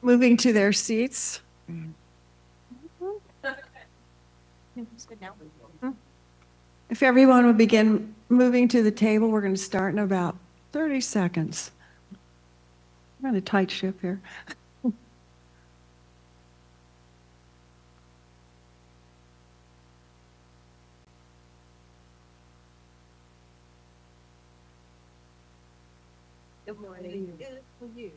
moving to their seats. If everyone would begin moving to the table, we're going to start in about 30 seconds. We're on a tight ship here. Good morning. Good for you.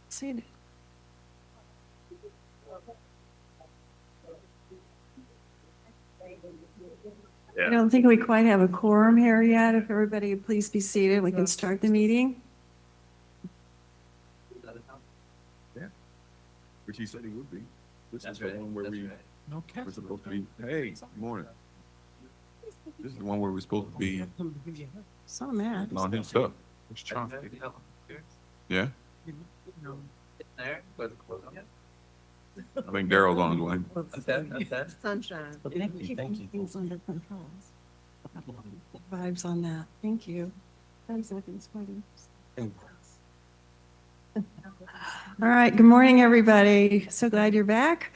Seated. I don't think we quite have a quorum here yet. If everybody would please be seated, we can start the meeting. Yeah, which he said he would be. This is the one where we're supposed to be. Hey, good morning. This is the one where we're supposed to be So mad. on his stuff. Yeah, I think Daryl's on his way. Sunshine. Things under control. Vibes on that. Thank you. All right. Good morning, everybody. So glad you're back.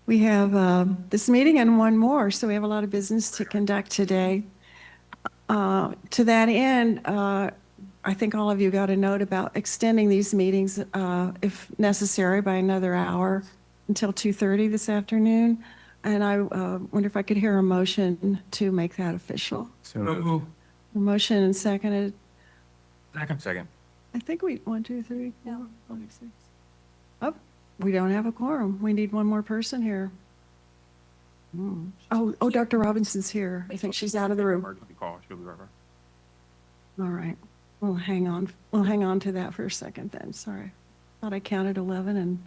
We have this meeting and one more, so we have a lot of business to conduct today. To that end, I think all of you got a note about extending these meetings, if necessary, by another hour until 2:30 this afternoon. And I wonder if I could hear a motion to make that official. A motion and seconded. Second. I think we, 1, 2, 3, 4, 5, 6. Oh, we don't have a quorum. We need one more person here. Oh, Dr. Robinson's here. I think she's out of the room. Emergency call. She'll be right back. All right. We'll hang on. We'll hang on to that for a second then. Sorry. Thought I counted 11 and.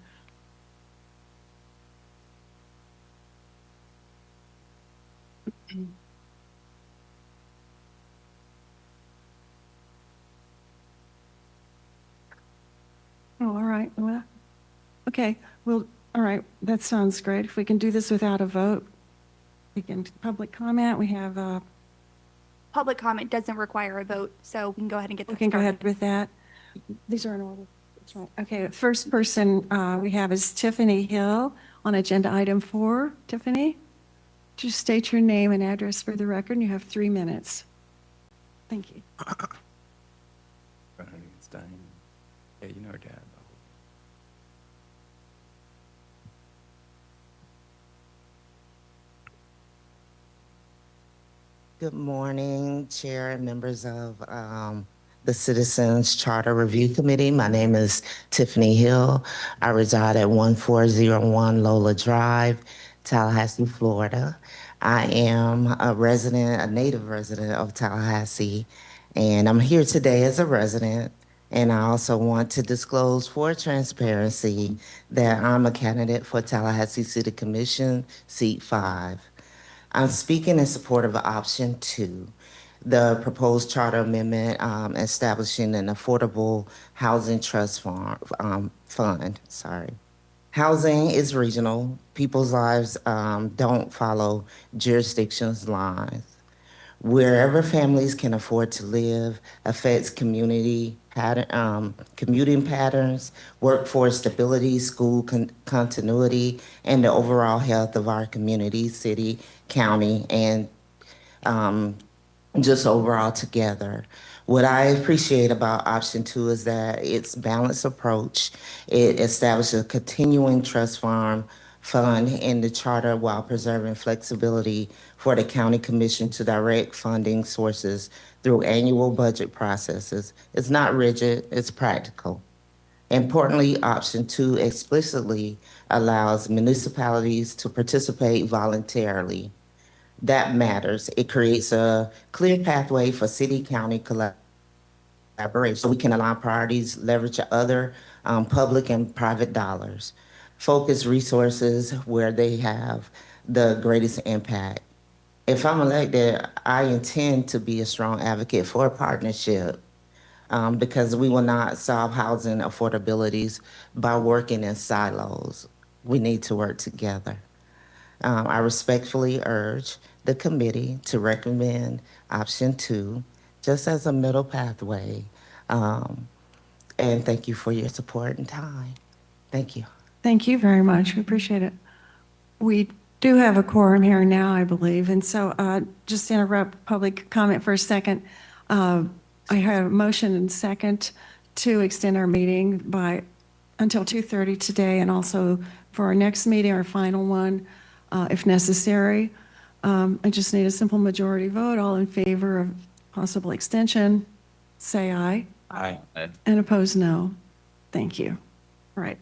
Oh, all right. Well, okay. Well, all right. That sounds great. If we can do this without a vote, we can public comment. We have Public comment doesn't require a vote, so we can go ahead and get that we can go started. ahead with that. These are in order. That's right. Okay. The first person we have is Tiffany Hill on agenda item 4. Tiffany, just state your name and address for the record, and you have 3 minutes. Thank you. It's done. Yeah, you know her dad. Good morning, Chair and members of the Citizens Charter Review Committee. My name is Tiffany Hill. I reside at 1401 Lola Drive, Tallahassee, Florida. I am a native resident of Tallahassee, and I'm here today as a resident. And I also want to disclose for transparency that I'm a candidate for Tallahassee City Commission, seat 5. I'm speaking in support of option 2, the proposed charter amendment establishing an affordable housing trust fund. Housing is regional. People's lives don't follow jurisdictions' lines. Wherever families can afford to live affects commuting patterns, workforce stability, school continuity, and the overall health of our community, city, county, and just overall together. What I appreciate about option 2 is that it's balanced approach. It establishes a continuing trust fund in the charter while preserving flexibility for the county commission to direct funding sources through annual budget processes. It's not rigid, it's practical. Importantly, option 2 explicitly allows municipalities to participate voluntarily. That matters. It creates a clear pathway for city-county collaboration so we can align priorities, leverage other public and private dollars. focus resources where they have the greatest impact. If I'm elected, I intend to be a strong advocate for a partnership because we will not solve housing affordabilities by working in silos. We need to work together. I respectfully urge the committee to recommend option 2 just as a middle pathway. And thank you for your support and time. Thank you. Thank you very much. We appreciate it. We do have a quorum here now, I believe, and so just to interrupt public comment for a second, I have a motion and second to extend our meeting by until 2:30 today, and also for our next meeting, our final one, if necessary. I just need a simple majority vote. All in favor of possible extension, say aye. Aye. And opposed, no. Thank you. All right.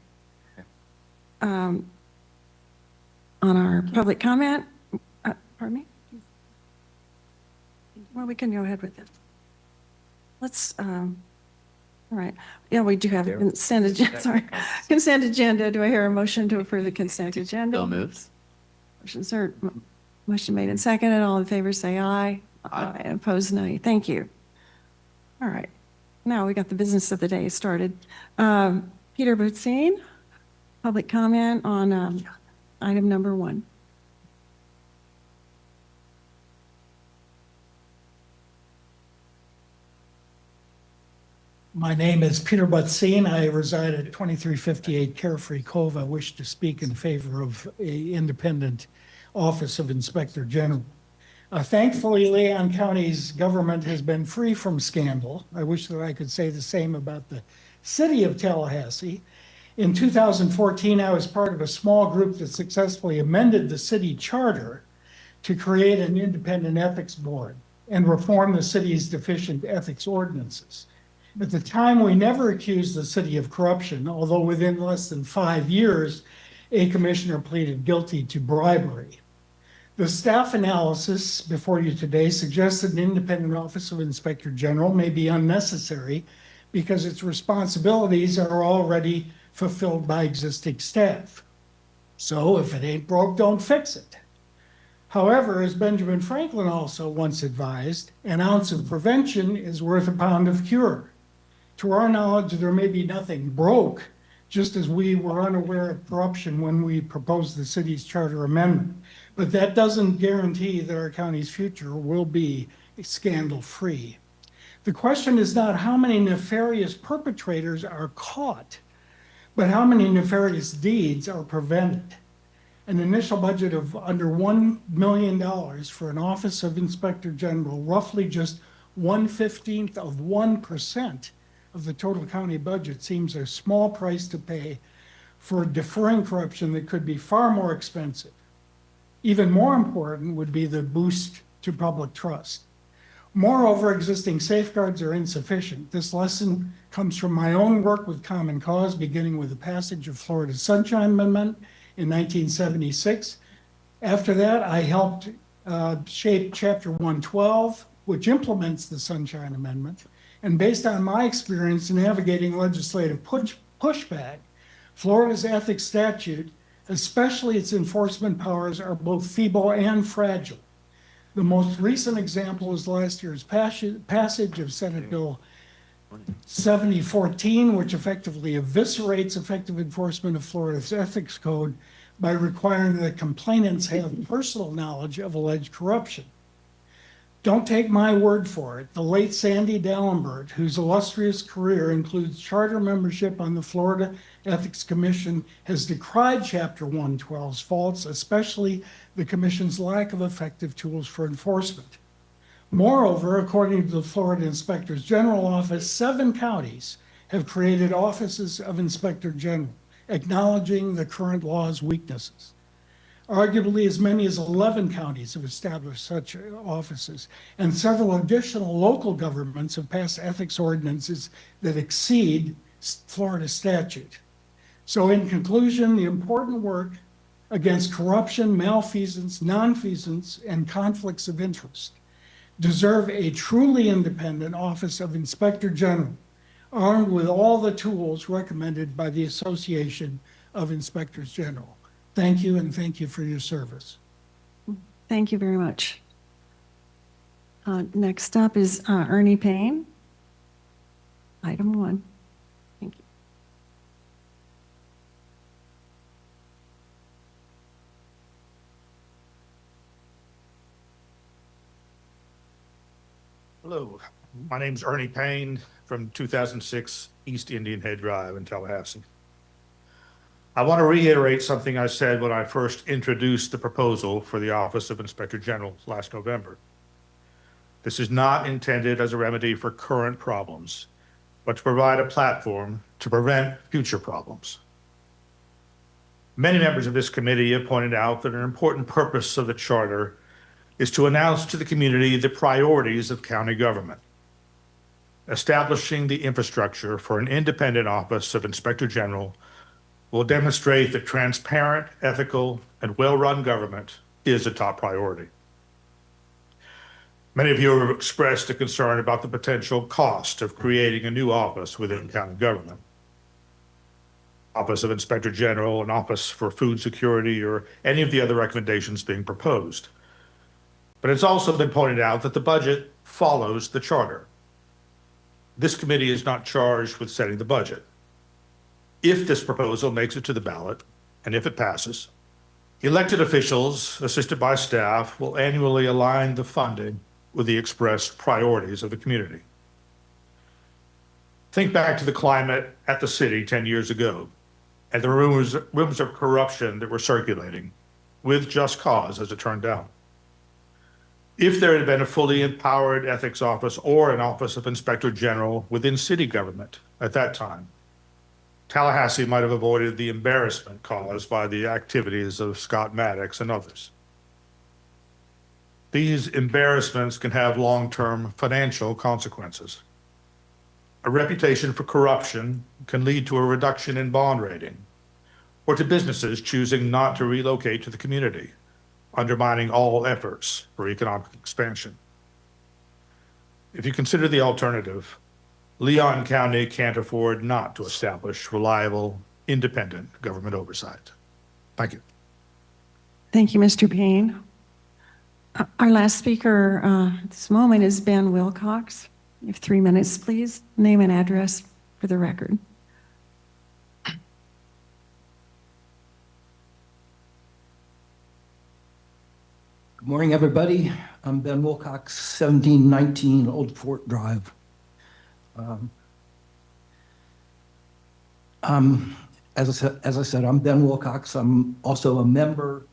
On our public comment, pardon me? Well, we can go ahead with it. Let's, all right. Yeah, we do have a consent agenda, sorry. Consent agenda. Do I hear a motion to approve the consent agenda? Bill moves. Motion made and seconded. All in favor, say aye. Aye. And opposed, no. Thank you. All right. Now we got the business of the day started. Peter Bootsine, public comment on item number 1. My name is Peter Bootsine. I reside at 2358 Carefree Cove. I wish to speak in favor of a independent Office of Inspector General. Thankfully, Leon County's government has been free from scandal. I wish that I could say the same about the city of Tallahassee. In 2014, I was part of a small group that successfully amended the city charter to create an independent ethics board and reform the city's deficient ethics ordinances. At the time, we never accused the city of corruption, although within less than 5 years, a commissioner pleaded guilty to bribery. The staff analysis before you today suggests that an independent Office of Inspector General may be unnecessary because its responsibilities are already fulfilled by existing staff. So if it ain't broke, don't fix it. However, as Benjamin Franklin also once advised, an ounce of prevention is worth a pound of cure. To our knowledge, there may be nothing broke, just as we were unaware of corruption when we proposed the city's charter amendment. But that doesn't guarantee that our county's future will be scandal-free. The question is not how many nefarious perpetrators are caught, but how many nefarious deeds are prevented. An initial budget of under $1 million for an Office of Inspector General, roughly just 1/15 of 1% of the total county budget, seems a small price to pay for deferring corruption that could be far more expensive. Even more important would be the boost to public trust. Moreover, existing safeguards are insufficient. This lesson comes from my own work with Common Cause, beginning with the passage of Florida's Sunshine Amendment in 1976. After that, I helped shape Chapter 112, which implements the Sunshine Amendment. And based on my experience in navigating legislative pushback, Florida's ethics statute, especially its enforcement powers, are both feeble and fragile. The most recent example is last year's passage of Senate Bill 7014, which effectively eviscerates effective enforcement of Florida's ethics code by requiring that complainants have personal knowledge of alleged corruption. Don't take my word for it. The late Sandy Dallenberg, whose illustrious career includes charter membership on the Florida Ethics Commission, has decried Chapter 112's faults, especially the Commission's lack of effective tools for enforcement. Moreover, according to the Florida Inspector's General Office, 7 counties have created offices of Inspector General, acknowledging the current law's weaknesses. Arguably, as many as 11 counties have established such offices, and several additional local governments have passed ethics ordinances that exceed Florida statute. So in conclusion, the important work against corruption, malfeasance, nonfeasance, and conflicts of interest deserve a truly independent Office of Inspector General, armed with all the tools recommended by the Association of Inspectors General. Thank you, and thank you for your service. Thank you very much. Next up is Ernie Payne. Item 1. Thank you. Hello, my name's Ernie Payne from 2006 East Indian Head Drive in Tallahassee. I want to reiterate something I said when I first introduced the proposal for the Office of Inspector General last November. This is not intended as a remedy for current problems, but to provide a platform to prevent future problems. Many members of this committee have pointed out that an important purpose of the charter is to announce to the community the priorities of county government. Establishing the infrastructure for an independent Office of Inspector General will demonstrate that transparent, ethical, and well-run government is a top priority. Many of you have expressed a concern about the potential cost of creating a new office within county government. Office of Inspector General, an Office for Food Security, or any of the other recommendations being proposed. But it's also been pointed out that the budget follows the charter. This committee is not charged with setting the budget. If this proposal makes it to the ballot, and if it passes, elected officials, assisted by staff, will annually align the funding with the expressed priorities of the community. Think back to the climate at the city 10 years ago, and the rumors of corruption that were circulating, with just cause, as it turned out. If there had been a fully empowered ethics office or an Office of Inspector General within city government at that time, Tallahassee might have avoided the embarrassment caused by the activities of Scott Maddox and others. These embarrassments can have long-term financial consequences. A reputation for corruption can lead to a reduction in bond rating, or to businesses choosing not to relocate to the community, undermining all efforts for economic expansion. If you consider the alternative, Leon County can't afford not to establish reliable, independent government oversight. Thank you. Thank you, Mr. Payne. Our last speaker at this moment is Ben Wilcox. You have 3 minutes, please. Name and address for the record. Good morning, everybody. I'm Ben Wilcox, 1719 Old Fort Drive. As I said, I'm Ben Wilcox. I'm also a member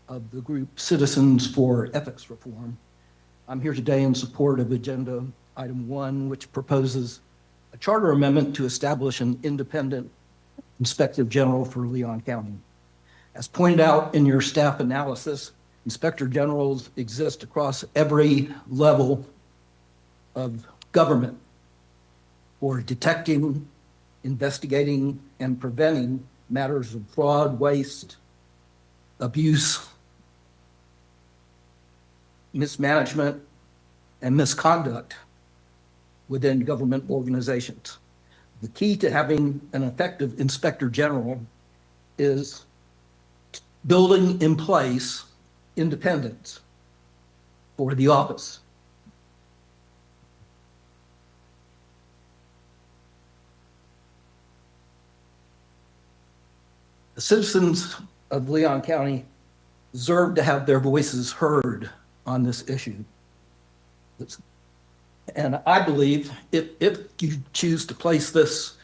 of the group Citizens for Ethics Reform. I'm here today in support of Agenda Item 1, which proposes a charter amendment to establish an independent Inspector General for Leon County. As pointed out in your staff analysis, Inspector Generals exist across every level of government for detecting, investigating, and preventing matters of fraud, waste, abuse, mismanagement, and misconduct within government organizations. The key to having an effective Inspector General is building in place independence for the office. The citizens of Leon County deserve to have their voices heard on this issue. And I believe if you choose to place this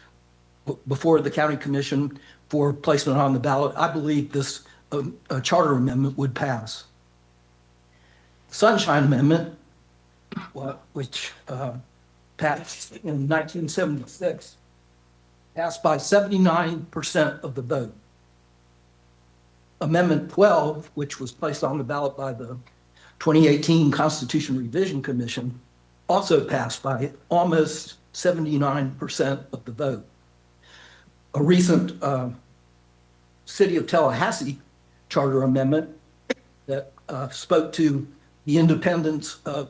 before the county commission for placement on the ballot, I believe this charter amendment would pass. The Sunshine Amendment, which passed in 1976, passed by 79% of the vote. Amendment 12, which was placed on the ballot by the 2018 Constitution Revision Commission, also passed by almost 79% of the vote. A recent City of Tallahassee charter amendment that spoke to the independence of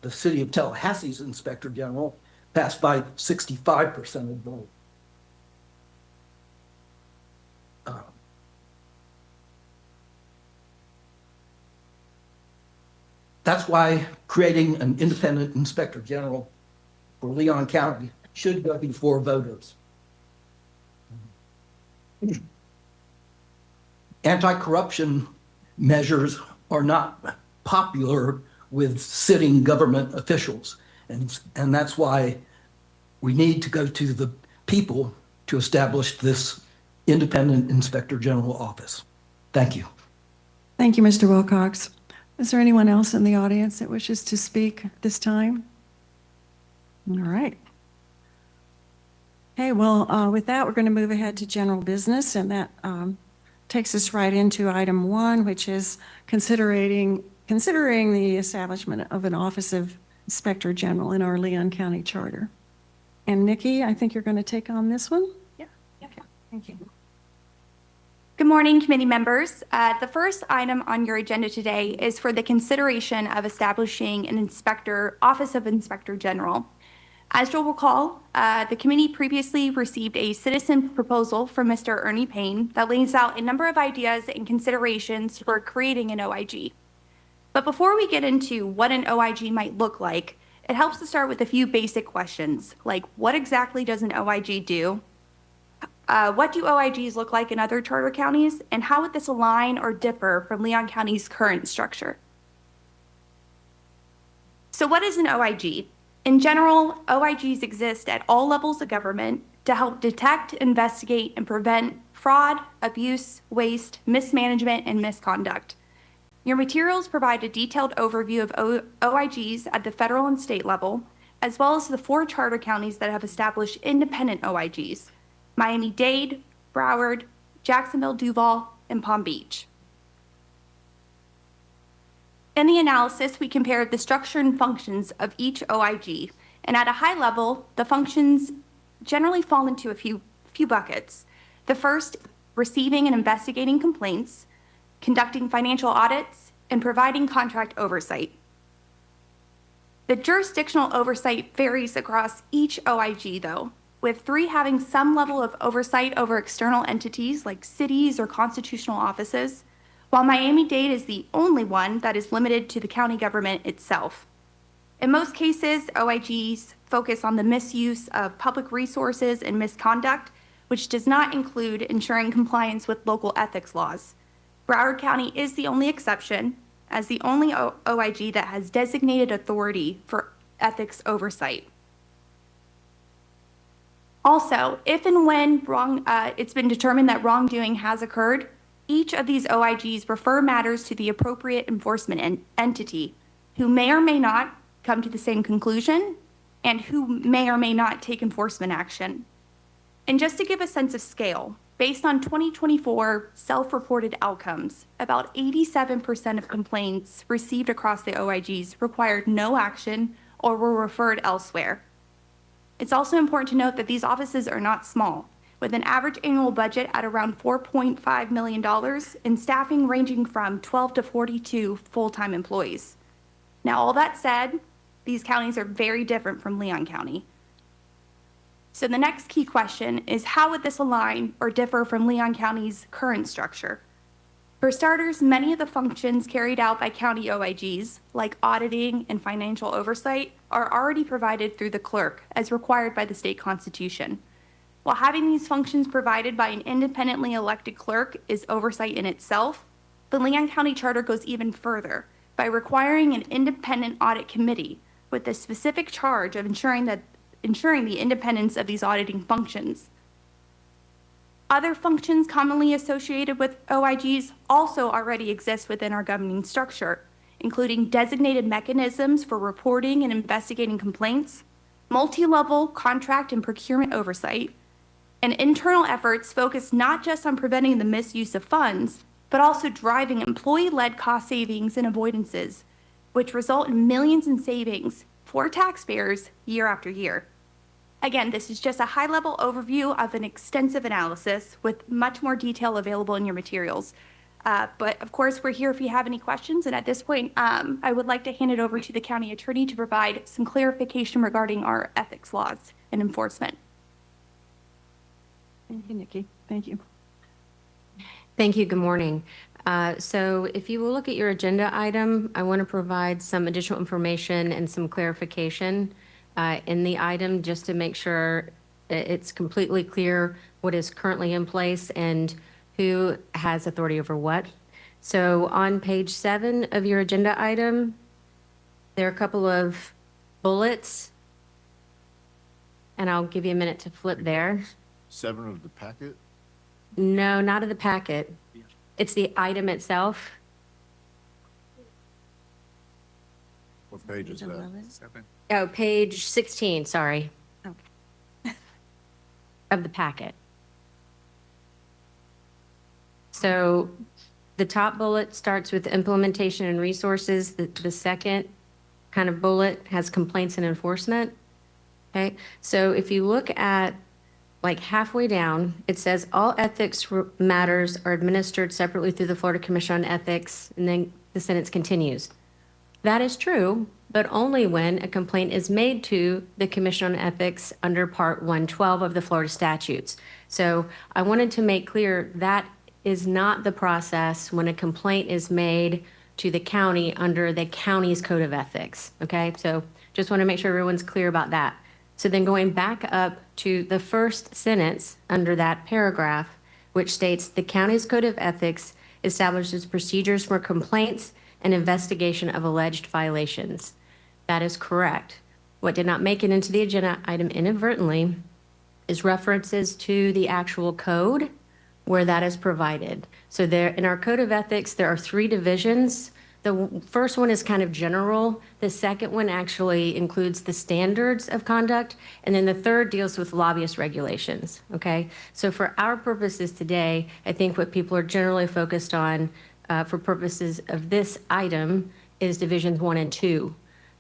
the City of Tallahassee's Inspector General passed by 65% of the vote. That's why creating an independent inspector general for Leon County should go before voters. Anti-corruption measures are not popular with sitting government officials. And that's why we need to go to the people to establish this independent inspector general office. Thank you. Thank you, Mr. Wilcox. Is there anyone else in the audience that wishes to speak this time? All right. Okay, well, with that, we're going to move ahead to general business, and that takes us right into item 1, which is considering the establishment of an Office of Inspector General in our Leon County Charter. And Nikki, I think you're going to take on this one? Yeah. Okay, thank you. Good morning, committee members. The first item on your agenda today is for the consideration of establishing an Office of Inspector General. As you'll recall, the committee previously received a citizen proposal from Mr. Ernie Payne that lays out a number of ideas and considerations for creating an OIG. But before we get into what an OIG might look like, it helps to start with a few basic questions, like what exactly does an OIG do? What do OIGs look like in other charter counties, and how would this align or differ from Leon County's current structure? So what is an OIG? In general, OIGs exist at all levels of government to help detect, investigate, and prevent fraud, abuse, waste, mismanagement, and misconduct. Your materials provide a detailed overview of OIGs at the federal and state level, as well as the 4 charter counties that have established independent OIGs: Miami-Dade, Broward, Jacksonville, Duval, and Palm Beach. In the analysis, we compared the structure and functions of each OIG, and at a high level, the functions generally fall into a few buckets. The first, receiving and investigating complaints, conducting financial audits, and providing contract oversight. The jurisdictional oversight varies across each OIG, though, with 3 having some level of oversight over external entities like cities or constitutional offices, while Miami-Dade is the only one that is limited to the county government itself. In most cases, OIGs focus on the misuse of public resources and misconduct, which does not include ensuring compliance with local ethics laws. Broward County is the only exception, as the only OIG that has designated authority for ethics oversight. Also, if and when it's been determined that wrongdoing has occurred, each of these OIGs refer matters to the appropriate enforcement entity, who may or may not come to the same conclusion and who may or may not take enforcement action. And just to give a sense of scale, based on 2024 self-reported outcomes, about 87% of complaints received across the OIGs required no action or were referred elsewhere. It's also important to note that these offices are not small, with an average annual budget at around $4.5 million and staffing ranging from 12 to 42 full-time employees. Now, all that said, these counties are very different from Leon County. So the next key question is, how would this align or differ from Leon County's current structure? For starters, many of the functions carried out by county OIGs, like auditing and financial oversight, are already provided through the clerk, as required by the state constitution. While having these functions provided by an independently elected clerk is oversight in itself, the Leon County Charter goes even further by requiring an independent audit committee with the specific charge of ensuring the independence of these auditing functions. Other functions commonly associated with OIGs also already exist within our governing structure, including designated mechanisms for reporting and investigating complaints, multi-level contract and procurement oversight, and internal efforts focused not just on preventing the misuse of funds, but also driving employee-led cost savings and avoidances, which result in millions in savings for taxpayers year after year. Again, this is just a high-level overview of an extensive analysis with much more detail available in your materials. But of course, we're here if you have any questions. And at this point, I would like to hand it over to the county attorney to provide some clarification regarding our ethics laws and enforcement. Thank you, Nikki. Thank you. Thank you. Good morning. So if you will look at your agenda item, I want to provide some additional information and some clarification in the item just to make sure it's completely clear what is currently in place and who has authority over what. So on page 7 of your agenda item, there are a couple of bullets, and I'll give you a minute to flip there. 7 of the packet? No, not of the packet. It's the item itself. What page is that? Oh, page 16, sorry. Of the packet. So the top bullet starts with implementation and resources. The second kind of bullet has complaints and enforcement. Okay, so if you look at like halfway down, it says all ethics matters are administered separately through the Florida Commission on Ethics, and then the sentence continues. That is true, but only when a complaint is made to the Commission on Ethics under Part 112 of the Florida statutes. So I wanted to make clear that is not the process when a complaint is made to the county under the county's Code of Ethics, okay? So just want to make sure everyone's clear about that. So then going back up to the first sentence under that paragraph, which states the county's Code of Ethics establishes procedures for complaints and investigation of alleged violations. That is correct. What did not make it into the agenda item inadvertently is references to the actual code where that is provided. So there, in our Code of Ethics, there are 3 divisions. The first one is kind of general. The second one actually includes the standards of conduct. And then the third deals with lobbyist regulations, okay? So for our purposes today, I think what people are generally focused on for purposes of this item is divisions 1 and 2.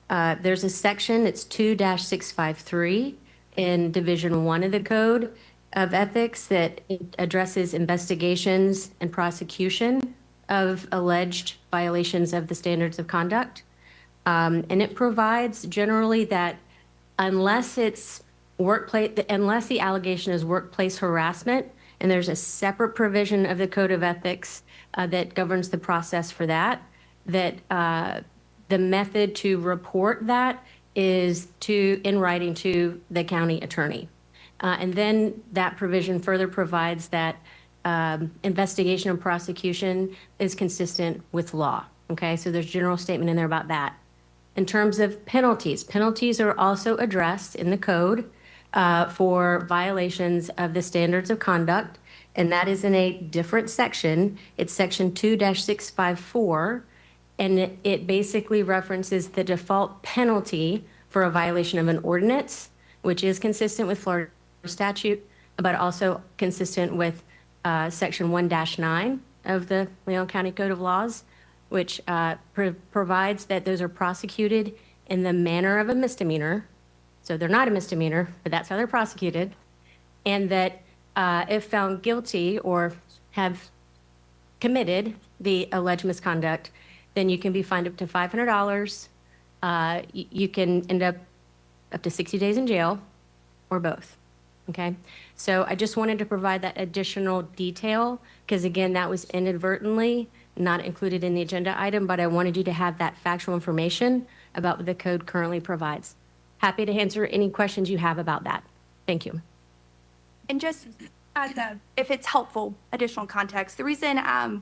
There's a section, it's 2-653 in division 1 of the Code of Ethics that addresses investigations and prosecution of alleged violations of the standards of conduct. And it provides generally that unless it's unless the allegation is workplace harassment, and there's a separate provision of the Code of Ethics that governs the process for that, the method to report that is in writing to the county attorney. And then that provision further provides that investigation and prosecution is consistent with law. Okay, so there's a general statement in there about that. In terms of penalties, penalties are also addressed in the code for violations of the standards of conduct, and that is in a different section. It's section 2-654, and it basically references the default penalty for a violation of an ordinance, which is consistent with Florida statute, but also consistent with section 1-9 of the Leon County Code of Laws, which provides that those are prosecuted in the manner of a misdemeanor. So they're not a misdemeanor, but that's how they're prosecuted. And that if found guilty or have committed the alleged misconduct, then you can be fined up to $500. You can end up to 60 days in jail or both. Okay, so I just wanted to provide that additional detail because, again, that was inadvertently not included in the agenda item, but I wanted you to have that factual information about what the code currently provides. Happy to answer any questions you have about that. Thank you. And just as if it's helpful, additional context, the reason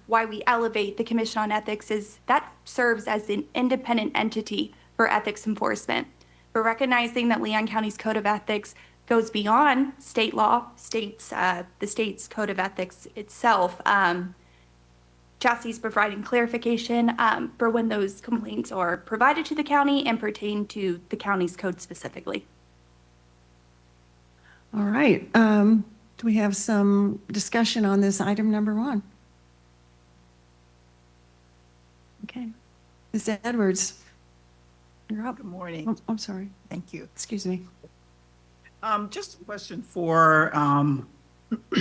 why we elevate the Commission on Ethics is that serves as an independent entity for ethics enforcement. We're recognizing that Leon County's Code of Ethics goes beyond state law, the state's Code of Ethics itself. Chastity is providing clarification for when those complaints are provided to the county and pertain to the county's code specifically. All right. Do we have some discussion on this item number 1? Okay. Ms. Edwards, you're up. Good morning. Oh, I'm sorry. Thank you. Excuse me. Just a question for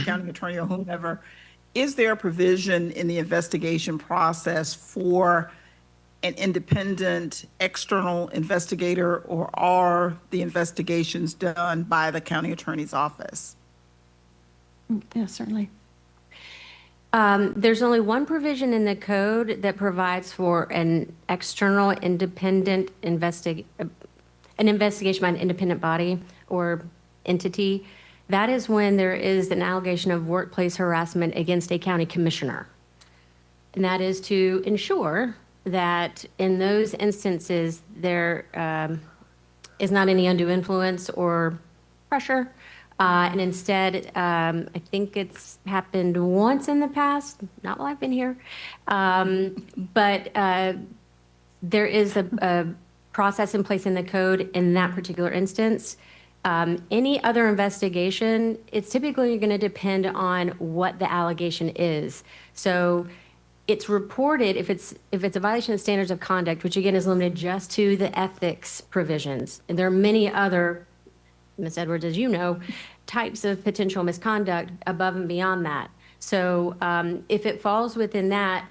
county attorney or whomever. Is there a provision in the investigation process for an independent external investigator, or are the investigations done by the county attorney's office? Yeah, certainly. There's only one provision in the code that provides for an external independent an investigation by an independent body or entity. That is when there is an allegation of workplace harassment against a county commissioner. And that is to ensure that in those instances, there is not any undue influence or pressure. And instead, I think it's happened once in the past, not while I've been here. But there is a process in place in the code in that particular instance. Any other investigation, it's typically going to depend on what the allegation is. So it's reported if it's a violation of standards of conduct, which again is limited just to the ethics provisions. And there are many other, Ms. Edwards, as you know, types of potential misconduct above and beyond that. So if it falls within that,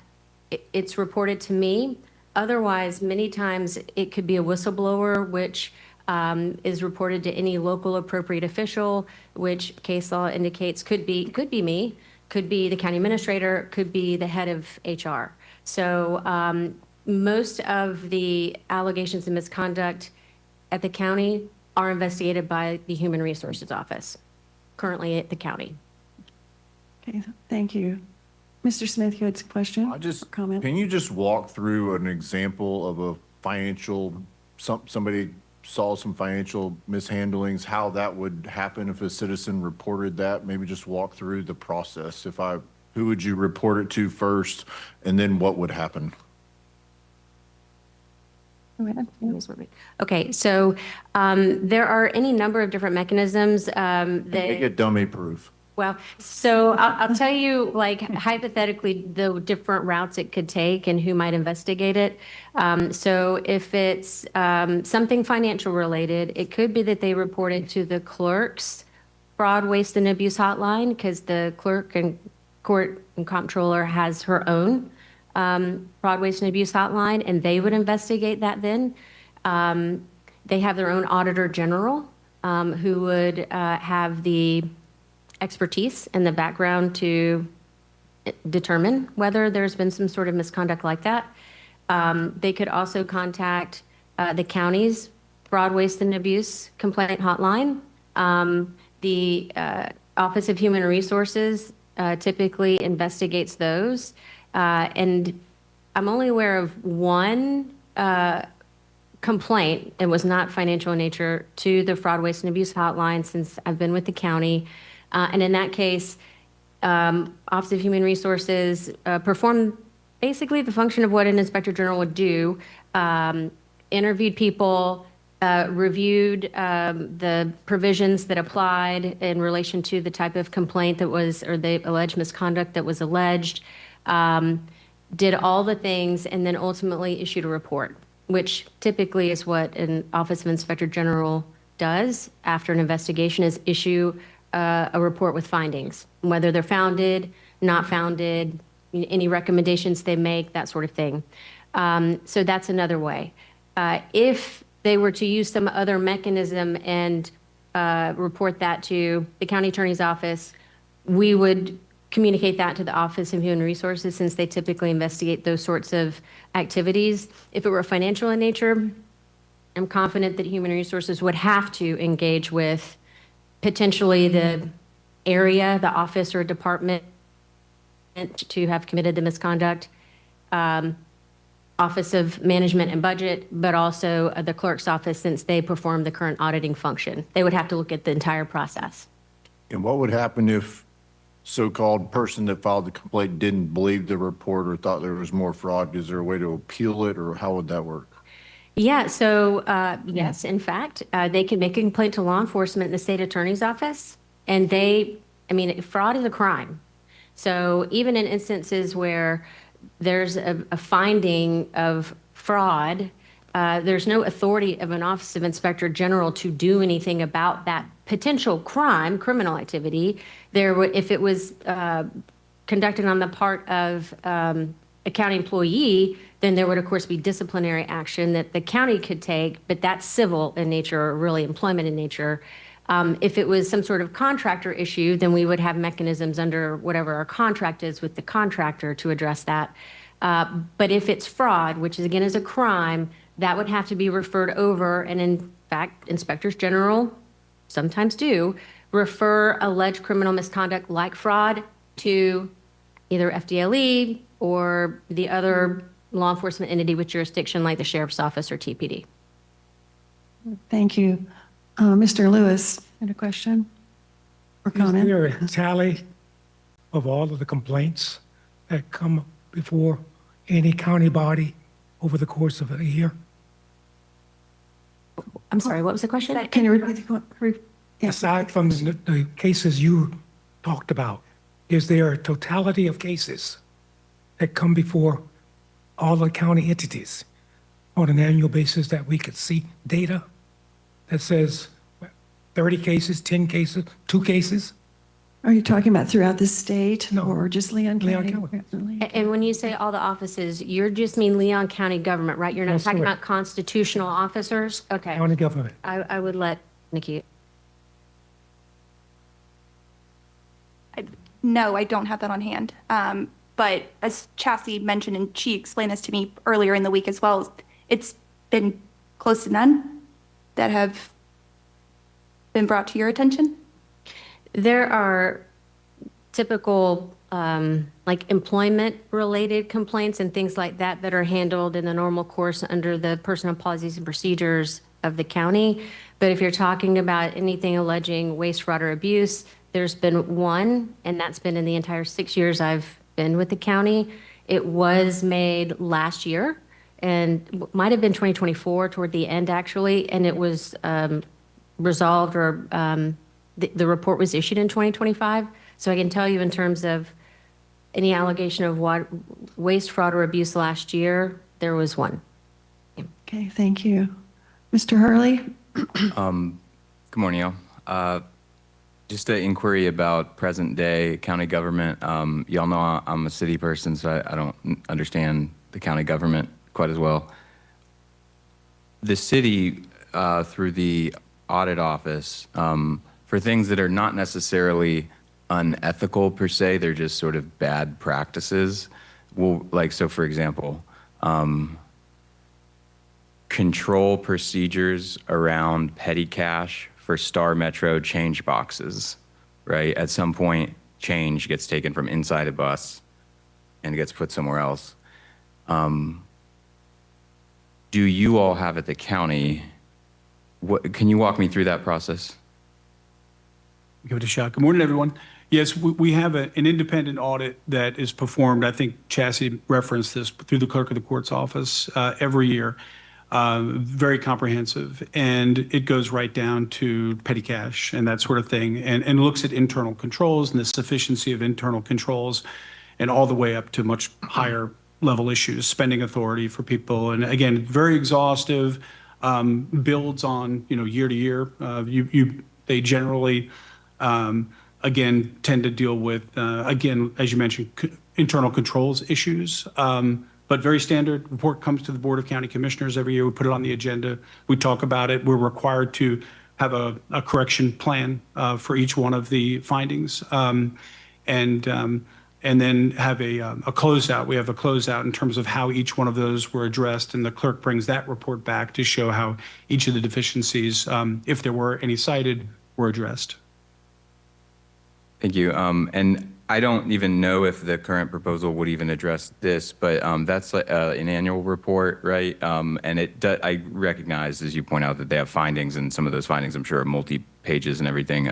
it's reported to me. Otherwise, many times it could be a whistleblower, which is reported to any local appropriate official, which case law indicates could be me, could be the county administrator, could be the head of HR. So most of the allegations of misconduct at the county are investigated by the Human Resources Office, currently at the county. Okay, thank you. Mr. Smith, you had a question? Comment? Can you just walk through an example of a financial, somebody saw some financial mishandlings, how that would happen if a citizen reported that? Maybe just walk through the process. Who would you report it to first, and then what would happen? Okay, so there are any number of different mechanisms Make it dummy proof. Well, so I'll tell you, like, hypothetically, the different routes it could take and who might investigate it. So if it's something financial related, it could be that they report it to the clerk's fraud, waste, and abuse hotline, because the clerk and court and comptroller has her own fraud, waste, and abuse hotline, and they would investigate that then. They have their own auditor general who would have the expertise and the background to determine whether there's been some sort of misconduct like that. They could also contact the county's fraud, waste, and abuse complaint hotline. The Office of Human Resources typically investigates those. And I'm only aware of one complaint, it was not financial in nature, to the fraud, waste, and abuse hotline since I've been with the county. And in that case, Office of Human Resources performed basically the function of what an inspector general would do, interviewed people, reviewed the provisions that applied in relation to the type of complaint that was, or the alleged misconduct that was alleged, did all the things, and then ultimately issued a report, which typically is what an Office of Inspector General does after an investigation, is issue a report with findings, whether they're founded, not founded, any recommendations they make, that sort of thing. So that's another way. If they were to use some other mechanism and report that to the county attorney's office, we would communicate that to the Office of Human Resources, since they typically investigate those sorts of activities. If it were financial in nature, I'm confident that Human Resources would have to engage with potentially the area, the office or department to have committed the misconduct, Office of Management and Budget, but also the clerk's office, since they perform the current auditing function. They would have to look at the entire process. And what would happen if so-called person that filed the complaint didn't believe the report or thought there was more fraud? Is there a way to appeal it, or how would that work? Yeah, so yes, in fact, they can make a complaint to law enforcement in the state attorney's office, and fraud is a crime. So even in instances where there's a finding of fraud, there's no authority of an Office of Inspector General to do anything about that potential crime, criminal activity. If it was conducted on the part of a county employee, then there would, of course, be disciplinary action that the county could take, but that's civil in nature, or really employment in nature. If it was some sort of contractor issue, then we would have mechanisms under whatever our contract is with the contractor to address that. But if it's fraud, which is again is a crime, that would have to be referred over. And in fact, inspectors general sometimes do refer alleged criminal misconduct like fraud to either FDLE or the other law enforcement entity with jurisdiction like the sheriff's office or TPD. Thank you. Mr. Lewis, had a question or Is comment? there a tally of all of the complaints that come before any county body over the course of a year? I'm sorry, what was the question? Can you repeat the question? Yes. Aside from the cases you talked about, is there a totality of cases that come before all the county entities on an annual basis that we could see data that says 30 cases, 10 cases, 2 cases? Are you talking about throughout the state No. or just Leon Leon County? County. And when you say all the offices, you're just mean Leon County government, right? You're not That's talking correct. about constitutional officers? Okay. County government. I would let Nikki. No, I don't have that on hand. But as Chassie mentioned, and she explained this to me earlier in the week as well, it's been close to none that have been brought to your attention. There are typical like employment-related complaints and things like that that are handled in the normal course under the personnel policies and procedures of the county. But if you're talking about anything alleging waste, fraud, or abuse, there's been one, and that's been in the entire 6 years I've been with the county. It was made last year and might have been 2024 toward the end, actually, and it was resolved or the report was issued in 2025. So I can tell you in terms of any allegation of what waste, fraud, or abuse last year, there was one. Okay, thank you. Mr. Hurley? Good morning, y'all. Just an inquiry about present day county government. Y'all know I'm a city person, so I don't understand the county government quite as well. The city, through the audit office, for things that are not necessarily unethical per se, they're just sort of bad practices. Well, like, so for example, control procedures around petty cash for Star Metro change boxes, right? At some point, change gets taken from inside a bus and gets put somewhere else. Do you all have at the county, can you walk me through that process? Give it a shot. Good morning, everyone. Yes, we have an independent audit that is performed. I think Chassie referenced this through the clerk of the court's office every year. Very comprehensive, and it goes right down to petty cash and that sort of thing, and looks at internal controls and the sufficiency of internal controls, and all the way up to much higher level issues, spending authority for people, and again, very exhaustive, builds on year to year. They generally again tend to deal with again, as you mentioned, internal controls issues. But very standard report comes to the Board of County Commissioners every year. We put it on the agenda. We talk about it. We're required to have a correction plan for each one of the findings, and then have a closeout. We have a closeout in terms of how each one of those were addressed, and the clerk brings that report back to show how each of the deficiencies, if there were any cited, were addressed. Thank you. And I don't even know if the current proposal would even address this, but that's an annual report, right? And I recognize, as you point out, that they have findings, and some of those findings, I'm sure, are multi-pages and everything.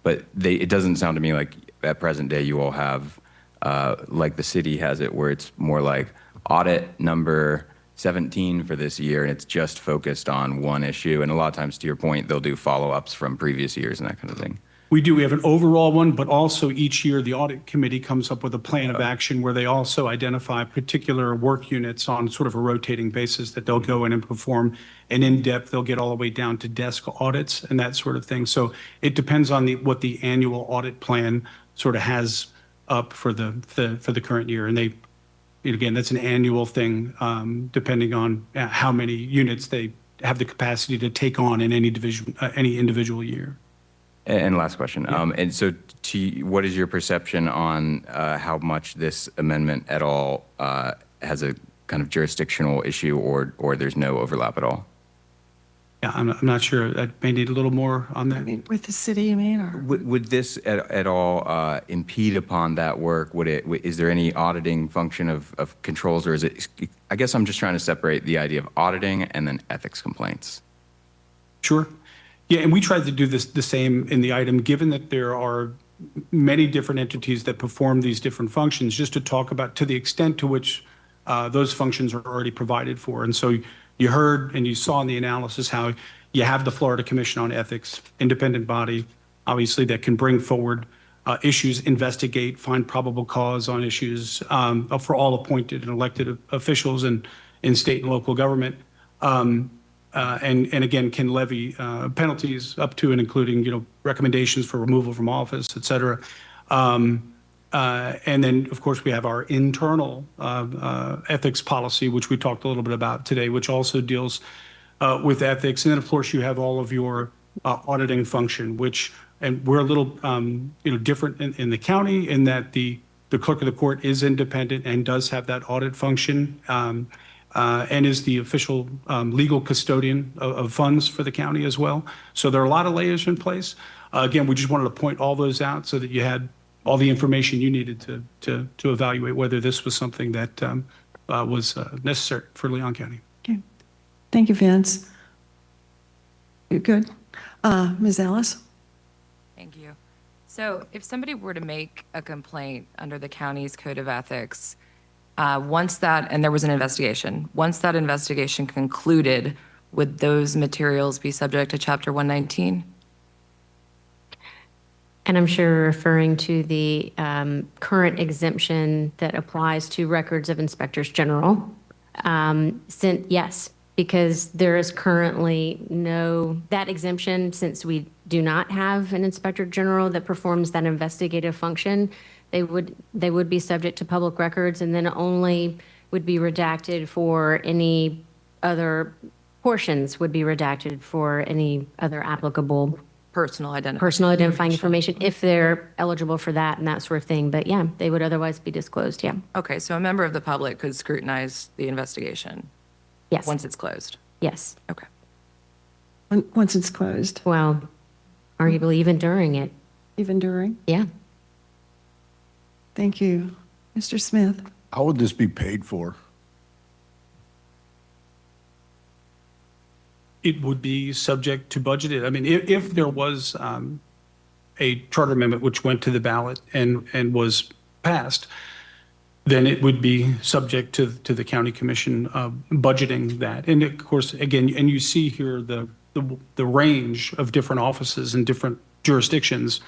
But it doesn't sound to me like at present day you all have, like the city has it, where it's more like audit number 17 for this year, and it's just focused on one issue. And a lot of times, to your point, they'll do follow-ups from previous years and that kind of thing. We do. We have an overall one, but also each year the audit committee comes up with a plan of action where they also identify particular work units on sort of a rotating basis that they'll go in and perform an in-depth. They'll get all the way down to desk audits and that sort of thing. So it depends on what the annual audit plan sort of has up for the current year. And again, that's an annual thing, depending on how many units they have the capacity to take on in any division, any individual year. And last question. And so what is your perception on how much this amendment at all has a kind of jurisdictional issue or there's no overlap at all? Yeah, I'm not sure. I may need a little more on I that. mean, with the city, you mean, or? Would this at all impede upon that work? Is there any auditing function of controls, or is it, I guess I'm just trying to separate the idea of auditing and then ethics complaints. Sure. Yeah, and we tried to do this the same in the item, given that there are many different entities that perform these different functions, just to talk about to the extent to which those functions are already provided for. And so you heard and you saw in the analysis how you have the Florida Commission on Ethics, independent body, obviously, that can bring forward issues, investigate, find probable cause on issues for all appointed and elected officials in state and local government. And again, can levy penalties up to and including, recommendations for removal from office, et cetera. And then, of course, we have our internal ethics policy, which we talked a little bit about today, which also deals with ethics. And then, of course, you have all of your auditing function, and we're a little, different in the county in that the clerk of the court is independent and does have that audit function. And is the official legal custodian of funds for the county as well. So there are a lot of layers in place. Again, we just wanted to point all those out so that you had all the information you needed to evaluate whether this was something that was necessary for Leon County. Okay. Thank you, Vince. You good? Ms. Ellis? Thank you. So if somebody were to make a complaint under the county's code of ethics, and there was an investigation, once that investigation concluded, would those materials be subject to Chapter 119? And I'm sure you're referring to the current exemption that applies to records of inspectors general. Yes, because there is currently that exemption, since we do not have an inspector general that performs that investigative function, they would be subject to public records, and then only would be redacted for any other portions would be redacted for any other applicable Personal identity. identifying information if they're eligible for that and that sort of thing. But yeah, they would otherwise be disclosed. Yeah. Okay, so a member of the public could scrutinize the investigation Yes. once it's closed? Yes. Okay. Once it's closed, Well, arguably even during it. even during? Yeah. Thank you. Mr. Smith? How would this be paid for? It would be subject to budgeted. I mean, if there was a charter amendment which went to the ballot and was passed, then it would be subject to the county commission budgeting that. And of course, again, and you see here the range of different offices in different jurisdictions,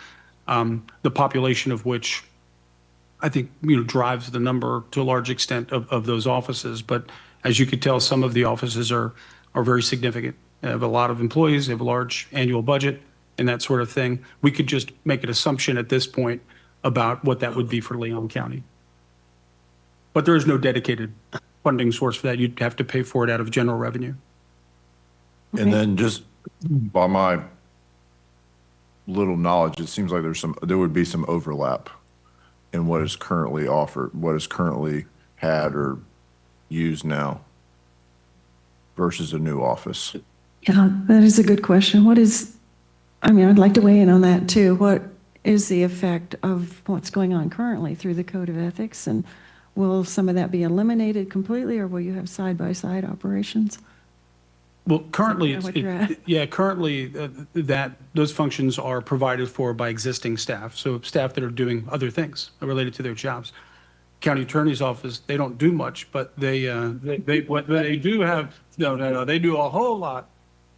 the population of which I think, drives the number to a large extent of those offices. But as you could tell, some of the offices are very significant. They have a lot of employees, they have a large annual budget and that sort of thing. We could just make an assumption at this point about what that would be for Leon County. But there is no dedicated funding source for that. You'd have to pay for it out of general revenue. And then just by my little knowledge, it seems like there would be some overlap in what is currently offered, what is currently had or used now versus a new office. Yeah, that is a good question. I'd like to weigh in on that too. What is the effect of what's going on currently through the Code of Ethics? And will some of that be eliminated completely, or will you have side-by-side operations? Well, currently, Is that what you're at? currently those functions are provided for by existing staff. So staff that are doing other things related to their jobs. County Attorney's Office, they don't do much, but they do have, they do a whole lot.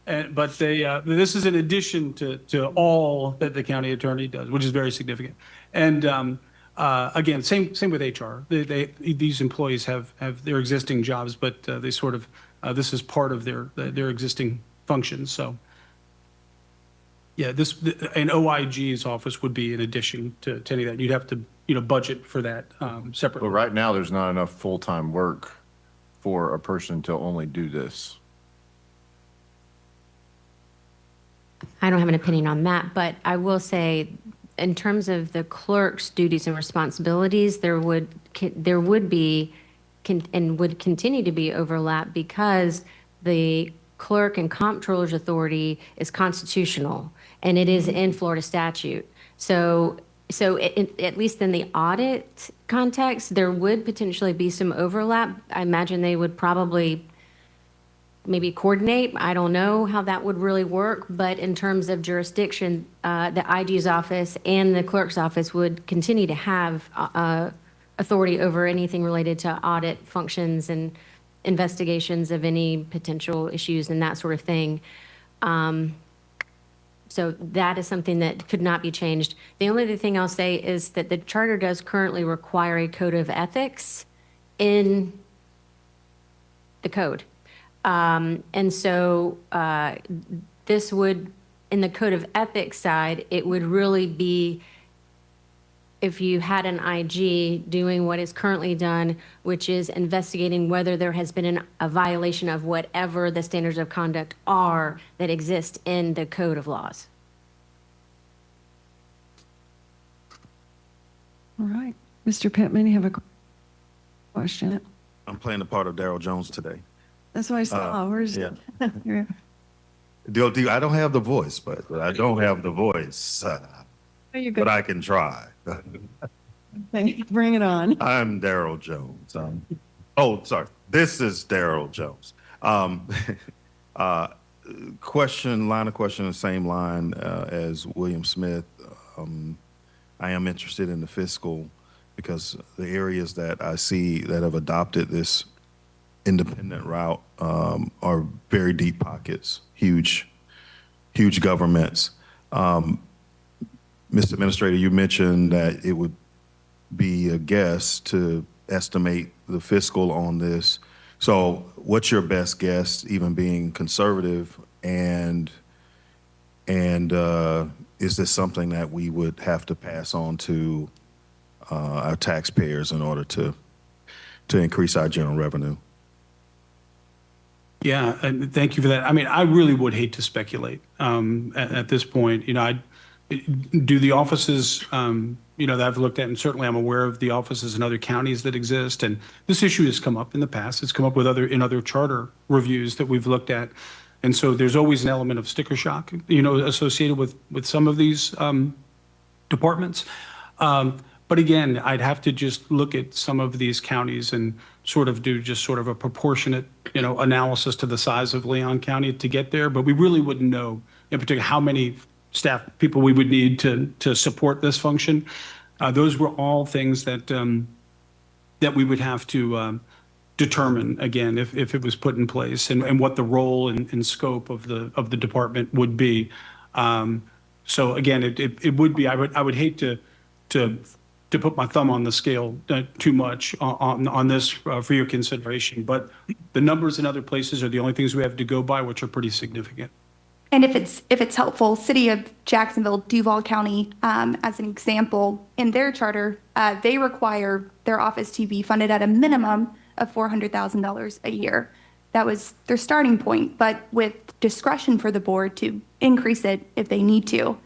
But this is in addition to all that the county attorney does, which is very significant. And again, same with HR. These employees have their existing jobs, but they sort of, this is part of their existing functions. So yeah, an OIG's office would be in addition to any of that. You'd have to, budget for that separately. But right now, there's not enough full-time work for a person to only do this. I don't have an opinion on that, but I will say, in terms of the clerk's duties and responsibilities, there would be and would continue to be overlap because the clerk and comptroller's authority is constitutional and it is in Florida statute. So at least in the audit context, there would potentially be some overlap. I imagine they would probably maybe coordinate. I don't know how that would really work, but in terms of jurisdiction, the IG's office and the clerk's office would continue to have authority over anything related to audit functions and investigations of any potential issues and that sort of thing. So that is something that could not be changed. The only other thing I'll say is that the charter does currently require a code of ethics in the code. And so this would, in the code of ethics side, it would really be if you had an IG doing what is currently done, which is investigating whether there has been a violation of whatever the standards of conduct are that exist in the code of laws. All right. Mr. Pittman, you have a question? I'm playing the part of Daryl Jones today. That's what I saw. Where's yeah. Here. I don't have the voice, but I don't have the voice, Oh, you're good. but I can try. Okay, bring it on. I'm Daryl Jones. Sorry. This is Daryl Jones. Line of question, the same line as William Smith. I am interested in the fiscal because the areas that I see that have adopted this independent route are very deep pockets, huge governments. Mr. Administrator, you mentioned that it would be a guess to estimate the fiscal on this. So what's your best guess, even being conservative? And is this something that we would have to pass on to our taxpayers in order to increase our general revenue? Yeah, and thank you for that. I mean, I really would hate to speculate at this point. You know, do the offices, that I've looked at, and certainly I'm aware of the offices in other counties that exist. And this issue has come up in the past. It's come up with other charter reviews that we've looked at. And so there's always an element of sticker shock, associated with some of these departments. But again, I'd have to just look at some of these counties and sort of do just sort of a proportionate, analysis to the size of Leon County to get there. But we really wouldn't know in particular how many staff people we would need to support this function. Those were all things that we would have to determine again if it was put in place and what the role and scope of the department would be. So again, it would be. I would hate to put my thumb on the scale too much on this for your consideration, but the numbers in other places are the only things we have to go by, which are pretty significant. And if it's helpful, City of Jacksonville, Duval County, as an example, in their charter, they require their office to be funded at a minimum of $400,000 a year. That was their starting point, but with discretion for the board to increase it if they need to.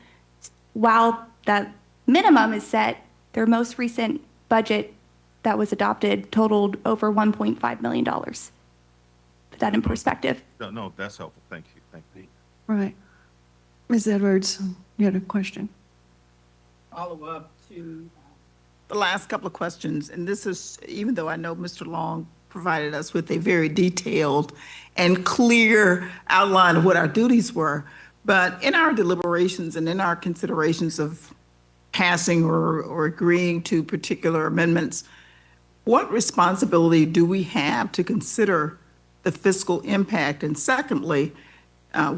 While that minimum is set, their most recent budget that was adopted totaled over $1.5 million. Put that in perspective. No, that's helpful. Thank you. Thank you. Right. Ms. Edwards, you had a question? Follow up to the last couple of questions, and this is, even though I know Mr. Long provided us with a very detailed and clear outline of what our duties were, but in our deliberations and in our considerations of passing or agreeing to particular amendments, what responsibility do we have to consider the fiscal impact? And secondly,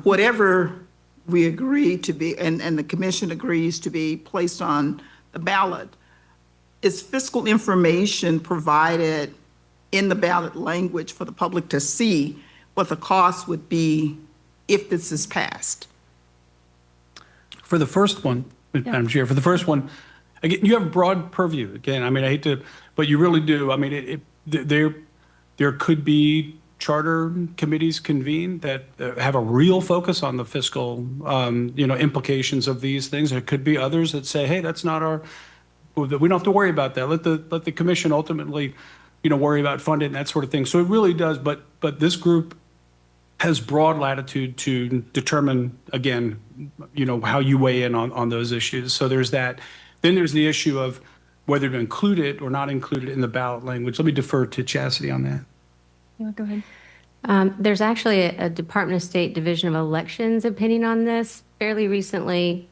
whatever we agree to be, and the commission agrees to be placed on the ballot, is fiscal information provided in the ballot language for the public to see what the cost would be if this is passed? For the first one, Madam Chair, for the first one, again, you have broad purview. Again, I mean, I hate to, but you really do. I mean, there could be charter committees convene that have a real focus on the fiscal, implications of these things. There could be others that say, hey, that's not our, we don't have to worry about that. Let the commission ultimately, worry about funding and that sort of thing. So it really does, but this group has broad latitude to determine, again, how you weigh in on those issues. So there's that. Then there's the issue of whether to include it or not include it in the ballot language. Let me defer to Chastity on that. Yeah, go ahead. There's actually a Department of State Division of Elections opinion on this fairly recently,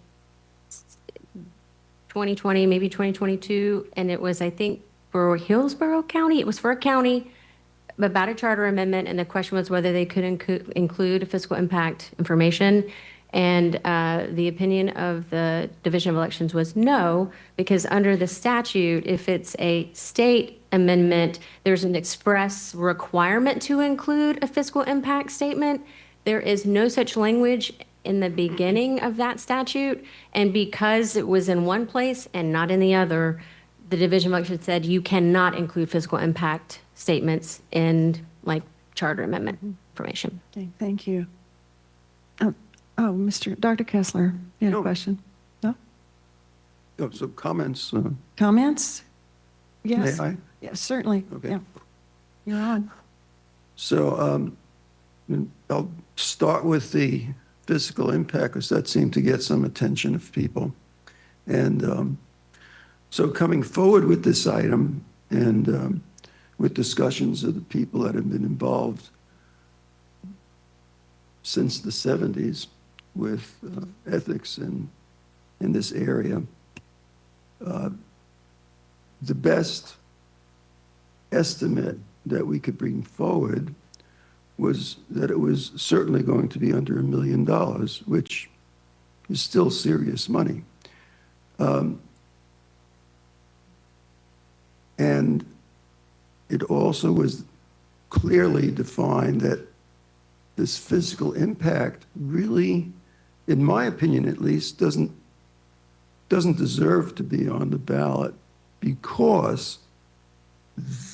2020, maybe 2022, and it was, I think, for Hillsborough County. It was for a county about a charter amendment, and the question was whether they could include fiscal impact information. And the opinion of the Division of Elections was no, because under the statute, if it's a state amendment, there's an express requirement to include a fiscal impact statement. There is no such language in the beginning of that statute. And because it was in one place and not in the other, the Division of Elections said you cannot include fiscal impact statements in like charter amendment information. Okay, thank you. Dr. Kessler, you had a question? No? Oh, so comments, Comments? Yes. may I? Yes, certainly. Okay. Yeah. You're on. So I'll start with the fiscal impact, because that seemed to get some attention of people. And so coming forward with this item and with discussions of the people that have been involved since the 70s with ethics in this area, the best estimate that we could bring forward was that it was certainly going to be under $1 million, which is still serious money. And it also was clearly defined that this physical impact really, in my opinion at least, doesn't deserve to be on the ballot, because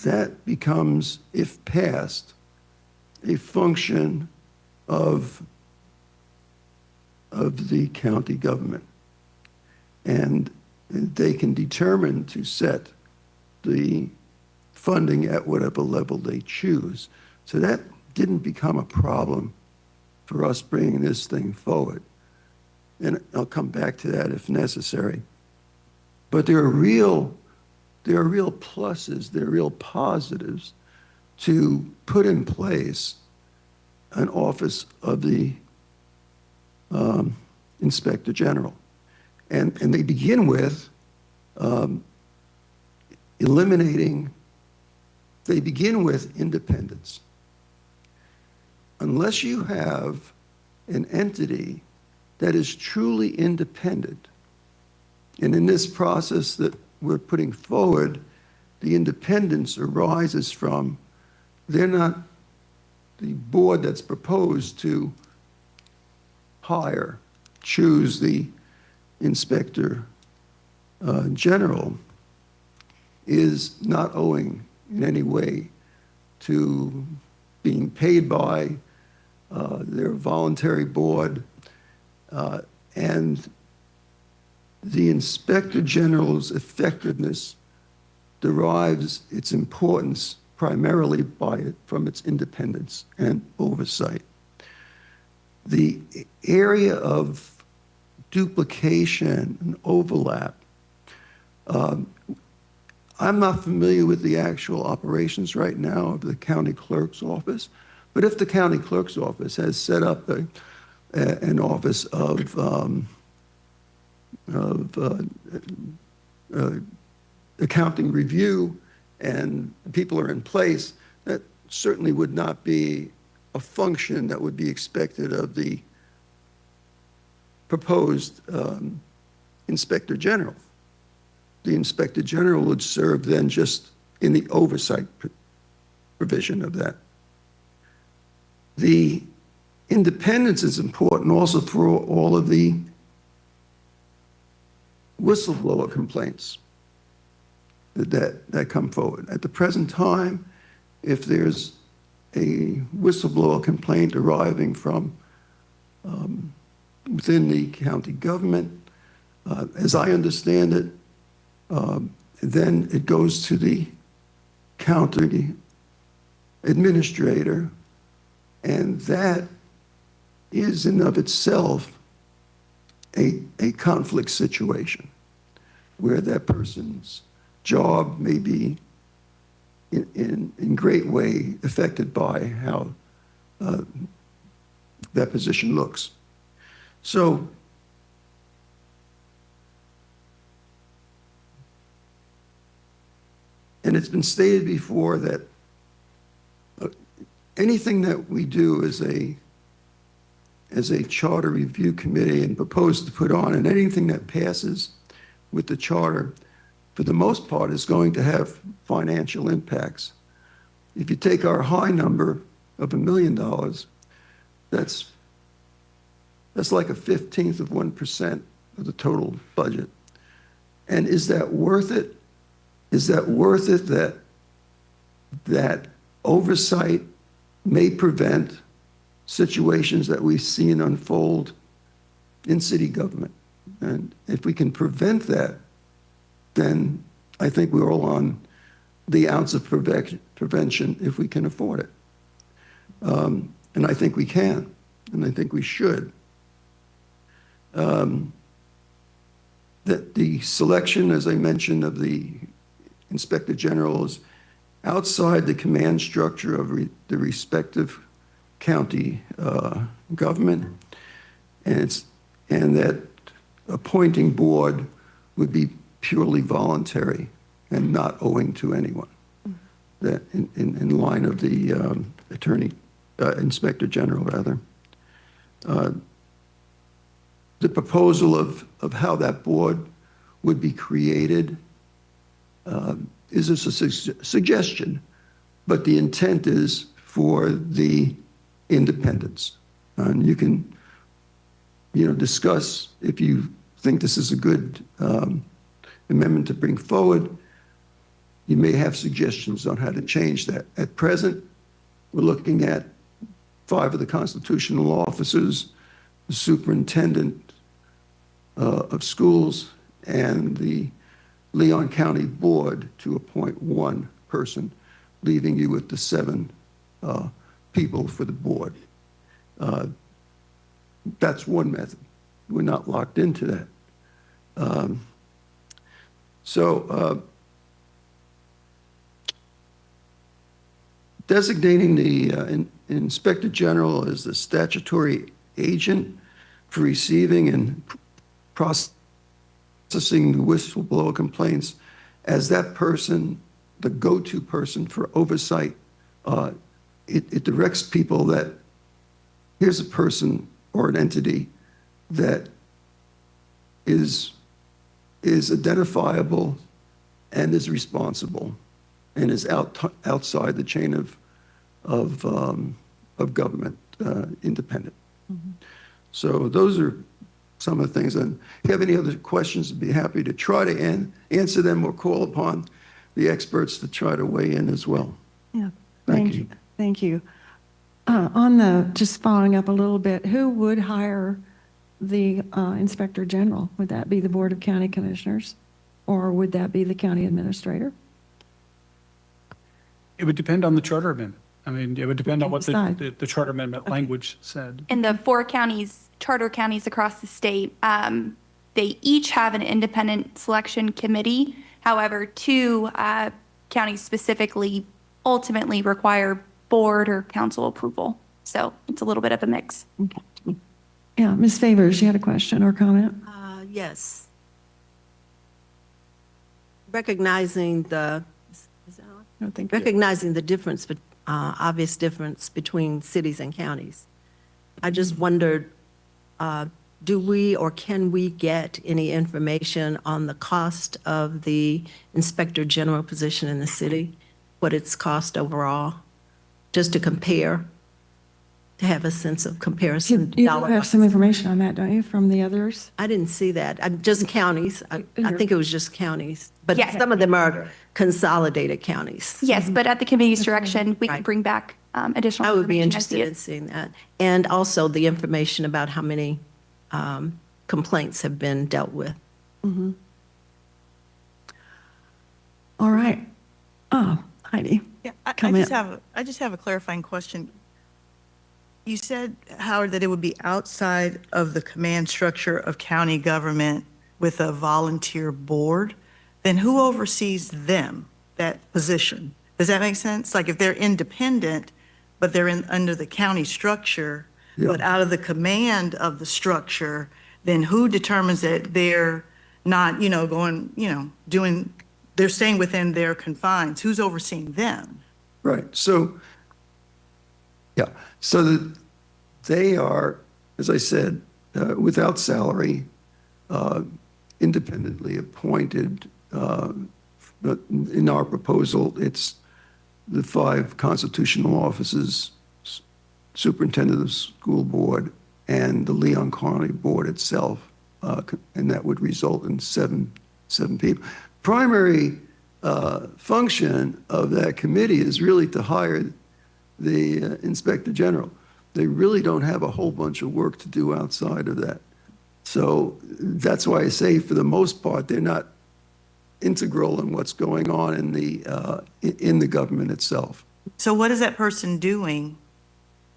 that becomes, if passed, a function of the county government. And they can determine to set the funding at whatever level they choose. So that didn't become a problem for us bringing this thing forward. And I'll come back to that if necessary. But there are real pluses, there are real positives to put in place an office of the Inspector General. And they begin with they begin with independence. Unless you have an entity that is truly independent, and in this process that we're putting forward, the independence arises from they're not the board that's proposed to choose the Inspector General is not owing in any way to being paid by their voluntary board. And the Inspector General's effectiveness derives its importance primarily from its independence and oversight. The area of duplication and overlap, I'm not familiar with the actual operations right now of the county clerk's office, but if the county clerk's office has set up an office of accounting review and people are in place, that certainly would not be a function that would be expected of the proposed Inspector General. The Inspector General would serve then just in the oversight provision of that. The independence is important also for all of the whistleblower complaints that come forward. At the present time, if there's a whistleblower complaint arriving from within the county government. As I understand it, then it goes to the county administrator, and that is in of itself a conflict situation where that person's job may be in great way affected by how that position looks. So and it's been stated before that anything that we do as a charter review committee and propose to put on, and anything that passes with the charter, for the most part, is going to have financial impacts. If you take our high number of $1 million, that's like 1/15 of 1% of the total budget. And is that worth it? Is that worth it that oversight may prevent situations that we've seen unfold in city government? And if we can prevent that, then I think we're all on the ounce of prevention if we can afford it. And I think we can, and I think we should. That the selection, as I mentioned, of the Inspector General is outside the command structure of the respective county government, and that appointing board would be purely voluntary and not owing to anyone. That in line of the Inspector General, rather. The proposal of how that board would be created is a suggestion, but the intent is for the independents. And you can, discuss if you think this is a good amendment to bring forward. You may have suggestions on how to change that. At present, we're looking at 5 of the constitutional officers, the superintendent of schools, and the Leon County Board to appoint 1 person, leaving you with the 7 people for the board. That's one method. We're not locked into that. Designating the Inspector General as the statutory agent for receiving and processing the whistleblower complaints as that person, the go-to person for oversight, it directs people that here's a person or an entity that is identifiable and is responsible and is outside the chain of government, independent. Mm-hmm. So those are some of the things. And if you have any other questions, I'd be happy to try to answer them or call upon the experts to try to weigh in as well. Yeah, Thank you. Thank you. Just following up a little bit, who would hire the Inspector General? Would that be the Board of County Commissioners, or would that be the county administrator? It would depend on the charter amendment. I mean, it would depend on what Decide. the charter amendment language said. In the 4 counties, charter counties across the state, they each have an independent selection committee. However, 2 counties specifically ultimately require board or council approval. So it's a little bit of a mix. Okay. Yeah, Ms. Favors, you had a question or comment? Yes. Recognizing the, No, thank you. recognizing the difference, obvious difference between cities and counties. I just wondered, do we or can we get any information on the cost of the Inspector General position in the city? What it's cost overall, just to compare, to have a sense of comparison. You have some information on that, don't you, from the others? I didn't see that. Just counties. I think it was just counties. But Yes. some of them are consolidated counties. Yes, but at the committee's direction, we can bring back additional I would be information as interested in needed. seeing that. And also the information about how many complaints have been dealt with. All right. Oh, Heidi. Yeah, I Comment. just have a clarifying question. You said, Howard, that it would be outside of the command structure of county government with a volunteer board. Then who oversees them, that position? Does that make sense? Like if they're independent, but they're under the county structure, but out of the command of the structure, then who determines that they're not, they're staying within their confines? Who's overseeing them? Right. So, yeah. So they are, as I said, without salary, independently appointed. But in our proposal, it's the 5 constitutional offices, superintendent of the school board, and the Leon County Board itself, and that would result in seven people. Primary function of that committee is really to hire the inspector general. They really don't have a whole bunch of work to do outside of that. So that's why I say, for the most part, they're not integral in what's going on in the government itself. So what is that person doing?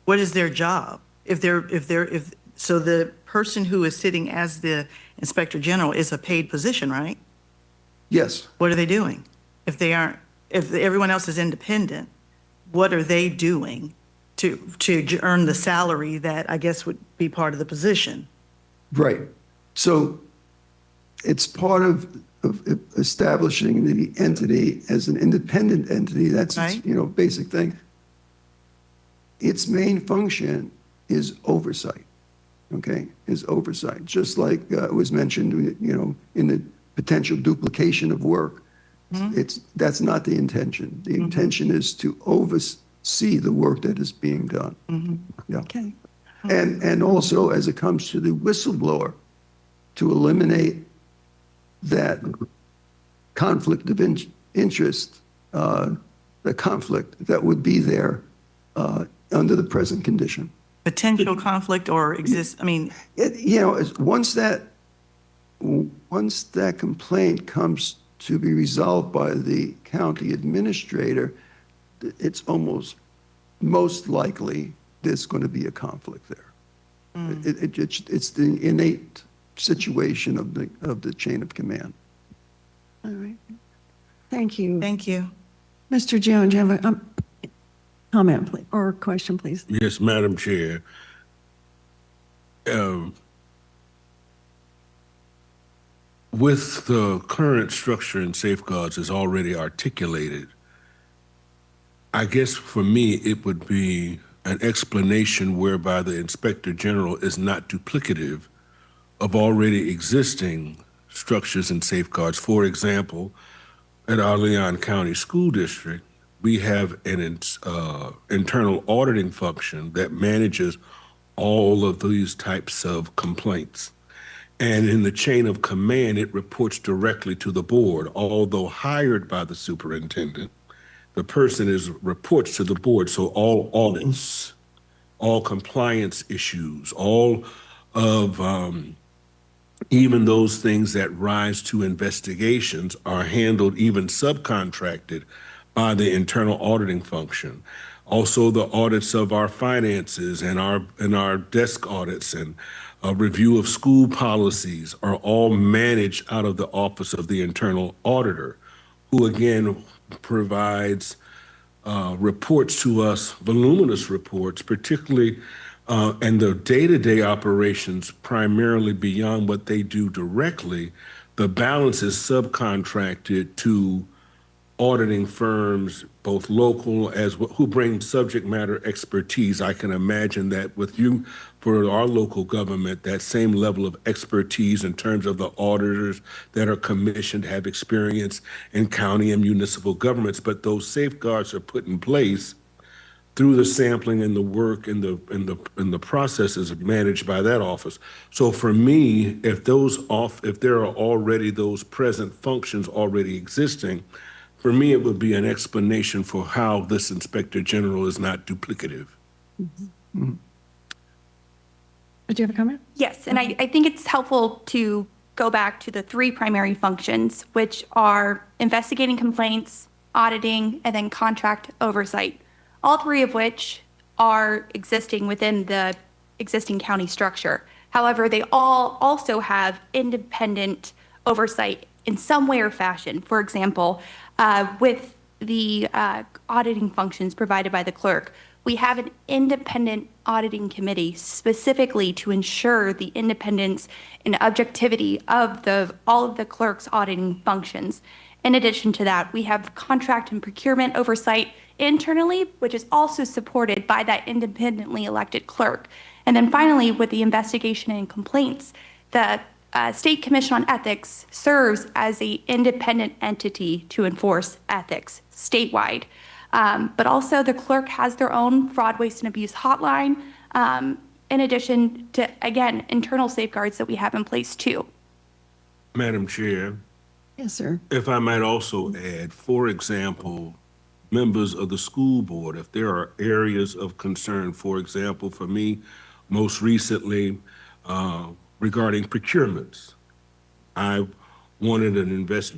What is their job? So the person who is sitting as the inspector general is a paid position, right? Yes. What are they doing? If everyone else is independent, what are they doing to earn the salary that I guess would be part of the position? Right. So it's part of establishing the entity as an independent entity. That's its, Right. Basic thing. Its main function is oversight. Okay, is oversight. Just like it was mentioned, in the potential duplication of work. That's not the intention. The intention is to oversee the work that is being done. Yeah. Okay. And also, as it comes to the whistleblower, to eliminate that conflict of interest, the conflict that would be there under the present condition. Potential conflict or exists, Once that complaint comes to be resolved by the county administrator, it's most likely there's going to be a conflict there. It's the innate situation of the chain of command. All right. Thank you. Thank you. Mr. Jones, you have a comment, please, or question, please? Yes, Madam Chair. With the current structure and safeguards as already articulated, I guess for me, it would be an explanation whereby the Inspector General is not duplicative of already existing structures and safeguards. For example, at our Leon County School District, we have an internal auditing function that manages all of these types of complaints. And in the chain of command, it reports directly to the board. Although hired by the superintendent, the person reports to the board. So all audits, all compliance issues, all of even those things that rise to investigations are handled, even subcontracted, by the internal auditing function. Also, the audits of our finances and our desk audits and a review of school policies are all managed out of the Office of the Internal Auditor, who again provides reports to us, voluminous reports, particularly and the day-to-day operations primarily beyond what they do directly. The balance is subcontracted to auditing firms, both local who bring subject matter expertise. I can imagine that with you, for our local government, that same level of expertise in terms of the auditors that are commissioned have experience in county and municipal governments, but those safeguards are put in place through the sampling and the work and the processes managed by that office. So for me, if there are already those present functions already existing, For me, it would be an explanation for how this Inspector General is not duplicative. Did you have a comment? Yes, and I think it's helpful to go back to the three primary functions, which are investigating complaints, auditing, and then contract oversight. All three of which are existing within the existing county structure. However, they all also have independent oversight in some way or fashion. For example, with the auditing functions provided by the clerk, we have an independent auditing committee specifically to ensure the independence and objectivity of all of the clerk's auditing functions. In addition to that, we have contract and procurement oversight internally, which is also supported by that independently elected clerk. And then finally, with the investigation and complaints, the State Commission on Ethics serves as an independent entity to enforce ethics statewide. But also the clerk has their own fraud, waste, and abuse hotline, in addition to, again, internal safeguards that we have in place too. Madam Chair, Yes, sir. if I might also add, for example, members of the school board, if there are areas of concern, for example, for me, most recently, regarding procurements, I wanted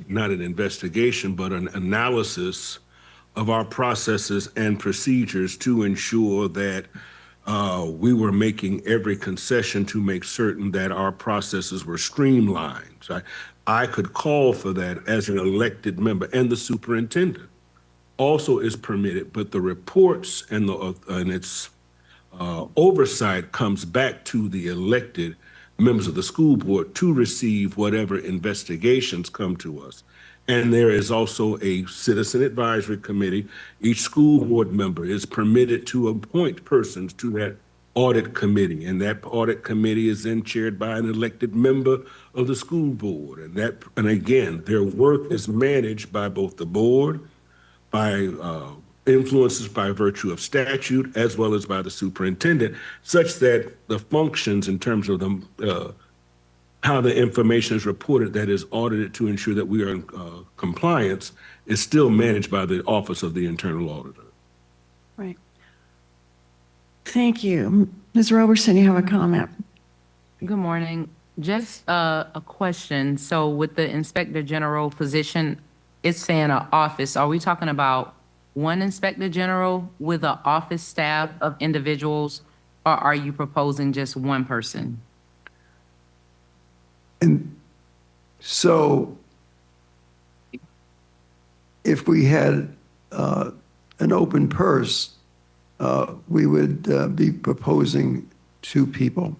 not an investigation, but an analysis of our processes and procedures to ensure that we were making every concession to make certain that our processes were streamlined. So I could call for that as an elected member, and the superintendent also is permitted, but the reports and its oversight comes back to the elected members of the school board to receive whatever investigations come to us. And there is also a citizen advisory committee. Each school board member is permitted to appoint persons to that audit committee, and that audit committee is then chaired by an elected member of the school board. And again, their work is managed by both the board, by influences by virtue of statute, as well as by the superintendent, such that the functions in terms of how the information is reported that is audited to ensure that we are in compliance is still managed by the Office of the Internal Auditor. Right. Thank you. Ms. Roberson, you have a comment. Good morning. Just a question. So with the Inspector General position, it's saying an office. Are we talking about one Inspector General with an office staff of individuals, or are you proposing just one person? And so if we had an open purse, we would be proposing two people,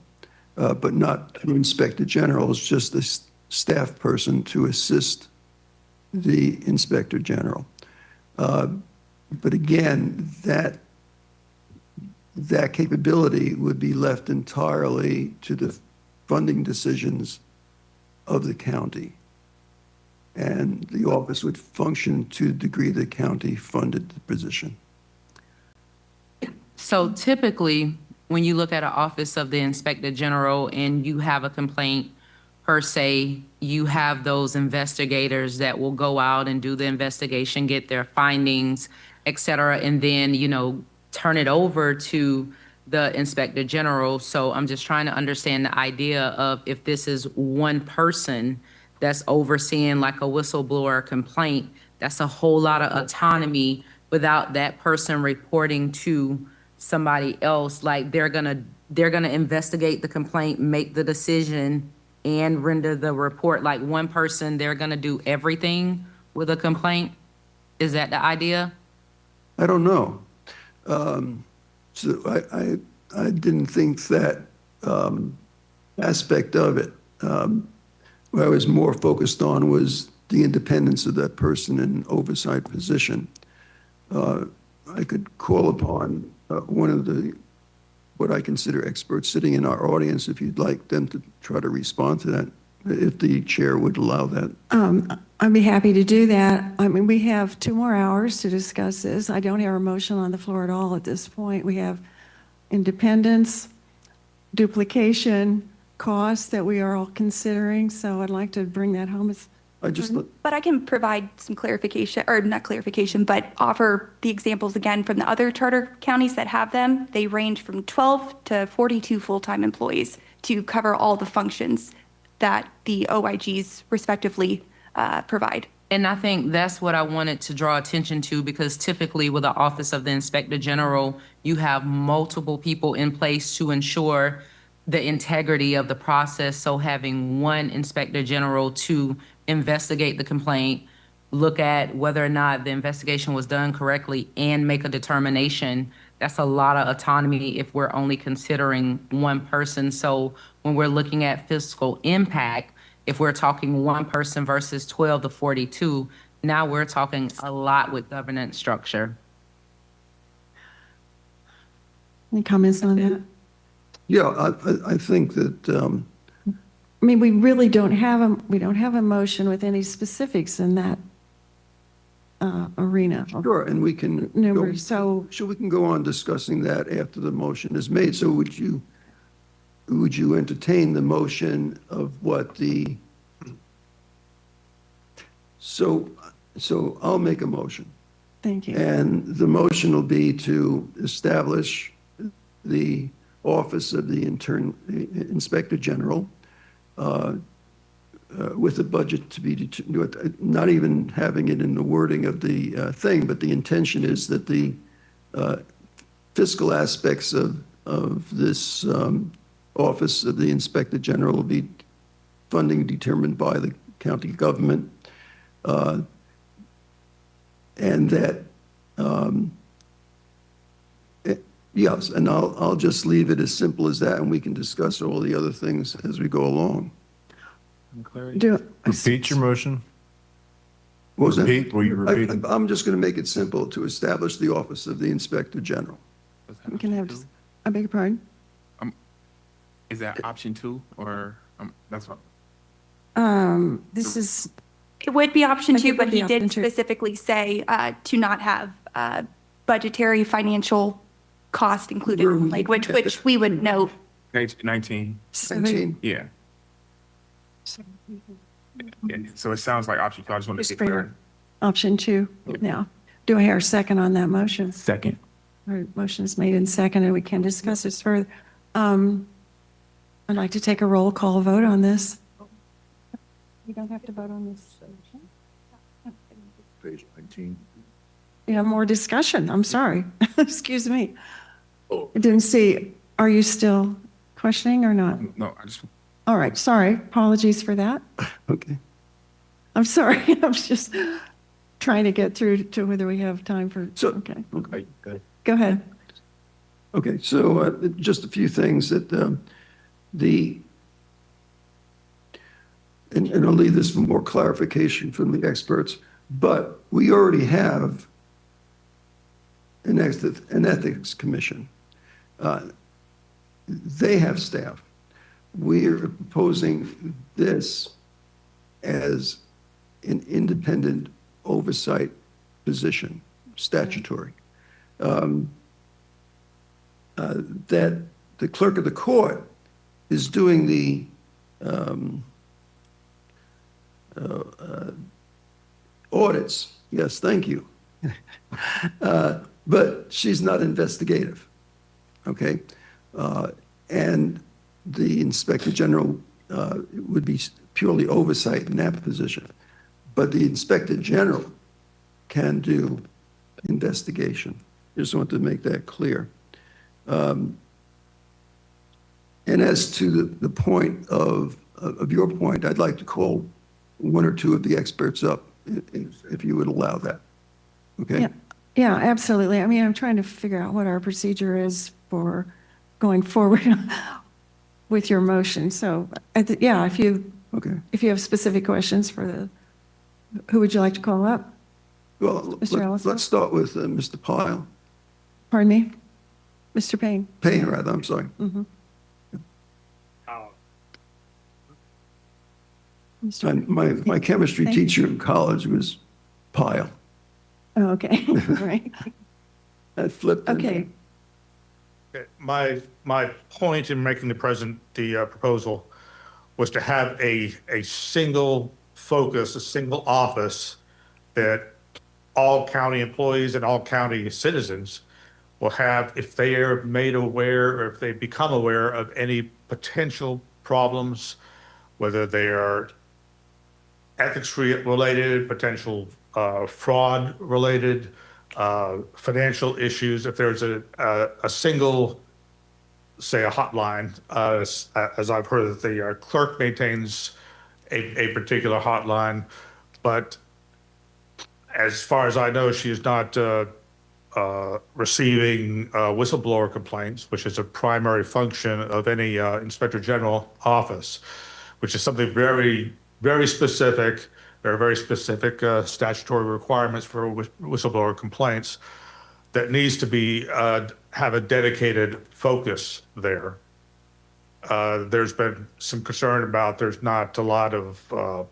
but not an Inspector General. It's just a staff person to assist the Inspector General. But again, that capability would be left entirely to the funding decisions of the county. And the office would function to the degree the county funded the position. So typically, when you look at an office of the Inspector General and you have a complaint per se, you have those investigators that will go out and do the investigation, get their findings, et cetera, and then, turn it over to the Inspector General. So I'm just trying to understand the idea of if this is one person that's overseeing like a whistleblower complaint, that's a whole lot of autonomy without that person reporting to somebody else. Like they're gonna investigate the complaint, make the decision, and render the report. Like one person, they're gonna do everything with a complaint. Is that the idea? I don't know. So I didn't think that aspect of it. What I was more focused on was the independence of that person in an oversight position. I could call upon one of what I consider experts sitting in our audience if you'd like them to try to respond to that, if the chair would allow that. I'd be happy to do that. I mean, we have 2 more hours to discuss this. I don't hear a motion on the floor at all at this point. We have independence, duplication, costs that we are all considering. So I'd like to bring that home. I just, But I can provide some clarification, or not clarification, but offer the examples again from the other charter counties that have them. They range from 12 to 42 full-time employees to cover all the functions that the OIGs respectively provide. And I think that's what I wanted to draw attention to, because typically with the Office of the Inspector General, you have multiple people in place to ensure the integrity of the process. So having one Inspector General to investigate the complaint, look at whether or not the investigation was done correctly, and make a determination, that's a lot of autonomy if we're only considering one person. So when we're looking at fiscal impact, if we're talking one person versus 12 to 42, now we're talking a lot with governance structure. Any comments on that? yeah, I think that, I mean, we really don't have a motion with any specifics in that arena. sure, and we can. go- Numbers, so, we can go on discussing that after the motion is made. So would you entertain the motion of what the, so I'll make a motion. thank you. And the motion will be to establish the Office of the Inspector General with a budget to be, not even having it in the wording of the thing, but the intention is that the fiscal aspects of this Office of the Inspector General will be funding determined by the county government, and that, yes, and I'll just leave it as simple as that, and we can discuss all the other things as we go along. Repeat your motion. What was that? Repeat, will you repeat it? I'm just going to make it simple, to establish the Office of the Inspector General. We can have, I beg your pardon? Is that option 2 or that's what? This is, It would be option I two, think it but would be he did option two. specifically say to not have budgetary financial cost included in the language, which we would note. Page 19. 19. Yeah. Yeah. So it sounds like option 2. I just want to get clear. option 2 now. Do I hear a second on that motion? Second. All right, motion is made and seconded. We can discuss this further. I'd like to take a roll call vote on this. You don't have to vote on this. Page 19. Yeah, more discussion. I'm sorry. Excuse me. I didn't see, are you still questioning or not? No, I just. All right, sorry. Apologies for that. Okay. I'm sorry. I was just trying to get through to whether we have time for, So- okay. Okay, good. Go ahead. Okay, so just a few things that and I'll leave this for more clarification from the experts, but we already have an ethics commission. They have staff. We are proposing this as an independent oversight position, statutory. That the clerk of the court is doing the audits. Yes, thank you. But she's not investigative, okay? And the Inspector General would be purely oversight in that position. But the Inspector General can do investigation. Just want to make that clear. And as to the point of your point, I'd like to call one or two of the experts up, if you would allow that. Okay? Yeah, yeah, absolutely. I mean, I'm trying to figure out what our procedure is for going forward with your motion. So, yeah, if you have specific questions for who would you like to call up? Well, Mr. Ellis? let's start with Mr. Pyle. Pardon me? Mr. Payne? Payne, rather, I'm sorry. Mhm. My chemistry Thank you. teacher in college was Pyle. Oh, okay, all right. I flipped. Okay, Okay, my point in making the proposal was to have a single focus, a single office that all county employees and all county citizens will have, if they are made aware or if they become aware of any potential problems, whether they are ethics related, potential fraud related, financial issues, if there's a single, say, a hotline, as I've heard that the clerk maintains a particular hotline, but as far as I know, she is not receiving whistleblower complaints, which is a primary function of any inspector general office, which is something very, very specific. There are very specific statutory requirements for whistleblower complaints that needs to be have a dedicated focus there. There's been some concern about there's not a lot of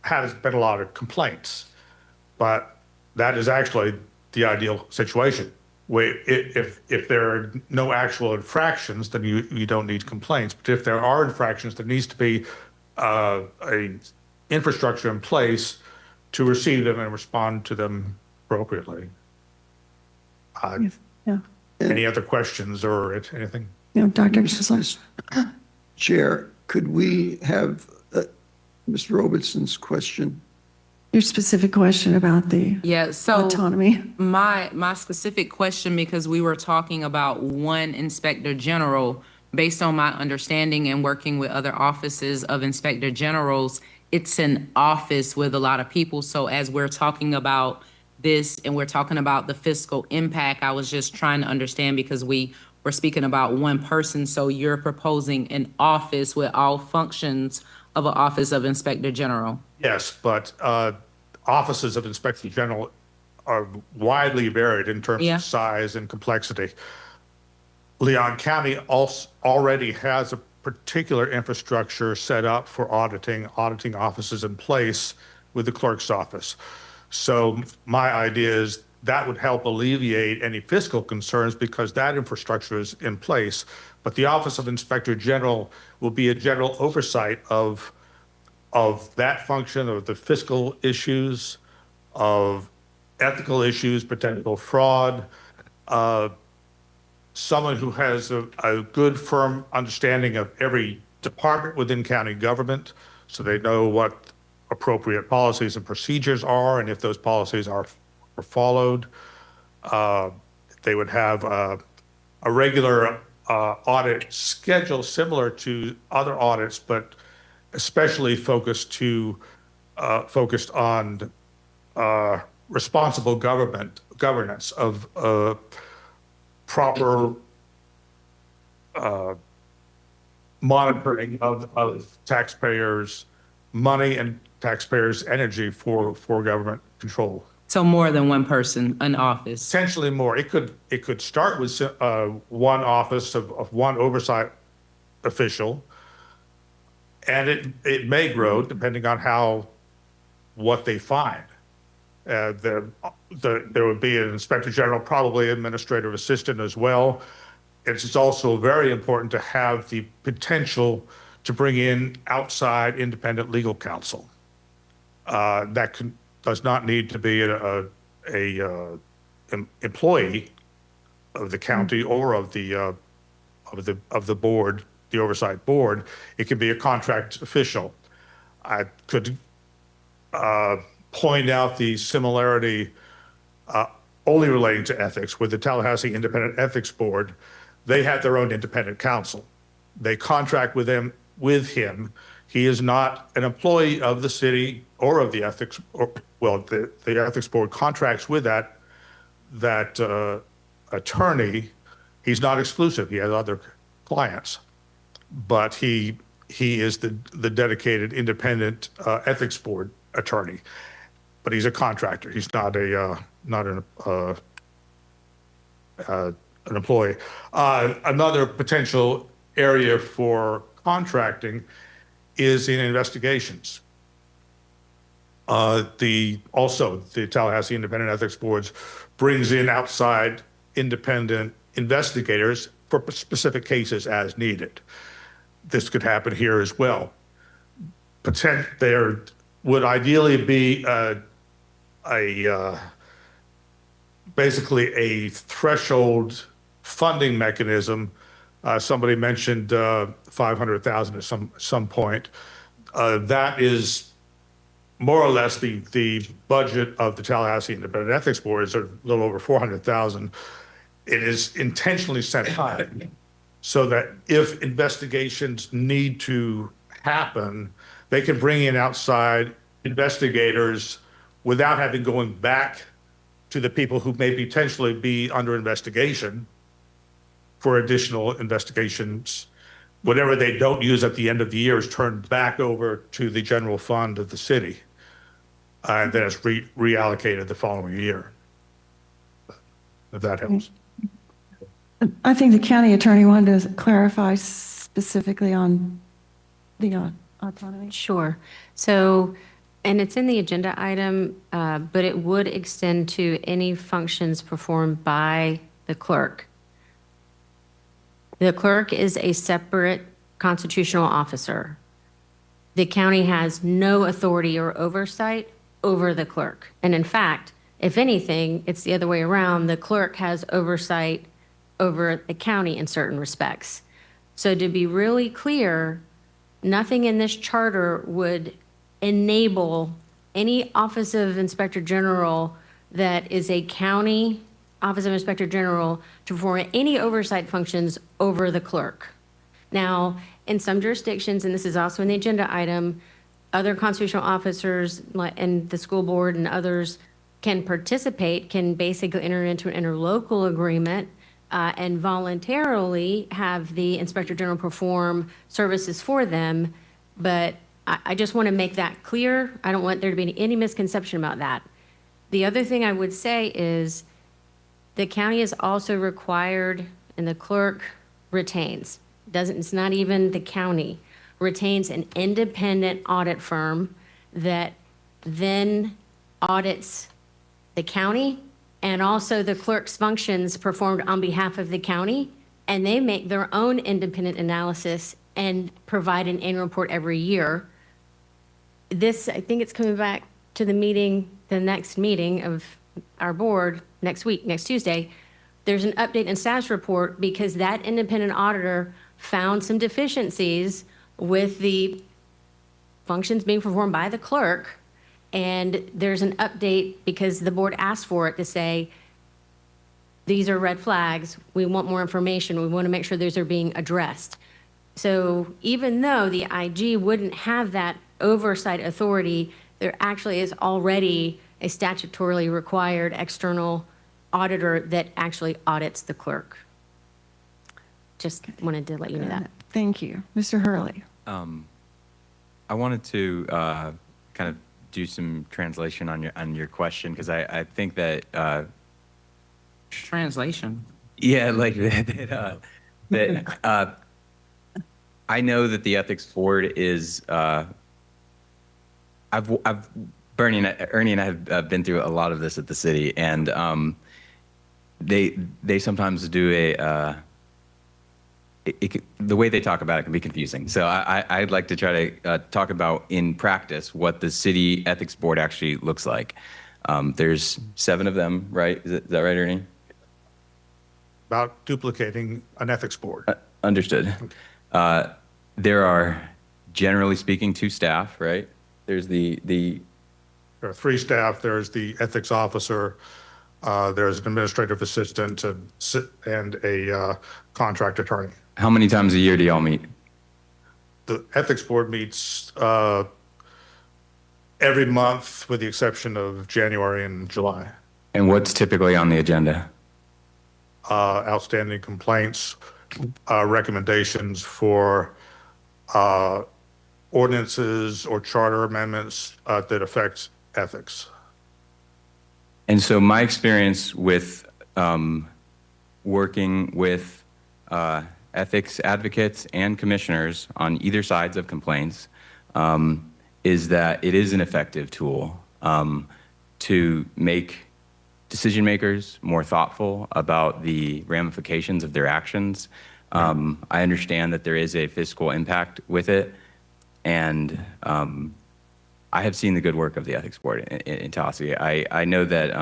hasn't been a lot of complaints, but that is actually the ideal situation. If there are no actual infractions, then you don't need complaints. But if there are infractions, there needs to be a infrastructure in place to receive them and respond to them appropriately. Yeah. Any other questions or anything? No, Dr. Chisholm. Chair, could we have Mr. Robertson's question? Your specific question about the Yeah, so autonomy. my specific question, because we were talking about one inspector general, based on my understanding and working with other offices of inspector generals, it's an office with a lot of people. So as we're talking about this and we're talking about the fiscal impact, I was just trying to understand, because we were speaking about one person. So you're proposing an office with all functions of an office of inspector general. Yes, but offices of inspector general are widely varied in terms of size and complexity. Leon County also already has a particular infrastructure set up for auditing offices in place with the clerk's office. So my idea is that would help alleviate any fiscal concerns because that infrastructure is in place. But the Office of Inspector General will be a general oversight of that function, of the fiscal issues, of ethical issues, potential fraud, someone who has a good, firm understanding of every department within county government, so they know what appropriate policies and procedures are, and if those policies are followed. They would have a regular audit schedule similar to other audits, but especially focused on responsible governance of proper monitoring of taxpayers' money and taxpayers' energy for government control. So more than one person, an office. Essentially more. It could start with one office of one oversight official, and it may grow depending on what they find. There would be an inspector general, probably administrative assistant as well. It's also very important to have the potential to bring in outside independent legal counsel. Does not need to be a employee of the county or of the board, the oversight board. It can be a contract official. I could point out the similarity only relating to ethics with the Tallahassee Independent Ethics Board. They have their own independent counsel. They contract with him. He is not an employee of the city or of the ethics, the ethics board contracts with that attorney. He's not exclusive. He has other clients, but he is the dedicated independent ethics board attorney. But he's a contractor. He's not an employee. Another potential area for contracting is in investigations. The Tallahassee Independent Ethics Boards brings in outside independent investigators for specific cases as needed. This could happen here as well. would ideally be basically a threshold funding mechanism. Somebody mentioned 500,000 at some point. That is more or less the budget of the Tallahassee Independent Ethics Board is a little over 400,000. It is intentionally set high so that if investigations need to happen, they can bring in outside investigators without having going back to the people who may potentially be under investigation for additional investigations. Whatever they don't use at the end of the year is turned back over to the general fund of the city. And then it's reallocated the following year. If that helps. I think the county attorney wanted to clarify specifically on the autonomy. Sure. So, and it's in the agenda item, but it would extend to any functions performed by the clerk. The clerk is a separate constitutional officer. The county has no authority or oversight over the clerk. And in fact, if anything, it's the other way around. The clerk has oversight over the county in certain respects. So to be really clear, nothing in this charter would enable any Office of Inspector General that is a county Office of Inspector General to perform any oversight functions over the clerk. Now, in some jurisdictions, and this is also in the agenda item, other constitutional officers and the school board and others can participate, can basically enter into an interlocal agreement and voluntarily have the Inspector General perform services for them. But I just want to make that clear. I don't want there to be any misconception about that. The other thing I would say is the county is also required, and the clerk retains, it's not even the county, retains an independent audit firm that then audits the county and also the clerk's functions performed on behalf of the county, and they make their own independent analysis and provide an annual report every year. This, I think it's coming back to the meeting, the next meeting of our board next week, next Tuesday. There's an update and status report because that independent auditor found some deficiencies with the functions being performed by the clerk. And there's an update because the board asked for it to say, these are red flags. We want more information. We want to make sure those are being addressed. So even though the IG wouldn't have that oversight authority, there actually is already a statutorily required external auditor that actually audits the clerk. Just wanted to let you know that. Thank you. Mr. Hurley. I wanted to kind of do some translation on your question because I think that Translation. yeah, like that I know that the ethics board is Ernie and I have been through a lot of this at the city, and they sometimes do the way they talk about it can be confusing. So I'd like to try to talk about in practice what the city ethics board actually looks like. There's 7 of them, right? Is that right, Ernie? About duplicating an ethics board. Understood. There are, generally speaking, 2 staff, right? There's There are 3 staff. There's the ethics officer, there's an administrative assistant, and a contract attorney. How many times a year do y'all meet? The ethics board meets every month with the exception of January and July. And what's typically on the agenda? Outstanding complaints, recommendations for ordinances or charter amendments that affect ethics. And so my experience with working with ethics advocates and commissioners on either sides of complaints is that it is an effective tool to make decision makers more thoughtful about the ramifications of their actions. I understand that there is a fiscal impact with it, and I have seen the good work of the ethics board in Tallahassee. I know that,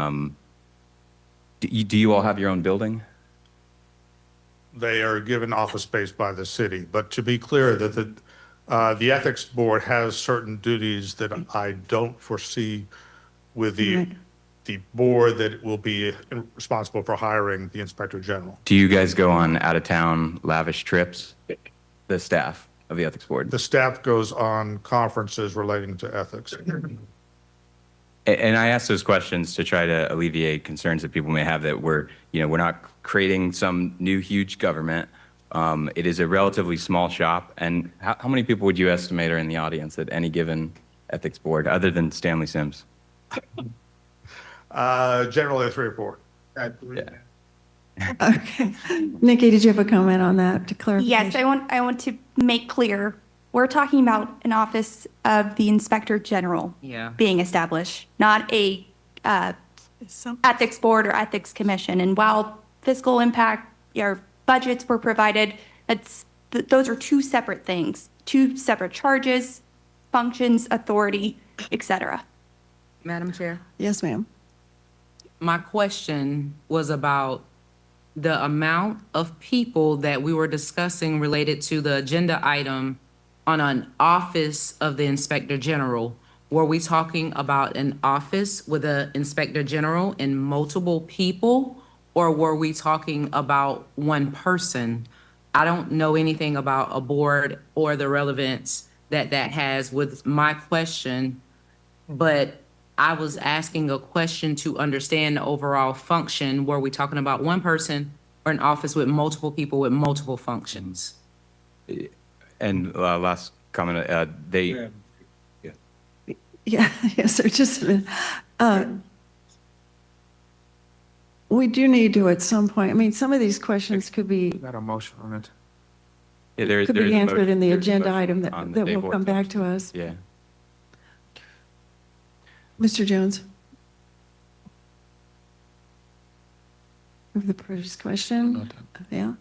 do you all have your own building? They are given office space by the city, but to be clear, that the ethics board has certain duties that I don't foresee with the board that will be responsible for hiring the inspector general. Do you guys go on out-of-town lavish trips, the staff of the ethics board? The staff goes on conferences relating to ethics. And I ask those questions to try to alleviate concerns that people may have that we're not creating some new huge government. It is a relatively small shop. And how many people would you estimate are in the audience at any given ethics board, other than Stanley Sims? Generally 3 or 4. Yeah. Okay. Nikki, did you have a comment on that to clarify? Yes, I want to make clear, we're talking about an office of the Inspector General being established, not a ethics board or ethics commission. And while fiscal impact or budgets were provided, those are two separate things, two separate charges, functions, authority, etc. Madam Chair? Yes, ma'am. My question was about the amount of people that we were discussing related to the agenda item on an office of the Inspector General. Were we talking about an office with an Inspector General and multiple people, or were we talking about one person? I don't know anything about a board or the relevance that has with my question, but I was asking a question to understand the overall function. Were we talking about one person or an office with multiple people with multiple functions? And last comment, Yeah, yes, sir. Just a minute. We do need to at some point, I mean, some of these questions could be Got a motion on it. answered in the agenda item that on the will table come itself. back to us. Yeah. Mr. Jones? Of the previous question? Yeah,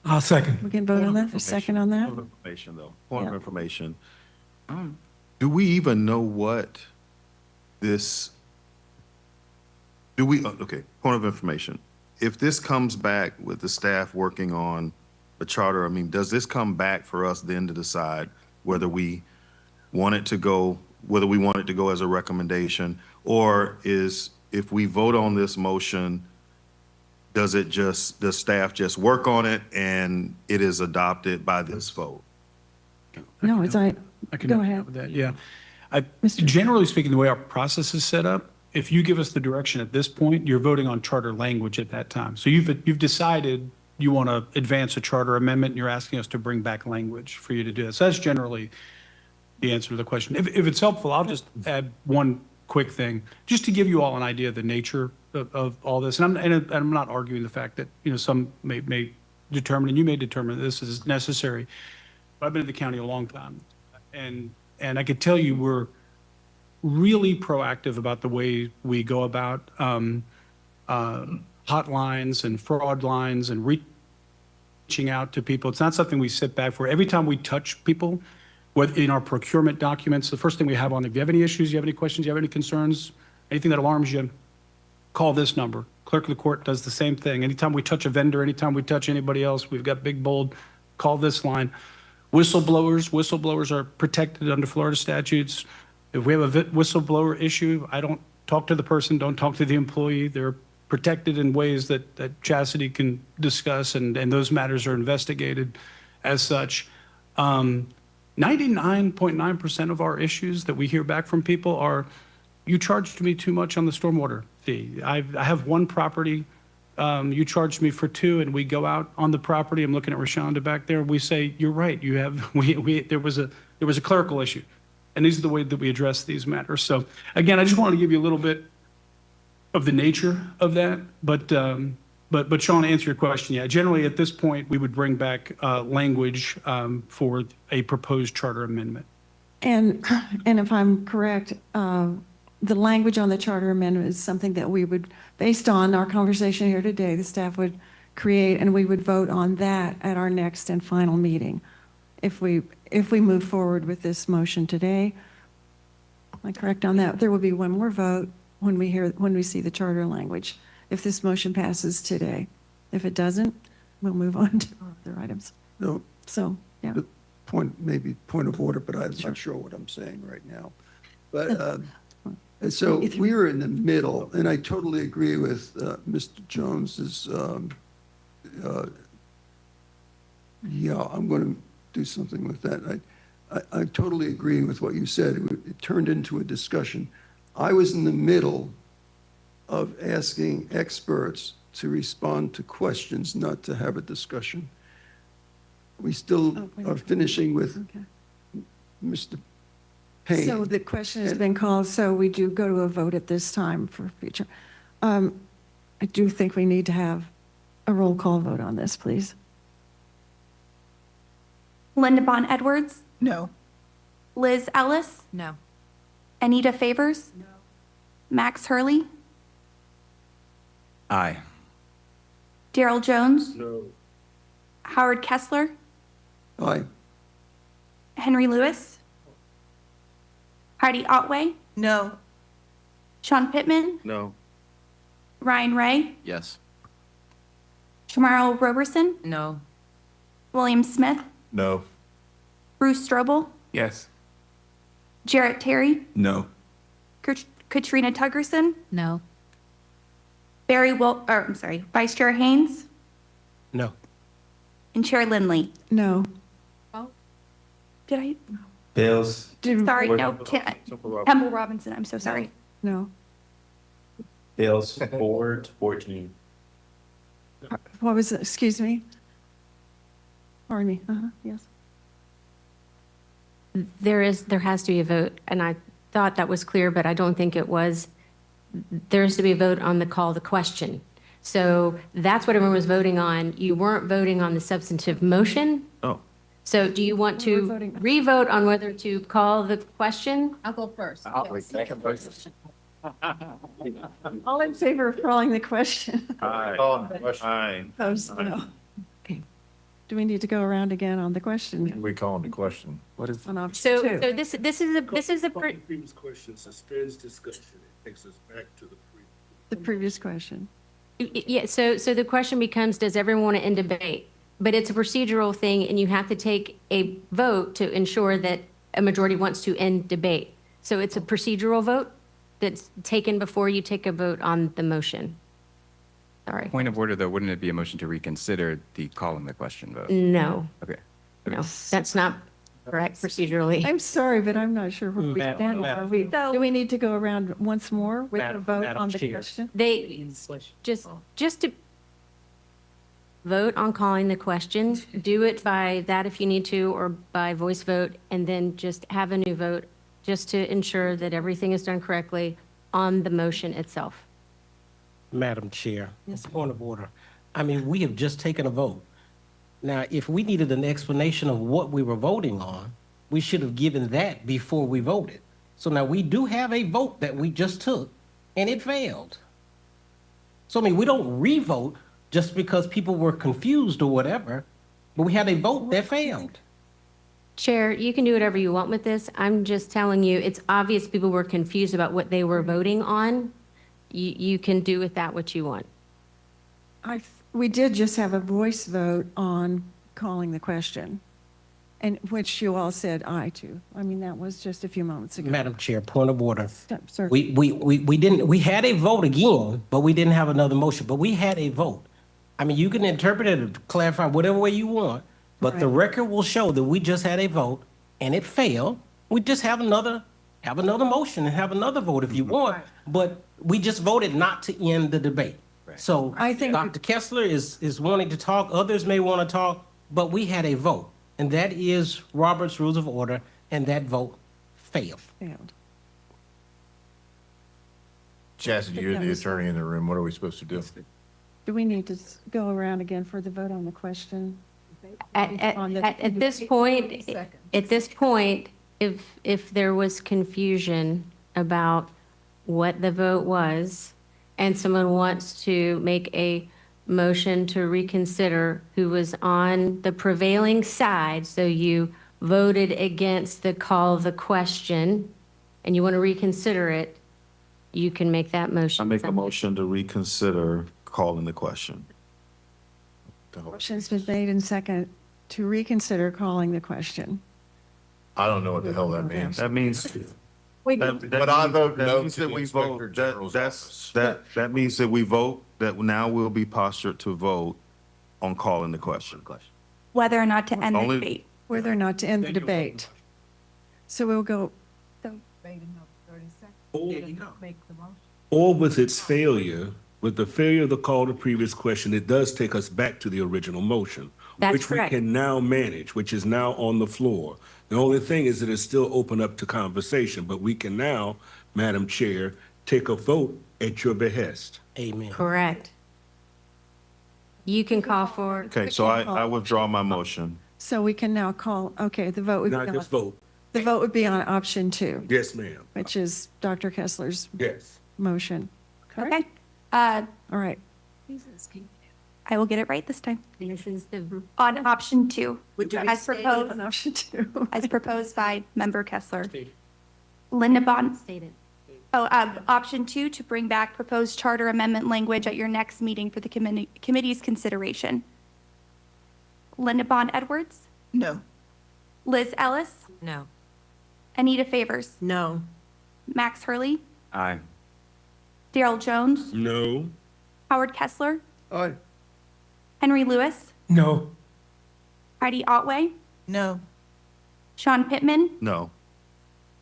I'll second. we can vote on that, a second on that? Point of information, though. Point of Yeah. information. Do we even know what this, okay, point of information. If this comes back with the staff working on a charter, I mean, does this come back for us then to decide whether we want it to go, as a recommendation? Or if we vote on this motion, does staff just work on it and it is adopted by this vote? No, it's, I can go help ahead. with that, yeah. Generally speaking, the way our process is set up, if you give us the direction at this point, you're voting on charter language at that time. So you've decided you want to advance a charter amendment, and you're asking us to bring back language for you to do that. So that's generally the answer to the question. If it's helpful, I'll just add one quick thing, just to give you all an idea of the nature of all this. And I'm not arguing the fact that, some may determine, and you may determine this is necessary. But I've been in the county a long time. And I could tell you we're really proactive about the way we go about hotlines and fraud lines and reaching out to people. It's not something we sit back for. Every time we touch people, in our procurement documents, the first thing we have on, if you have any issues, you have any questions, you have any concerns, anything that alarms you, call this number. Clerk of the court does the same thing. Anytime we touch a vendor, anytime we touch anybody else, we've got big, bold, call this line. Whistleblowers are protected under Florida statutes. If we have a whistleblower issue, I don't talk to the person, don't talk to the employee. They're protected in ways that Chastity can discuss, and those matters are investigated as such. 99.9% of our issues that we hear back from people are, you charged me too much on the stormwater fee. I have one property, you charged me for two, and we go out on the property. I'm looking at Rashonda back there. We say, you're right. You have, there was a clerical issue. And these are the way that we address these matters. So again, I just wanted to give you a little bit of the nature of that. But Sean, to answer your question, yeah, generally at this point, we would bring back language for a proposed charter amendment. And if I'm correct, the language on the charter amendment is something that we would, based on our conversation here today, the staff would create, and we would vote on that at our next and final meeting. If we move forward with this motion today, I correct on that? There will be one more vote when we see the charter language, if this motion passes today. If it doesn't, we'll move on to other items. No, So, yeah. maybe point of order, but I'm not sure what I'm saying right now. But, so we're in the middle, and I totally agree with Mr. Jones's, yeah, I'm going to do something with that. I totally agree with what you said. It turned into a discussion. I was in the middle of asking experts to respond to questions, not to have a discussion. We still are finishing with Mr. Payne. So the question has been called, so we do go to a vote at this time for future. I do think we need to have a roll call vote on this, please. Linda Bond Edwards, No. Liz Ellis, No. Anita Favors, Max Hurley, Aye. Daryl Jones, No. Howard Kessler, Aye. Henry Lewis, Heidi Otway, No. Sean Pittman, No. Ryan Ray, Yes. Shamaro Roberson, No. William Smith, No. Bruce Strobel, Yes. Jarrett Terry, No. Katrina Tuggerson, No. Vice Chair Haynes, No. and Chair Lindley. No. Did I? Bills. Sorry, no, Temple Robinson, I'm so sorry. No. Bills 4-14. What was it? Excuse me? Pardon me. Yes. There has to be a vote, and I thought that was clear, but I don't think it was. There has to be a vote on the call, the question. So that's what everyone was voting on. You weren't voting on the substantive motion. Oh. So do you want We're to voting- re-vote on whether to call the question? I'll go first. All in favor of calling the question? Aye. Opposed? No. Okay. Do we need to go around again on the question? We calling the question. What is? On option So, two? so this is a, Previous question suspends discussion. It takes us back to the previous. The previous question. yeah, so the question becomes, does everyone want to end debate? But it's a procedural thing, and you have to take a vote to ensure that a majority wants to end debate. So it's a procedural vote that's taken before you take a vote on the motion. Sorry. Point of order, though, wouldn't it be a motion to reconsider the calling the question vote? No, Okay. no, that's not correct procedurally. I'm sorry, but I'm not sure where we stand. Are we- So- Do we need to go around once more with a vote on the question? They, just to vote on calling the question, do it by that if you need to, or by voice vote, and then just have a new vote, just to ensure that everything is done correctly on the motion itself. Madam Chair, point of order. I mean, we have just taken a vote. Now, if we needed an explanation of what we were voting on, we should have given that before we voted. So now we do have a vote that we just took, and it failed. So, I mean, we don't re-vote just because people were confused or whatever, but we had a vote that failed. Chair, you can do whatever you want with this. I'm just telling you, it's obvious people were confused about what they were voting on. You can do with that what you want. We did just have a voice vote on calling the question, and which you all said aye to. I mean, that was just a few moments ago. Madam Chair, point of order. Sir. We had a vote again, but we didn't have another motion, but we had a vote. I mean, you can interpret it or clarify whatever way you want, but the record will show that we just had a vote and it failed. We just have another motion and have another vote if you want, but we just voted not to end the debate. So I think Dr. Kessler is wanting to talk, others may want to talk, but we had a vote, and that is Robert's Rules of Order, and that vote failed. Chastity, you're the attorney in the room. What are we supposed to do? Do we need to go around again for the vote on the question? At this point, if there was confusion about what the vote was, and someone wants to make a motion to reconsider who was on the prevailing side, so you voted against the call the question, and you want to reconsider it, you can make that motion. I make a motion to reconsider calling the question. Motion's been made and second to reconsider calling the question. I don't know what the hell that means. That means. Wait, But I vote no means to that the we Inspector vote. General's That's, office. that means that we vote, that now we'll be postured to vote on calling the question. Whether or not to end the Only- debate. whether or not to end the debate. So we'll go, Or with its failure, with the failure of the call to previous question, it does take us back to the original motion. That's which correct. we can now manage, which is now on the floor. The only thing is that it's still open up to conversation, but we can now, Madam Chair, take a vote at your behest. Amen. Correct. You can call for, Okay, so I withdraw my motion. so we can now call, okay, the vote would be Not on, just vote. the vote would be on option 2, Yes, ma'am. which is Dr. Kessler's Yes. motion. Correct? Okay. All right. I will get it right this time. this is the, On option 2, as proposed, On option 2. as proposed by Member Kessler. Linda Bond, stated. option 2, to bring back proposed charter amendment language at your next meeting for the committee's consideration. Linda Bond Edwards, No. Liz Ellis, No. Anita Favors, No. Max Hurley, Aye. Daryl Jones, No. Howard Kessler, Aye. Henry Lewis, No. Heidi Otway, No. Sean Pittman, No.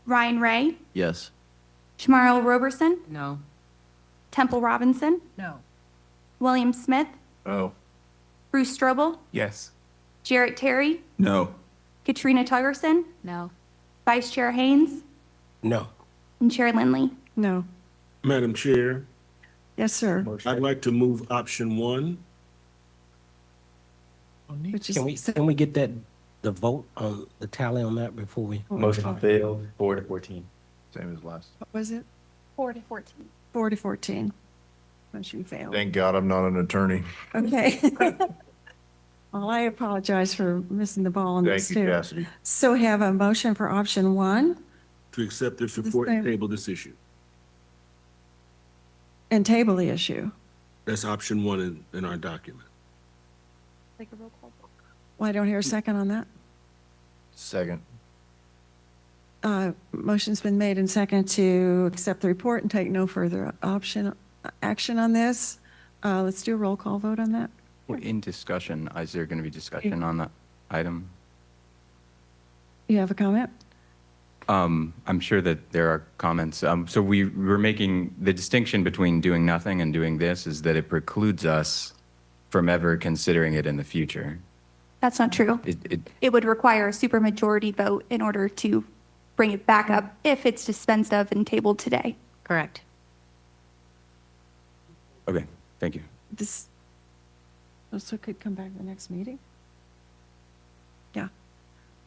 Ryan Ray, Yes. Shmarl Roberson, No. Temple Robinson, No. William Smith, Oh, Bruce Strobel, Yes. Jarrett Terry, No. Katrina Tuggerson, No. Vice Chair Haynes, No. and Chair Lindley. No. Madam Chair, Yes, sir. I'd like to move option 1. Which is, Can we get the vote on, the tally on that before we? Motion failed, 4 to 14. same as last. what was it? 4 to 14. 4 to 14. Motion failed. Thank God I'm not an attorney. Okay. Well, I apologize for missing the ball on this Thank you, too. Cassidy. So we have a motion for option 1 To accept this report and table this issue. and table the issue. That's option 1 in our document. Take a roll call. Well, I don't hear a second on that. Second. Motion's been made and second to accept the report and take no further action on this. Let's do a roll call vote on that. We're in discussion. Is there going to be discussion on that item? You have a comment? I'm sure that there are comments. So we're making the distinction between doing nothing and doing this is that it precludes us from ever considering it in the future. That's not true. It would require a supermajority vote in order to bring it back up if it's dispensed of and tabled today. Correct. Okay, thank you. This also could come back the next meeting? Yeah.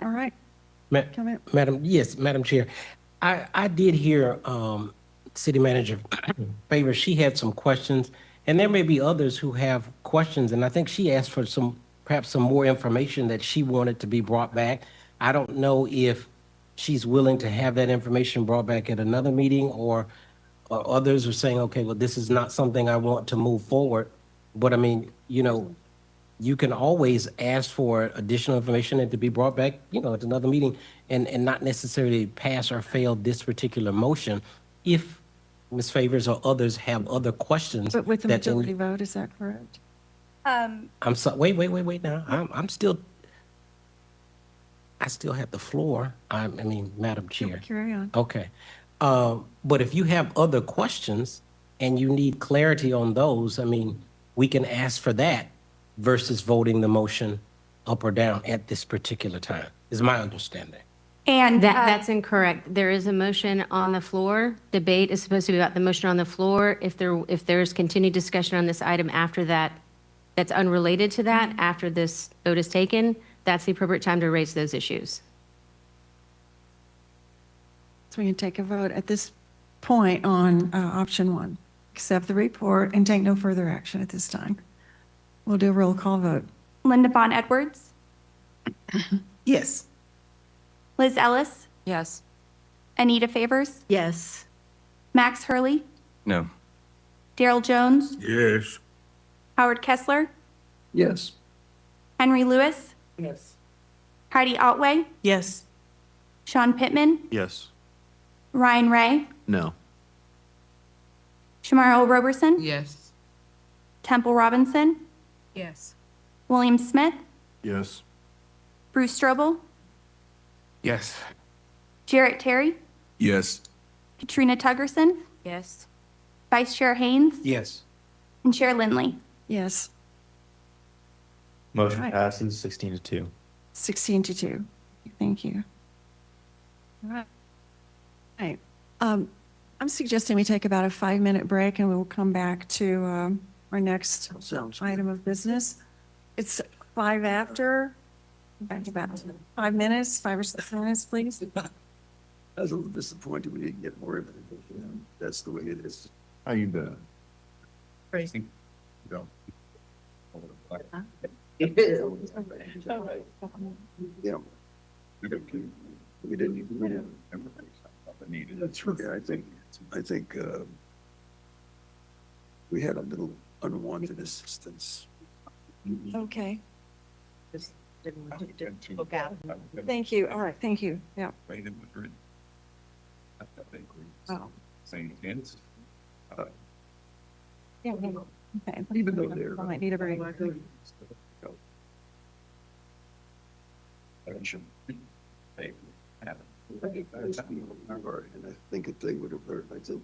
All right. Comment? Madam Chair. I did hear City Manager Favors, she had some questions, and there may be others who have questions, and I think she asked for perhaps some more information that she wanted to be brought back. I don't know if she's willing to have that information brought back at another meeting, or others are saying, okay, well, this is not something I want to move forward. But I mean, you can always ask for additional information and to be brought back, at another meeting and not necessarily pass or fail this particular motion if Ms. Favors or others have other questions. But with the that they- majority vote, is that correct? I'm sorry, wait now. I still have the floor. Madam Chair. Carry on. Okay. But if you have other questions and you need clarity on those, we can ask for that versus voting the motion up or down at this particular time, is my understanding. And That's incorrect. There is a motion on the floor. Debate is supposed to be about the motion on the floor. If there's continued discussion on this item after that, that's unrelated to that, after this vote is taken, that's the appropriate time to raise those issues. So we can take a vote at this point on option 1. Accept the report and take no further action at this time. We'll do a roll call vote. Linda Bond Edwards, Yes. Liz Ellis, Yes. Anita Favors, Yes. Max Hurley, No. Daryl Jones, Yes. Howard Kessler, Yes. Henry Lewis, Yes. Heidi Otway, Yes. Sean Pittman, Yes. Ryan Ray, No. Shamar Roberson, Yes. Temple Robinson, Yes. William Smith, Yes. Bruce Strobel, Yes. Jarrett Terry, Yes. Katrina Tuggerson, Yes. Vice Chair Haynes, Yes. and Chair Lindley. Yes, Motion Right. passes 16-2. 16-2. Thank you. All right. Right. I'm suggesting we take about a 5-minute break and we will come back to our next Sounds good. item of business. It's 5 after, back about 5 minutes, 5 or 6 minutes, please. I was a little disappointed we didn't get more information. That's the way it is. How you doing? Crazy. Go. Yeah. We didn't even. That's right. Yeah, I think we had a little unwanted assistance. Okay, Just didn't want you to look out. thank you. All right, thank you. Yeah. Oh. Same chance. Yeah, okay. Even though they're. I might need a break. And I think if they would have heard, I think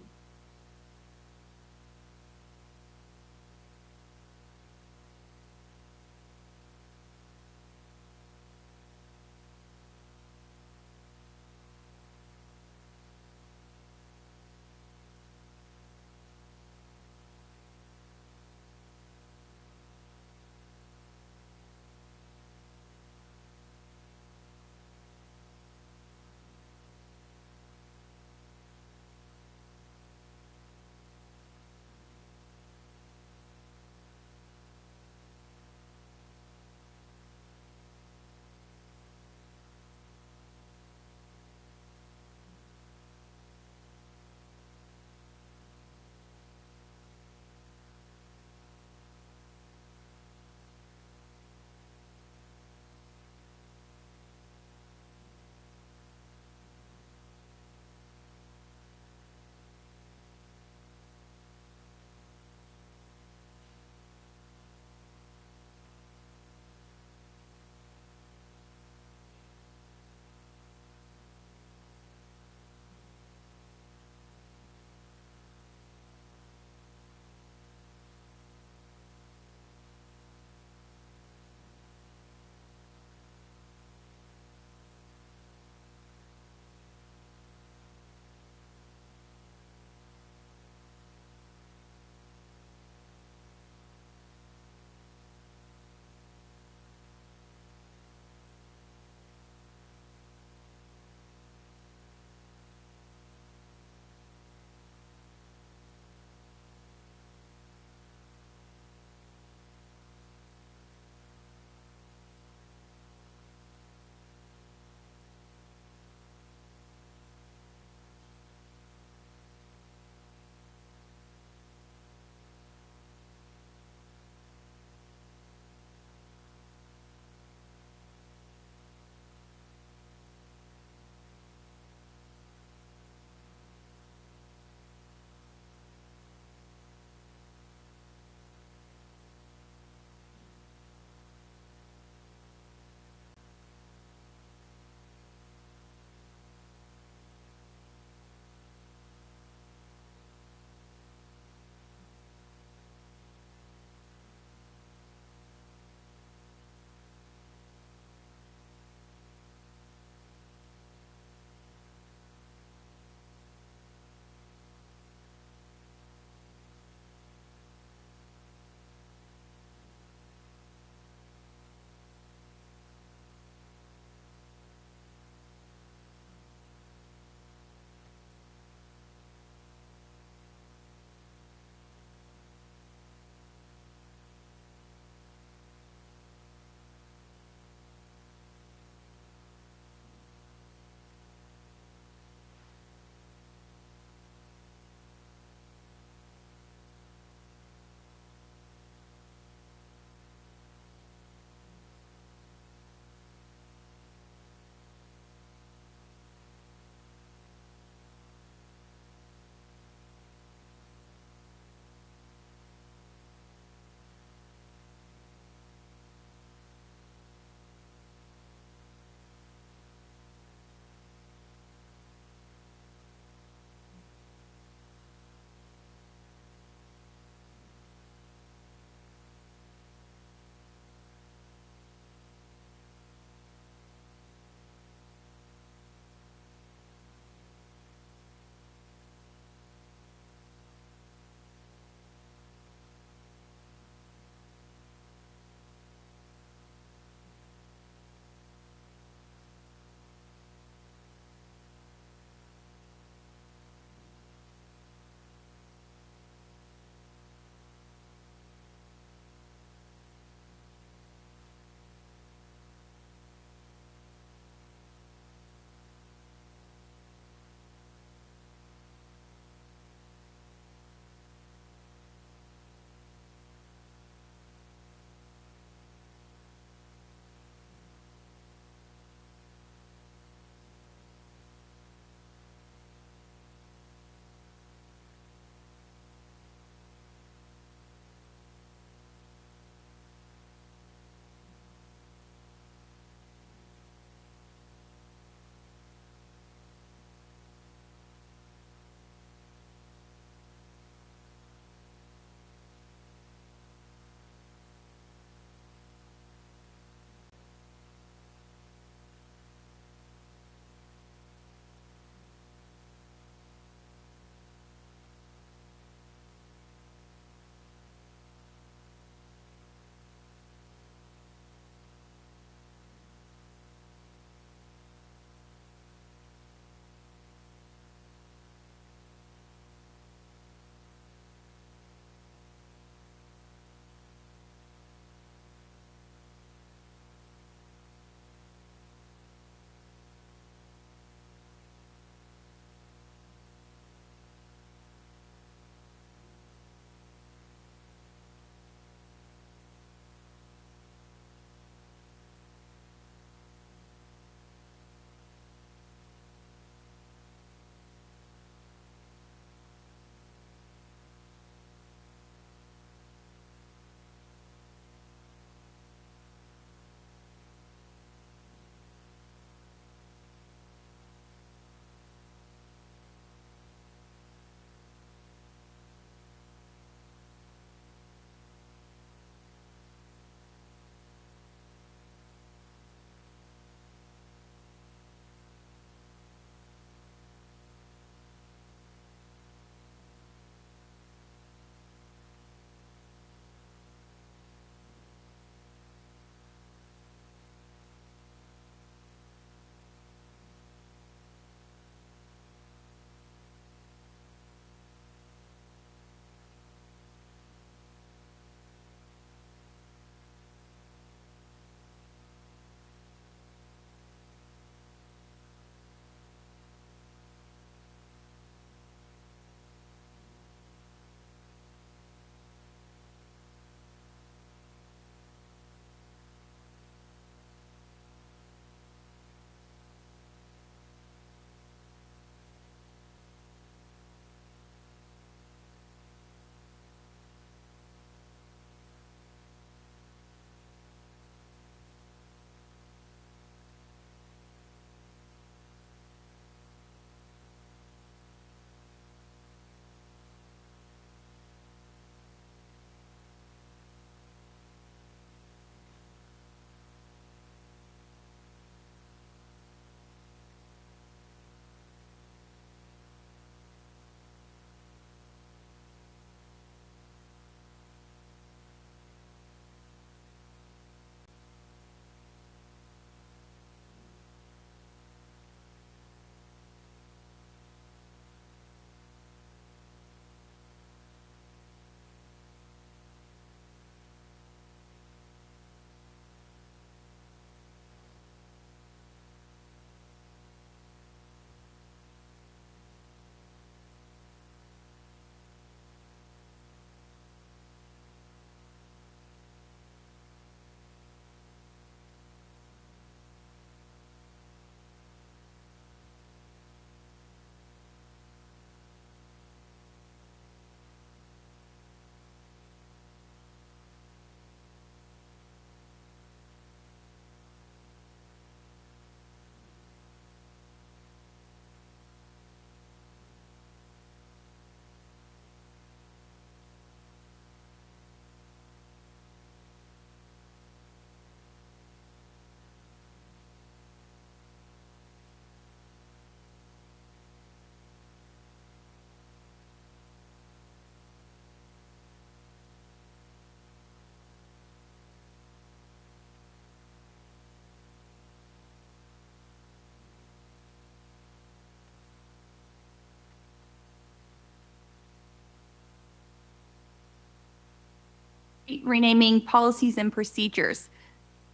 renaming policies and procedures.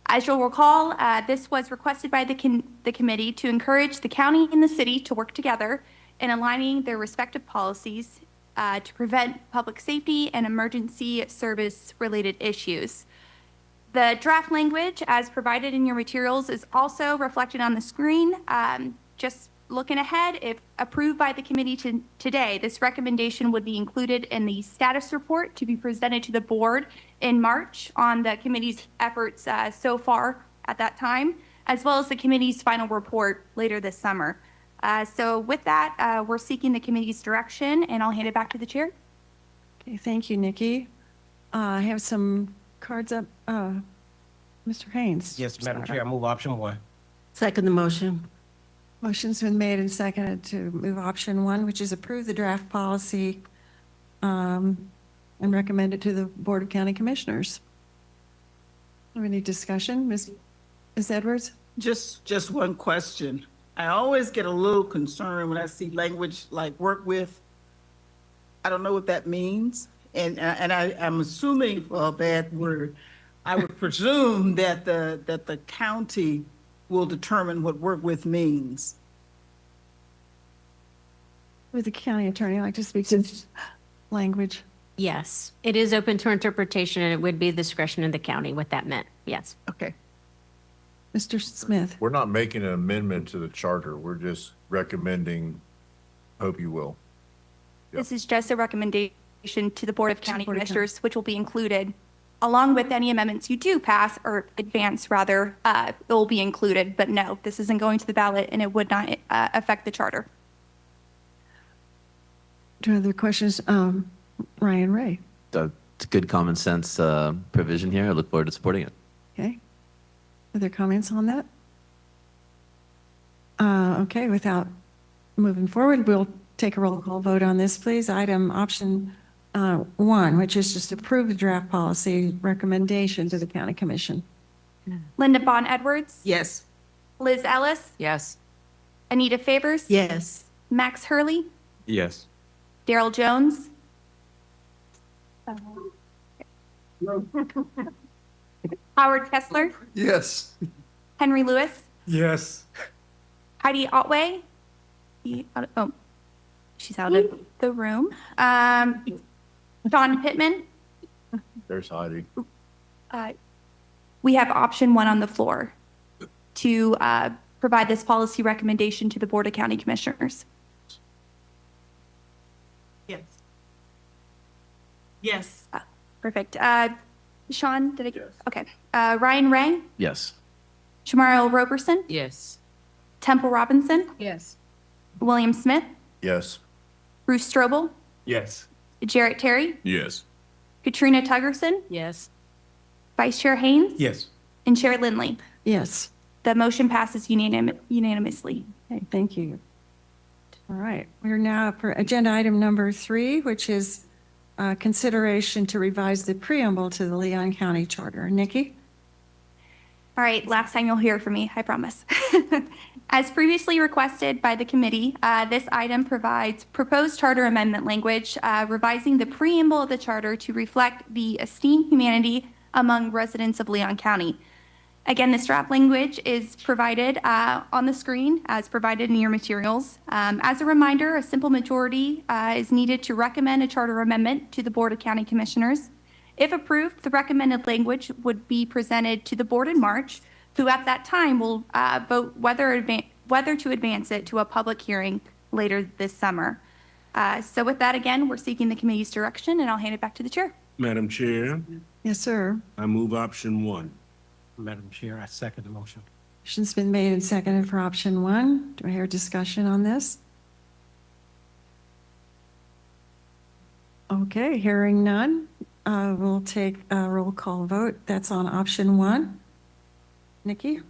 As you'll recall, this was requested by the committee to encourage the county and the city to work together in aligning their respective policies to prevent public safety and emergency service-related issues. The draft language, as provided in your materials, is also reflected on the screen. Just looking ahead, if approved by the committee today, this recommendation would be included in the status report to be presented to the board in March on the committee's efforts so far at that time, as well as the committee's final report later this summer. So with that, we're seeking the committee's direction, and I'll hand it back to the chair. Okay, thank you, Nikki. I have some cards up. Mr. Haynes. Yes, Madam Chair, I move option 1. Second the motion. Motion's been made and seconded to move option 1, which is approve the draft policy and recommend it to the Board of County Commissioners. Any discussion? Ms. Edwards? Just one question. I always get a little concerned when I see language like work with. I don't know what that means. And I'm assuming, well, a bad word, I would presume that the county will determine what work with means. Would the county attorney like to speak to this language? Yes, it is open to interpretation, and it would be discretion of the county what that meant. Yes. Okay. Mr. Smith? We're not making an amendment to the charter. We're just recommending, hope you will. This is just a recommendation to the Board of County Board of County. Commissioners, which will be included along with any amendments you do pass or advance, rather, it will be included. But no, this isn't going to the ballot, and it would not affect the charter. Do other questions? Ryan Ray? It's a good common sense provision here. I look forward to supporting it. Okay. Other comments on that? Okay, without moving forward, we'll take a roll call vote on this, please. Item option 1, which is just approve the draft policy recommendation to the county commission. Linda Bond Edwards? Yes. Liz Ellis? Yes. Anita Favors? Yes. Max Hurley? Yes. Daryl Jones? Howard Kessler? Yes. Henry Lewis? Yes. Heidi Otway? Oh, she's out of the room. Sean Pittman? There's Heidi. We have option 1 on the floor to provide this policy recommendation to the Board of County Commissioners. Yes. Yes. Perfect. Sean, did I get? Okay. Ryan Ray? Yes. Shamaro Roberson? Yes. Temple Robinson? Yes. William Smith? Yes. Bruce Strobel? Yes. Jarrett Terry? Yes. Katrina Tuggerson? Yes. Vice Chair Haynes? Yes. And Chair Lindley? Yes. The motion passes unanimously. Okay, thank you. All right, we're now for agenda item number 3, which is consideration to revise the preamble to the Leon County Charter. Nikki? All right, last time you'll hear from me, I promise. As previously requested by the committee, this item provides proposed charter amendment language, revising the preamble of the charter to reflect the esteemed humanity among residents of Leon County. Again, this draft language is provided on the screen as provided in your materials. As a reminder, a simple majority is needed to recommend a charter amendment to the Board of County Commissioners. If approved, the recommended language would be presented to the board in March, who at that time will vote whether to advance it to a public hearing later this summer. So with that, again, we're seeking the committee's direction, and I'll hand it back to the chair. Madam Chair, Yes, sir. I move option 1. Madam Chair, I second the motion. Motion's been made and seconded for option 1. Do I hear discussion on this? Okay, hearing none, we'll take a roll call vote. That's on option 1. Nikki?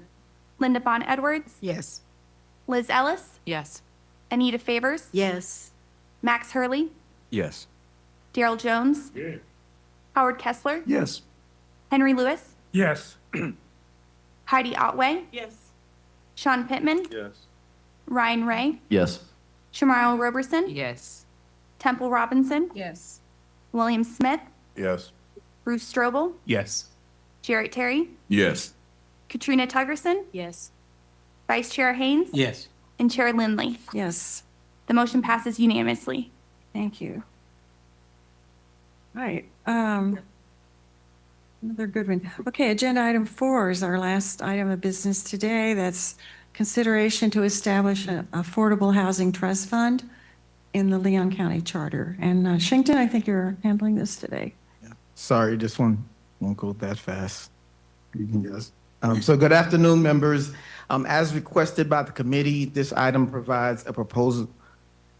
Linda Bond Edwards? Yes. Liz Ellis? Yes. Anita Favors? Yes. Max Hurley? Yes. Daryl Jones? Yeah. Howard Kessler? Yes. Henry Lewis? Yes. Heidi Otway? Yes. Sean Pittman? Yes. Ryan Ray? Yes. Shamaro Roberson? Yes. Temple Robinson? Yes. William Smith? Yes. Bruce Strobel, Yes. Jarrett Terry, Yes. Katrina Tuggerson, Yes. Vice Chair Haynes, Yes. and Chair Lindley. Yes, The motion passes unanimously. thank you. Right, another good one. Okay, agenda item 4 is our last item of business today. That's consideration to establish an affordable housing trust fund in the Leon County Charter. And Shinkton, I think you're handling this today. Sorry, this one won't go that fast. Yes. So good afternoon, members. As requested by the committee, this item provides a proposed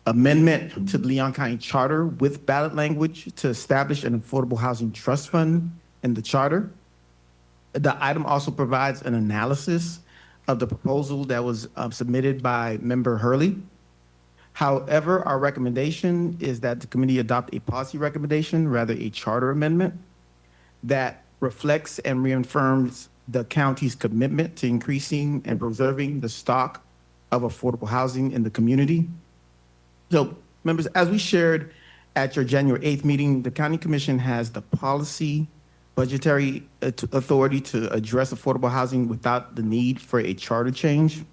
amendment to the Leon County Charter with ballot language to establish an affordable housing trust fund in the charter. The item also provides an analysis of the proposal that was submitted by Member Hurley. However, our recommendation is that the committee adopt a policy recommendation, rather a charter amendment, that reflects and reaffirms the county's commitment to increasing and preserving the stock of affordable housing in the community. So, members, as we shared at your January 8th meeting, the County Commission has the policy, budgetary authority to address affordable housing without the need for a charter change.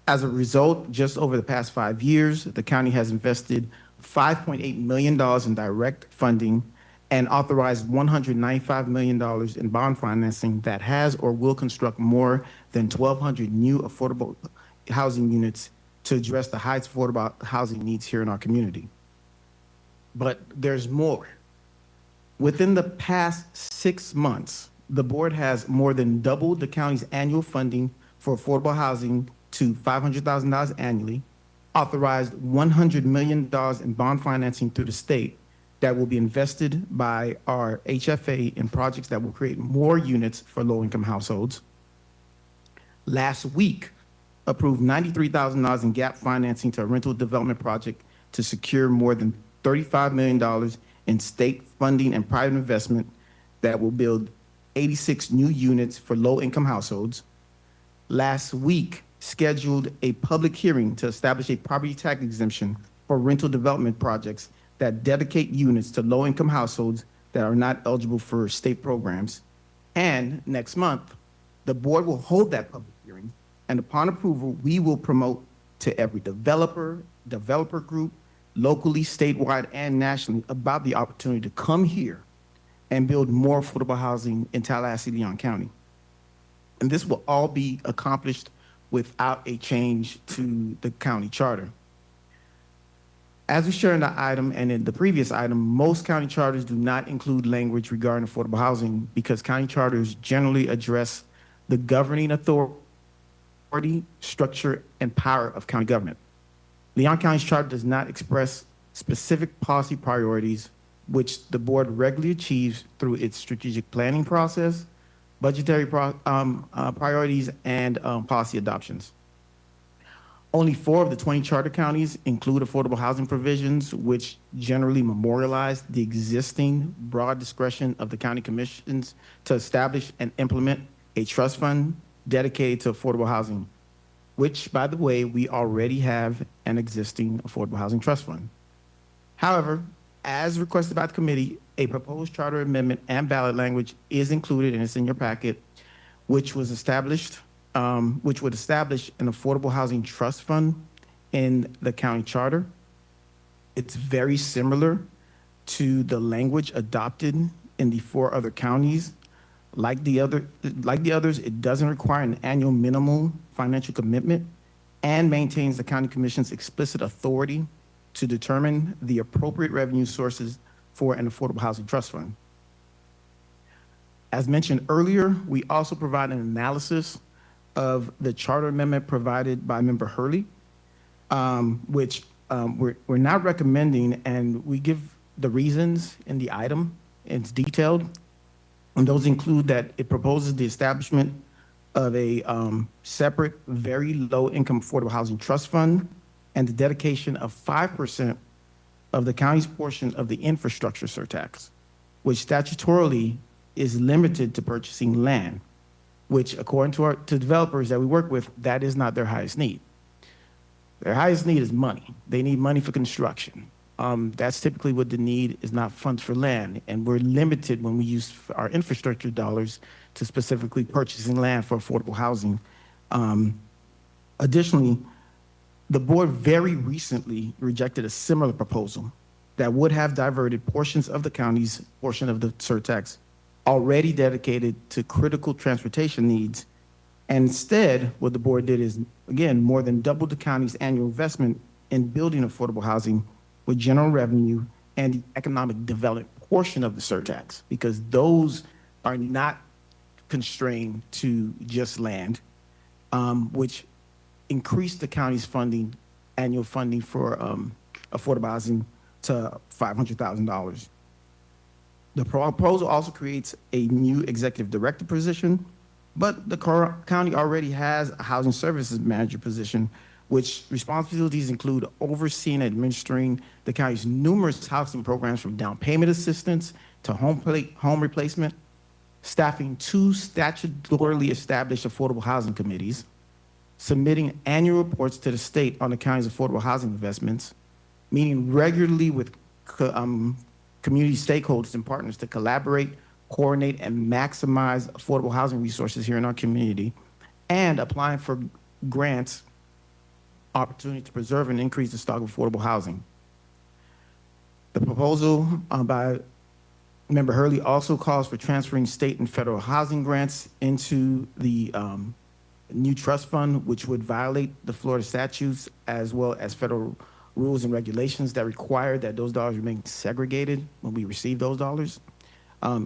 As a result, just over the past 5 years, the county has invested $5.8 million in direct funding and authorized $195 million in bond financing that has or will construct more than 1,200 new affordable housing units to address the highest affordable housing needs here in our community. But there's more. Within the past 6 months, the board has more than doubled the county's annual funding for affordable housing to $500,000 annually, authorized $100 million in bond financing through the state that will be invested by our HFA in projects that will create more units for low-income households. Last week, approved $93,000 in gap financing to a rental development project to secure more than $35 million in state funding and private investment that will build 86 new units for low-income households. Last week, scheduled a public hearing to establish a property tax exemption for rental development projects that dedicate units to low-income households that are not eligible for state programs. And next month, the board will hold that public hearing, and upon approval, we will promote to every developer group, locally, statewide, and nationally about the opportunity to come here and build more affordable housing in Tallahassee, Leon County. And this will all be accomplished without a change to the county charter. As we share in the item and in the previous item, most county charters do not include language regarding affordable housing because county charters generally address the governing authority, structure, and power of county government. Leon County's charter does not express specific policy priorities, which the board regularly achieves through its strategic planning process, budgetary priorities, and policy adoptions. Only 4 of the 20 charter counties include affordable housing provisions, which generally memorialize the existing broad discretion of the county commissions to establish and implement a trust fund dedicated to affordable housing, which, by the way, we already have an existing affordable housing trust fund. However, as requested by the committee, a proposed charter amendment and ballot language is included, and it's in your packet, which would establish an affordable housing trust fund in the county charter. It's very similar to the language adopted in the 4 other counties. Like the others, it doesn't require an annual minimum financial commitment and maintains the county commission's explicit authority to determine the appropriate revenue sources for an affordable housing trust fund. As mentioned earlier, we also provide an analysis of the charter amendment provided by Member Hurley, which we're not recommending, and we give the reasons in the item. It's detailed, and those include that it proposes the establishment of a separate, very low-income affordable housing trust fund and the dedication of 5% of the county's portion of the infrastructure surtax, which statutorily is limited to purchasing land, which, according to developers that we work with, that is not their highest need. Their highest need is money. They need money for construction. That's typically what the need is, not funds for land. And we're limited when we use our infrastructure dollars to specifically purchasing land for affordable housing. Additionally, the board very recently rejected a similar proposal that would have diverted portions of the county's portion of the surtax already dedicated to critical transportation needs. And instead, what the board did is, again, more than double the county's annual investment in building affordable housing with general revenue and the economic development portion of the surtax, because those are not constrained to just land, which increased the county's funding, annual funding for affordable housing to $500,000. The proposal also creates a new executive director position, but the county already has a housing services manager position, which responsibilities include overseeing and administering the county's numerous housing programs, from down payment assistance to home replacement, staffing 2 statutorily established affordable housing committees, submitting annual reports to the state on the county's affordable housing investments, meeting regularly with community stakeholders and partners to collaborate, coordinate, and maximize affordable housing resources here in our community, and applying for grants opportunity to preserve and increase the stock of affordable housing. The proposal by Member Hurley also calls for transferring state and federal housing grants into the new trust fund, which would violate the Florida statutes as well as federal rules and regulations that require that those dollars remain segregated when we receive those dollars.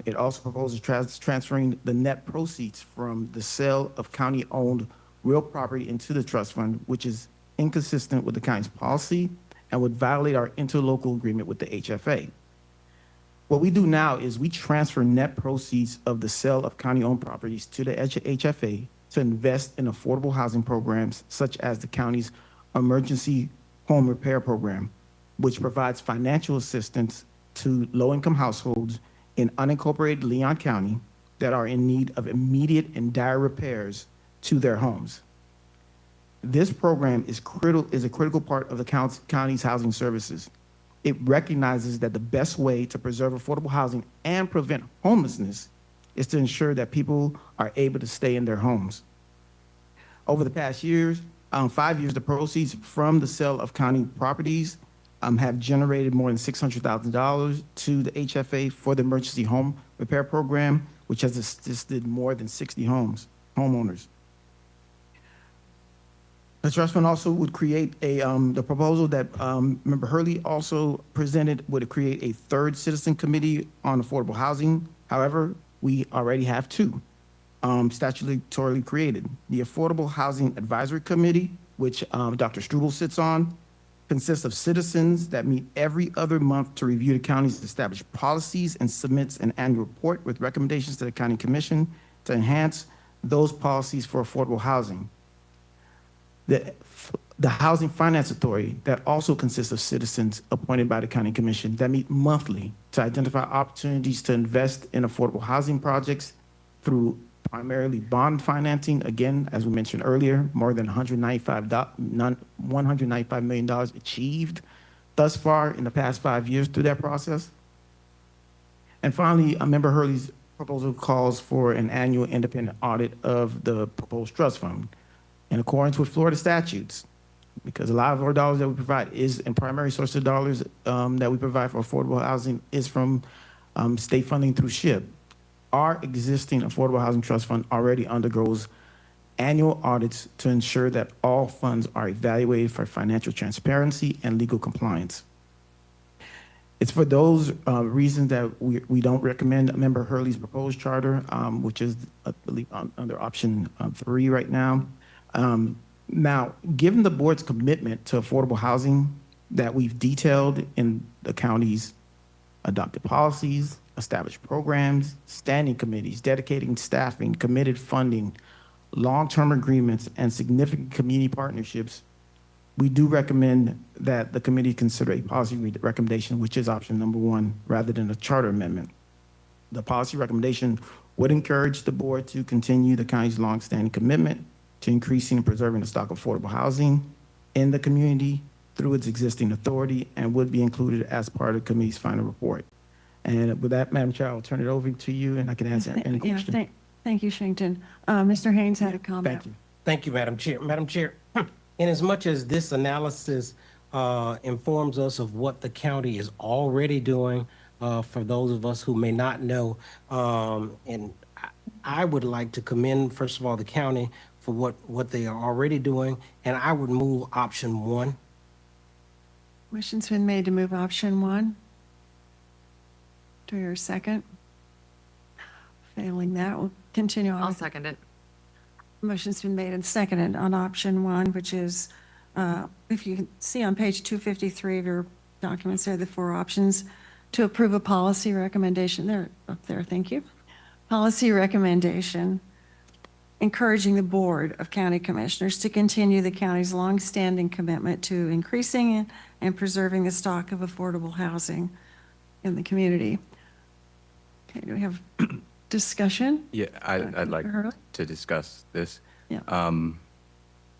It also proposes transferring the net proceeds from the sale of county-owned real property into the trust fund, which is inconsistent with the county's policy and would violate our interlocal agreement with the HFA. What we do now is we transfer net proceeds of the sale of county-owned properties to the HFA to invest in affordable housing programs such as the county's emergency home repair program, which provides financial assistance to low-income households in unincorporated Leon County that are in need of immediate and dire repairs to their homes. This program is a critical part of the county's housing services. It recognizes that the best way to preserve affordable housing and prevent homelessness is to ensure that people are able to stay in their homes. Over the past 5 years, the proceeds from the sale of county properties have generated more than $600,000 to the HFA for the emergency home repair program, which has assisted more than 60 homeowners. The trust fund also would create the proposal that Member Hurley also presented would create a 3rd citizen committee on affordable housing. However, we already have 2 statutorily created. The Affordable Housing Advisory Committee, which Dr. Struble sits on, consists of citizens that meet every other month to review the county's established policies and submits an annual report with recommendations to the County Commission to enhance those policies for affordable housing. The Housing Finance Authority, that also consists of citizens appointed by the County Commission that meet monthly to identify opportunities to invest in affordable housing projects through primarily bond financing. Again, as we mentioned earlier, more than $195 million achieved thus far in the past 5 years through that process. And finally, Member Hurley's proposal calls for an annual independent audit of the proposed trust fund in accordance with Florida statutes, because a lot of our dollars that we provide is, and primary source of dollars that we provide for affordable housing is from state funding through SHIP. Our existing Affordable Housing Trust Fund already undergoes annual audits to ensure that all funds are evaluated for financial transparency and legal compliance. It's for those reasons that we don't recommend Member Hurley's proposed charter, which is, I believe, under option 3 right now. Now, given the board's commitment to affordable housing that we've detailed in the county's adopted policies, established programs, standing committees, dedicating staffing, committed funding, long-term agreements, and significant community partnerships, we do recommend that the committee consider a policy recommendation, which is option number 1, rather than a charter amendment. The policy recommendation would encourage the board to continue the county's longstanding commitment to increasing and preserving the stock of affordable housing in the community through its existing authority and would be included as part of the committee's final report. And with that, Madam Chair, I'll turn it over to you and I can answer any Yeah, questions. thank you, Shington. Mr. Haynes had a comment. Thank you. Thank you, Madam Chair. Madam Chair, in as much as this analysis informs us of what the county is already doing, for those of us who may not know, and I would like to commend, first of all, the county for what they are already doing, and I would move option 1. Motion's been made to move option 1. Do I hear a second? Failing that, we'll continue on. I'll with- second it. Motion's been made and seconded on option 1, which is, if you can see on page 253 of your documents, there are the 4 options to approve a policy recommendation. They're up there, thank you. Policy recommendation encouraging the Board of County Commissioners to continue the county's longstanding commitment to increasing and preserving the stock of affordable housing in the community. Okay, do we have discussion? Yeah, I'd like Hurley? to discuss this. Yeah.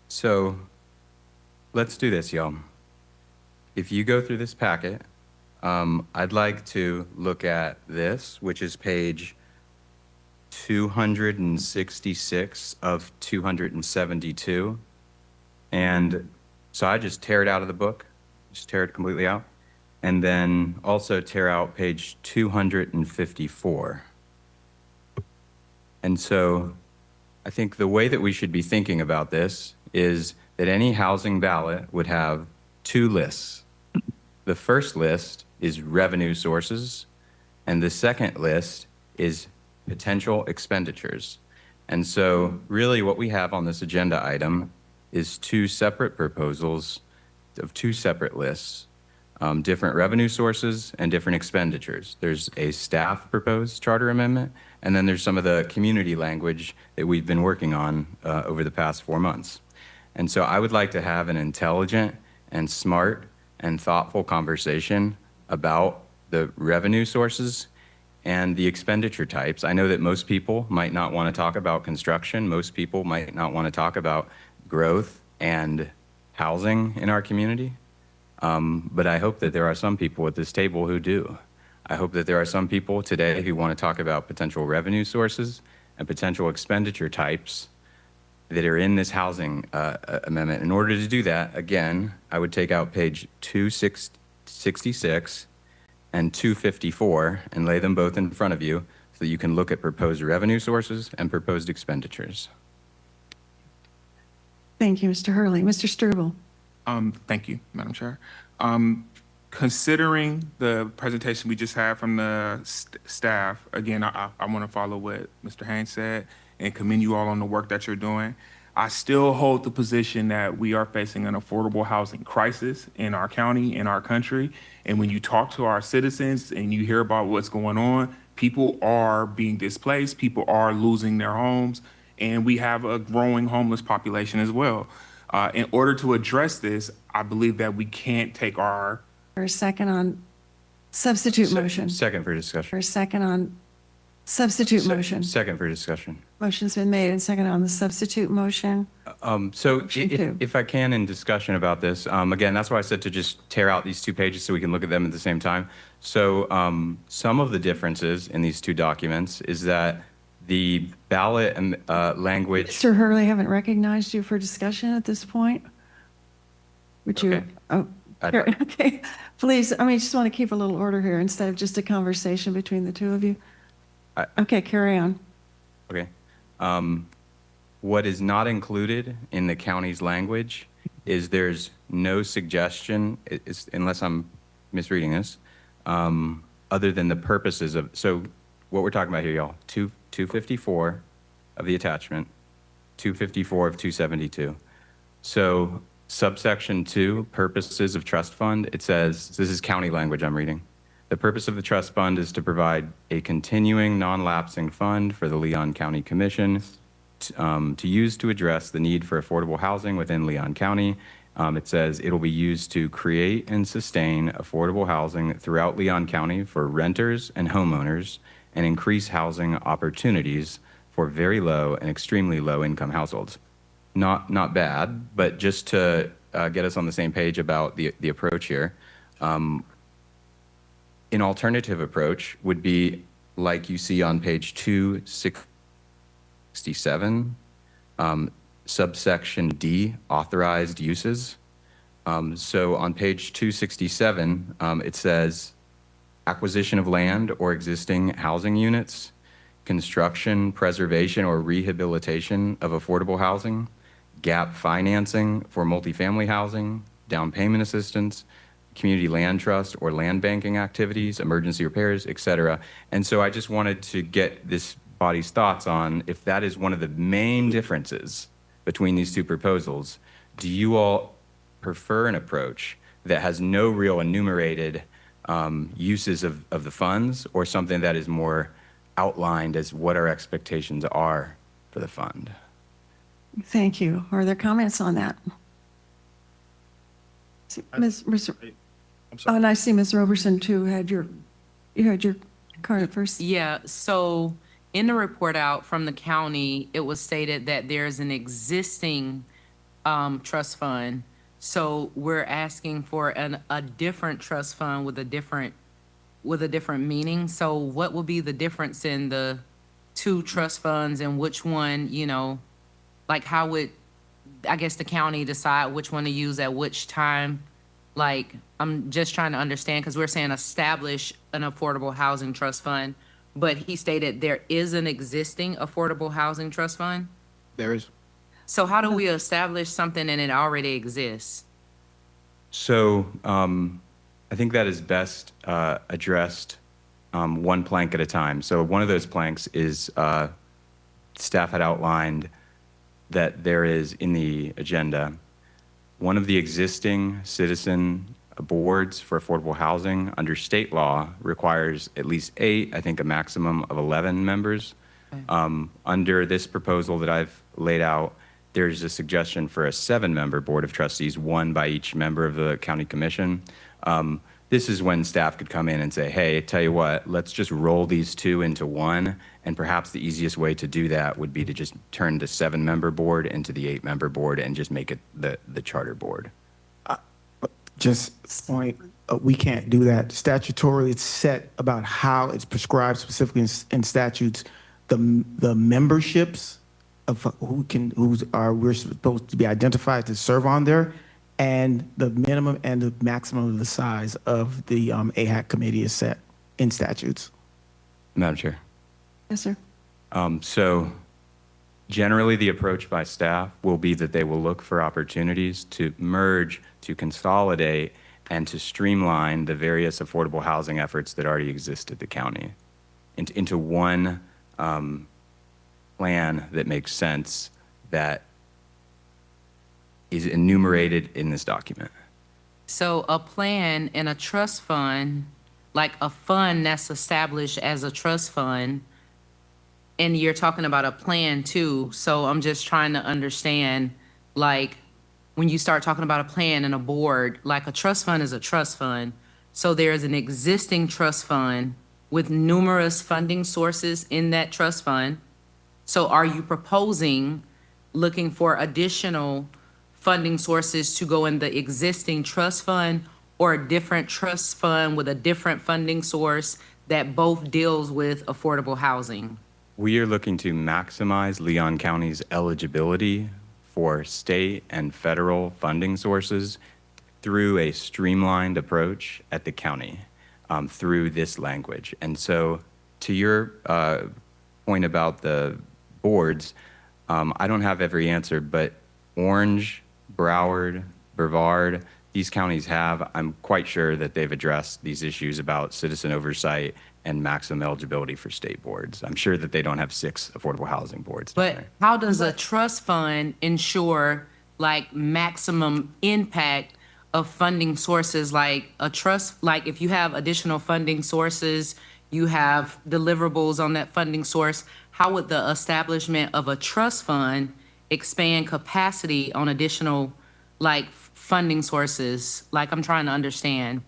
So let's do this, y'all. If you go through this packet, I'd like to look at this, which is page 266 of 272. And so I just tear it out of the book, just tear it completely out. And then also tear out page 254. And so I think the way that we should be thinking about this is that any housing ballot would have 2 lists. The first list is revenue sources, and the second list is potential expenditures. And so really what we have on this agenda item is 2 separate proposals of 2 separate lists, different revenue sources and different expenditures. There's a staff proposed charter amendment, and then there's some of the community language that we've been working on over the past 4 months. And so I would like to have an intelligent and smart and thoughtful conversation about the revenue sources and the expenditure types. I know that most people might not want to talk about construction. Most people might not want to talk about growth and housing in our community. But I hope that there are some people at this table who do. I hope that there are some people today who want to talk about potential revenue sources and potential expenditure types that are in this housing amendment. In order to do that, again, I would take out page 266 and 254 and lay them both in front of you so that you can look at proposed revenue sources and proposed expenditures. Thank you, Mr. Hurley. Mr. Struble. Thank you, Madam Chair. Considering the presentation we just had from the staff, again, I want to follow what Mr. Haynes said and commend you all on the work that you're doing. I still hold the position that we are facing an affordable housing crisis in our county, in our country. And when you talk to our citizens and you hear about what's going on, people are being displaced, people are losing their homes, and we have a growing homeless population as well. In order to address this, I believe that we can't take our For a second on substitute motion. Second for discussion. For a second on substitute motion. Second for discussion. Motion's been made and seconded on the substitute motion. So Motion two. if I can, in discussion about this, again, that's why I said to just tear out these 2 pages so we can look at them at the same time. So some of the differences in these 2 documents is that the ballot and language. Mr. Hurley, I haven't recognized you for discussion at this point. Would you? Okay. Oh, okay. Please, I just want to keep a little order here instead of just a conversation between the 2 of you. Okay, carry on. Okay. What is not included in the county's language is there's no suggestion, unless I'm misreading this, other than the purposes of, so what we're talking about here, y'all, 254 of the attachment, 254 of 272. So subsection 2, purposes of trust fund, it says, this is county language I'm reading. The purpose of the trust fund is to provide a continuing non-lapsing fund for the Leon County Commission to use to address the need for affordable housing within Leon County. It says it'll be used to create and sustain affordable housing throughout Leon County for renters and homeowners and increase housing opportunities for very low and extremely low income households. Not bad, but just to get us on the same page about the approach here. An alternative approach would be like you see on page 267, subsection D, authorized uses. So on page 267, it says acquisition of land or existing housing units, construction, preservation, or rehabilitation of affordable housing, gap financing for multifamily housing, down payment assistance, community land trust or land banking activities, emergency repairs, et cetera. And so I just wanted to get this body's thoughts on if that is one of the main differences between these two proposals. Do you all prefer an approach that has no real enumerated uses of the funds, or something that is more outlined as what our expectations are for the fund? Thank you. Are there comments on that? Ms. I'm sorry. And I see Ms. Roberson too you had your card first. Yeah, so in the report out from the county, it was stated that there's an existing trust fund. So we're asking for a different trust fund with a different meaning. So what will be the difference in the two trust funds, and which one, like how would, I guess, the county decide which one to use at which time? Like, I'm just trying to understand, because we're saying establish an affordable housing trust fund, but he stated there is an existing affordable housing trust fund. There is. So how do we establish something and it already exists? So I think that is best addressed one plank at a time. So one of those planks is staff had outlined that there is in the agenda one of the existing citizen boards for affordable housing under state law requires at least 8, I think a maximum of 11 members. Okay. Under this proposal that I've laid out, there's a suggestion for a 7-member board of trustees, 1 by each member of the county commission. This is when staff could come in and say, hey, tell you what, let's just roll these 2 into 1. And perhaps the easiest way to do that would be to just turn the 7-member board into the 8-member board and just make it the charter board. Just point, we can't do that. Statutorily, it's set about how it's prescribed specifically in statutes. The memberships of we're supposed to be identified to serve on there, and the minimum and the maximum of the size of the AHAC committee is set in statutes. Madam Chair. Yes, sir. So generally, the approach by staff will be that they will look for opportunities to merge, to consolidate, and to streamline the various affordable housing efforts that already exist at the county into one plan that makes sense, that is enumerated in this document. So a plan and a trust fund, like a fund that's established as a trust fund, and you're talking about a plan too. So I'm just trying to understand, like, when you start talking about a plan and a board, like a trust fund is a trust fund. So there's an existing trust fund with numerous funding sources in that trust fund. So are you proposing looking for additional funding sources to go in the existing trust fund, or a different trust fund with a different funding source that both deals with affordable housing? We are looking to maximize Leon County's eligibility for state and federal funding sources through a streamlined approach at the county through this language. And so to your point about the boards, I don't have every answer, but Orange, Broward, Brevard, these counties have, I'm quite sure that they've addressed these issues about citizen oversight and maximum eligibility for state boards. I'm sure that they don't have 6 affordable housing boards. But how does a trust fund ensure like maximum impact of funding sources? Like a trust, like if you have additional funding sources, you have deliverables on that funding source, how would the establishment of a trust fund expand capacity on additional like funding sources? Like, I'm trying to understand.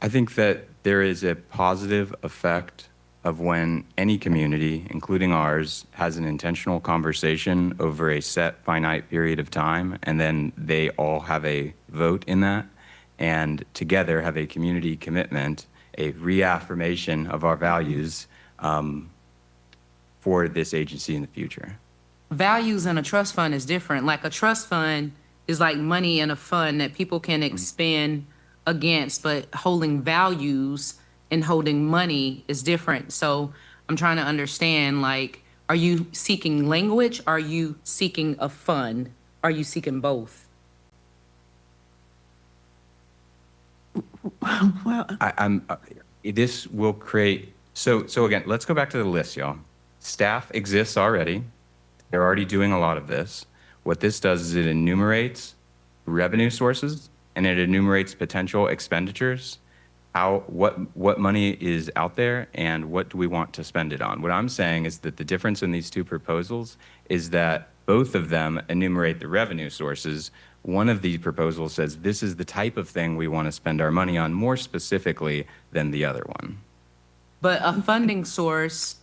I think that there is a positive effect of when any community, including ours, has an intentional conversation over a set finite period of time, and then they all have a vote in that, and together have a community commitment, a reaffirmation of our values for this agency in the future. Values in a trust fund is different. Like a trust fund is like money in a fund that people can expend against, but holding values and holding money is different. So I'm trying to understand, like, are you seeking language? Are you seeking a fund? Are you seeking both? Well, This will create, so again, let's go back to the list, y'all. Staff exists already. They're already doing a lot of this. What this does is it enumerates revenue sources and it enumerates potential expenditures, what money is out there and what do we want to spend it on. What I'm saying is that the difference in these two proposals is that both of them enumerate the revenue sources. One of these proposals says this is the type of thing we want to spend our money on more specifically than the other one. But a funding source,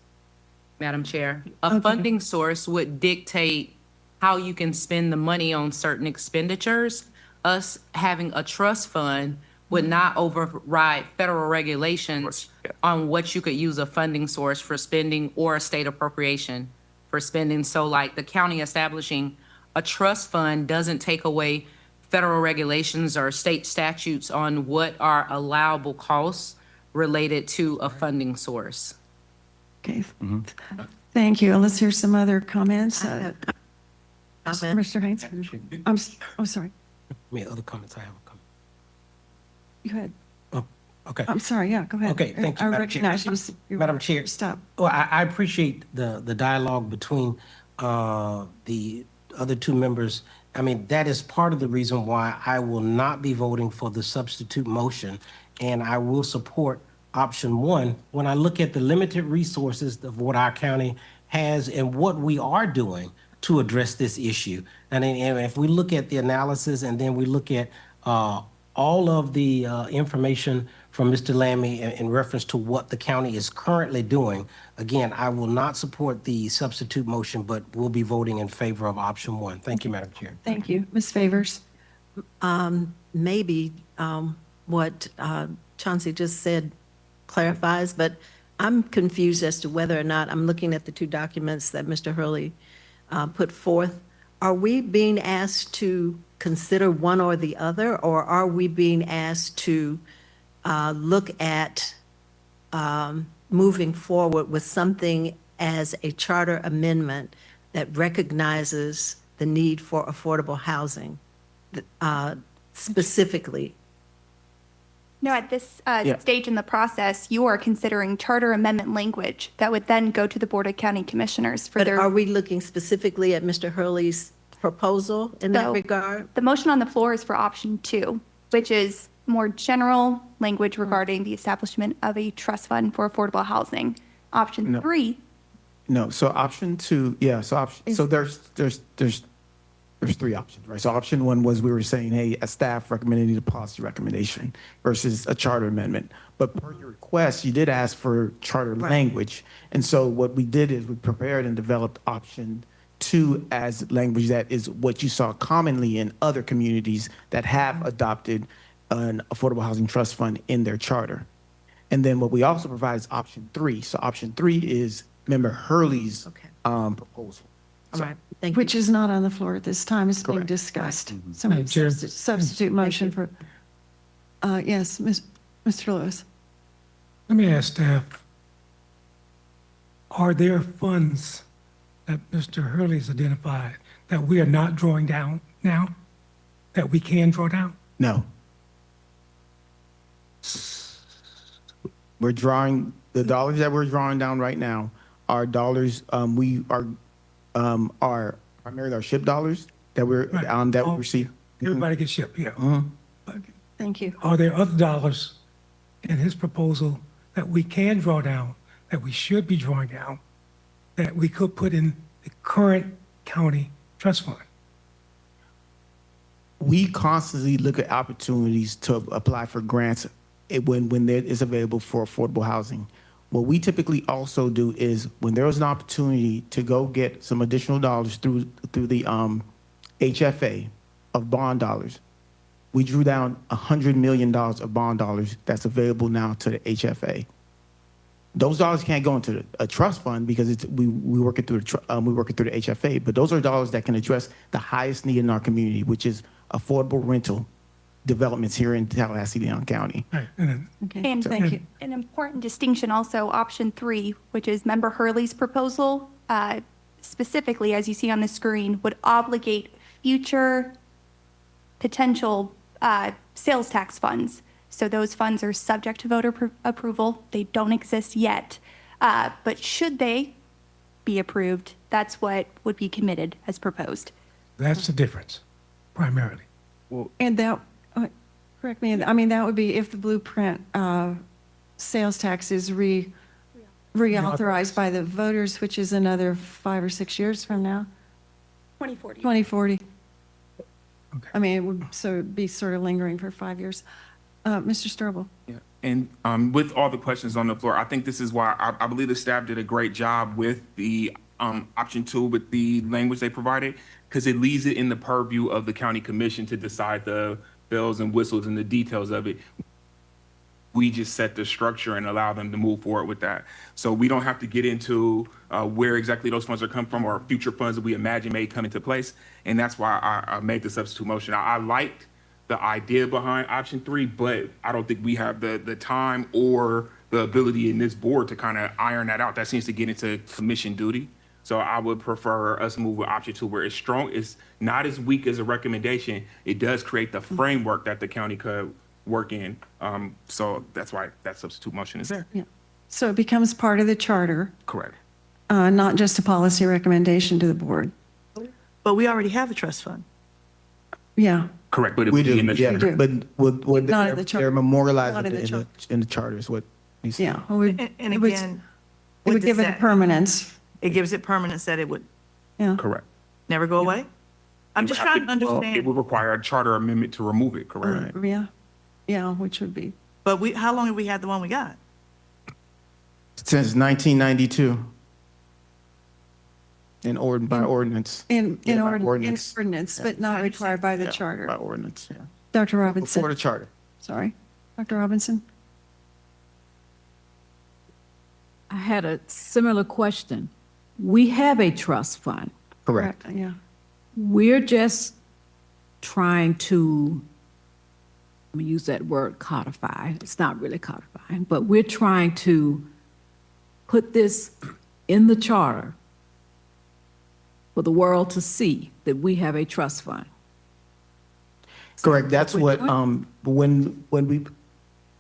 Madam Chair, a funding source would dictate how you can spend the money on certain expenditures. Us having a trust fund would not override federal regulations on what you could use a funding source for spending or a state appropriation for spending. So like the county establishing a trust fund doesn't take away federal regulations or state statutes on what are allowable costs related to a funding source. okay. Thank you. Let's hear some other comments. Comment. Mr. Haynes? Oh, sorry. Other comments, I have a comment. You had, Okay. I'm sorry, yeah, go ahead. Okay, thank you, I Madam Chair. recognize you. Madam Chair. Stop. Well, I appreciate the dialogue between the other two members. I mean, that is part of the reason why I will not be voting for the substitute motion, and I will support option one. When I look at the limited resources of what our county has and what we are doing to address this issue. And if we look at the analysis and then we look at all of the information from Mr. Lammy in reference to what the county is currently doing, again, I will not support the substitute motion, but will be voting in favor of option one. Thank you, Madam Chair. Thank you. Ms. Favors? Maybe what Chauncey just said clarifies, but I'm confused as to whether or not, I'm looking at the two documents that Mr. Hurley put forth. Are we being asked to consider one or the other, or are we being asked to look at moving forward with something as a charter amendment that recognizes the need for affordable housing specifically? No, at this stage in the process, you are considering charter amendment language that would then go to the Board of County Commissioners for But their. are we looking specifically at Mr. Hurley's proposal in that So, regard? The motion on the floor is for option two, which is more general language regarding the establishment of a trust fund for affordable housing. Option No. three, No, so option two, yeah, so there's three options, right? So option one was we were saying, hey, a staff recommended a policy recommendation versus a charter amendment. But per your request, you did ask for charter language. And so what we did is we prepared and developed option two as language that is what you saw commonly in other communities that have adopted an affordable housing trust fund in their charter. And then what we also provide is option three. So option three is Member Hurley's proposal. All right, thank you. Which is not on the floor at this time, it's being Correct. discussed. So Madam Chair. substitute motion for, yes, Mr. Lewis. Let me ask staff, are there funds that Mr. Hurley's identified that we are not drawing down now, that we can draw down? No. We're drawing, the dollars that we're drawing down right now are dollars, we are primarily our SHIP dollars that we're, that we receive. Everybody gets shipped, yeah. Thank you. Are there other dollars in his proposal that we can draw down, that we should be drawing down, that we could put in the current county trust fund? We constantly look at opportunities to apply for grants when there is available for affordable housing. what we typically also do is when there is an opportunity to go get some additional dollars through the HFA of bond dollars, we drew down $100 million of bond dollars that's available now to the HFA. Those dollars can't go into a trust fund because we work it through we work it through the HFA. But those are dollars that can address the highest need in our community, which is affordable rental developments here in Tallahassee County. Right, and Okay, And thank you. an important distinction also, option 3, which is Member Hurley's proposal, specifically, as you see on the screen, would obligate future potential sales tax funds. So those funds are subject to voter approval. They don't exist yet. But should they be approved, that's what would be committed as proposed. that's the difference, primarily. And that, correct me, I mean, that would be if the blueprint sales tax is reauthorized by the voters, which is another 5 or 6 years from now, 2040. 2040. Okay. I mean, it would, so it'd be sort of lingering for 5 years. Mr. Strobel? Yeah. And with all the questions on the floor, I think this is why I believe the staff did a great job with the option 2 with the language they provided, because it leaves it in the purview of the county commission to decide the bells and whistles and the details of it. We just set the structure and allow them to move forward with that. So we don't have to get into where exactly those funds are coming from or future funds that we imagine may come into place. And that's why I made the substitute motion. I liked the idea behind option 3, but I don't think we have the time or the ability in this board to kind of iron that out. That seems to get into commission duty. So I would prefer us move with option 2, where it's strong, it's not as weak as a recommendation. It does create the framework that the county could work in. So that's why that substitute motion is there. Yeah. So it becomes part of the charter, Correct. not just a policy recommendation to the board. But we already have a trust fund. Yeah. Correct, but it We would be do, in the yeah, do. but Not in the charter. they're memorialized Not in the in the charter is what you said. Yeah. It would, And it would- again, it what would does give it a that- permanence. it gives it permanence that it would Yeah. Correct. never go away? I'm just trying to It understand. would require a charter amendment to remove it, correct? Yeah. Yeah, which would be, But how long have we had the one we got? Since 1992. By ordinance. in Yeah, by ordinance, but not required by the Yeah, charter. By ordinance, yeah. Dr. Robinson? Before the charter. Sorry. Dr. Robinson? I had a similar question. We have a trust fund. Correct. Yeah. We're just trying to, I'm gonna use that word codify. It's not really codifying, but we're trying to put this in the charter for the world to see that we have a trust fund. Correct, that's what, when we,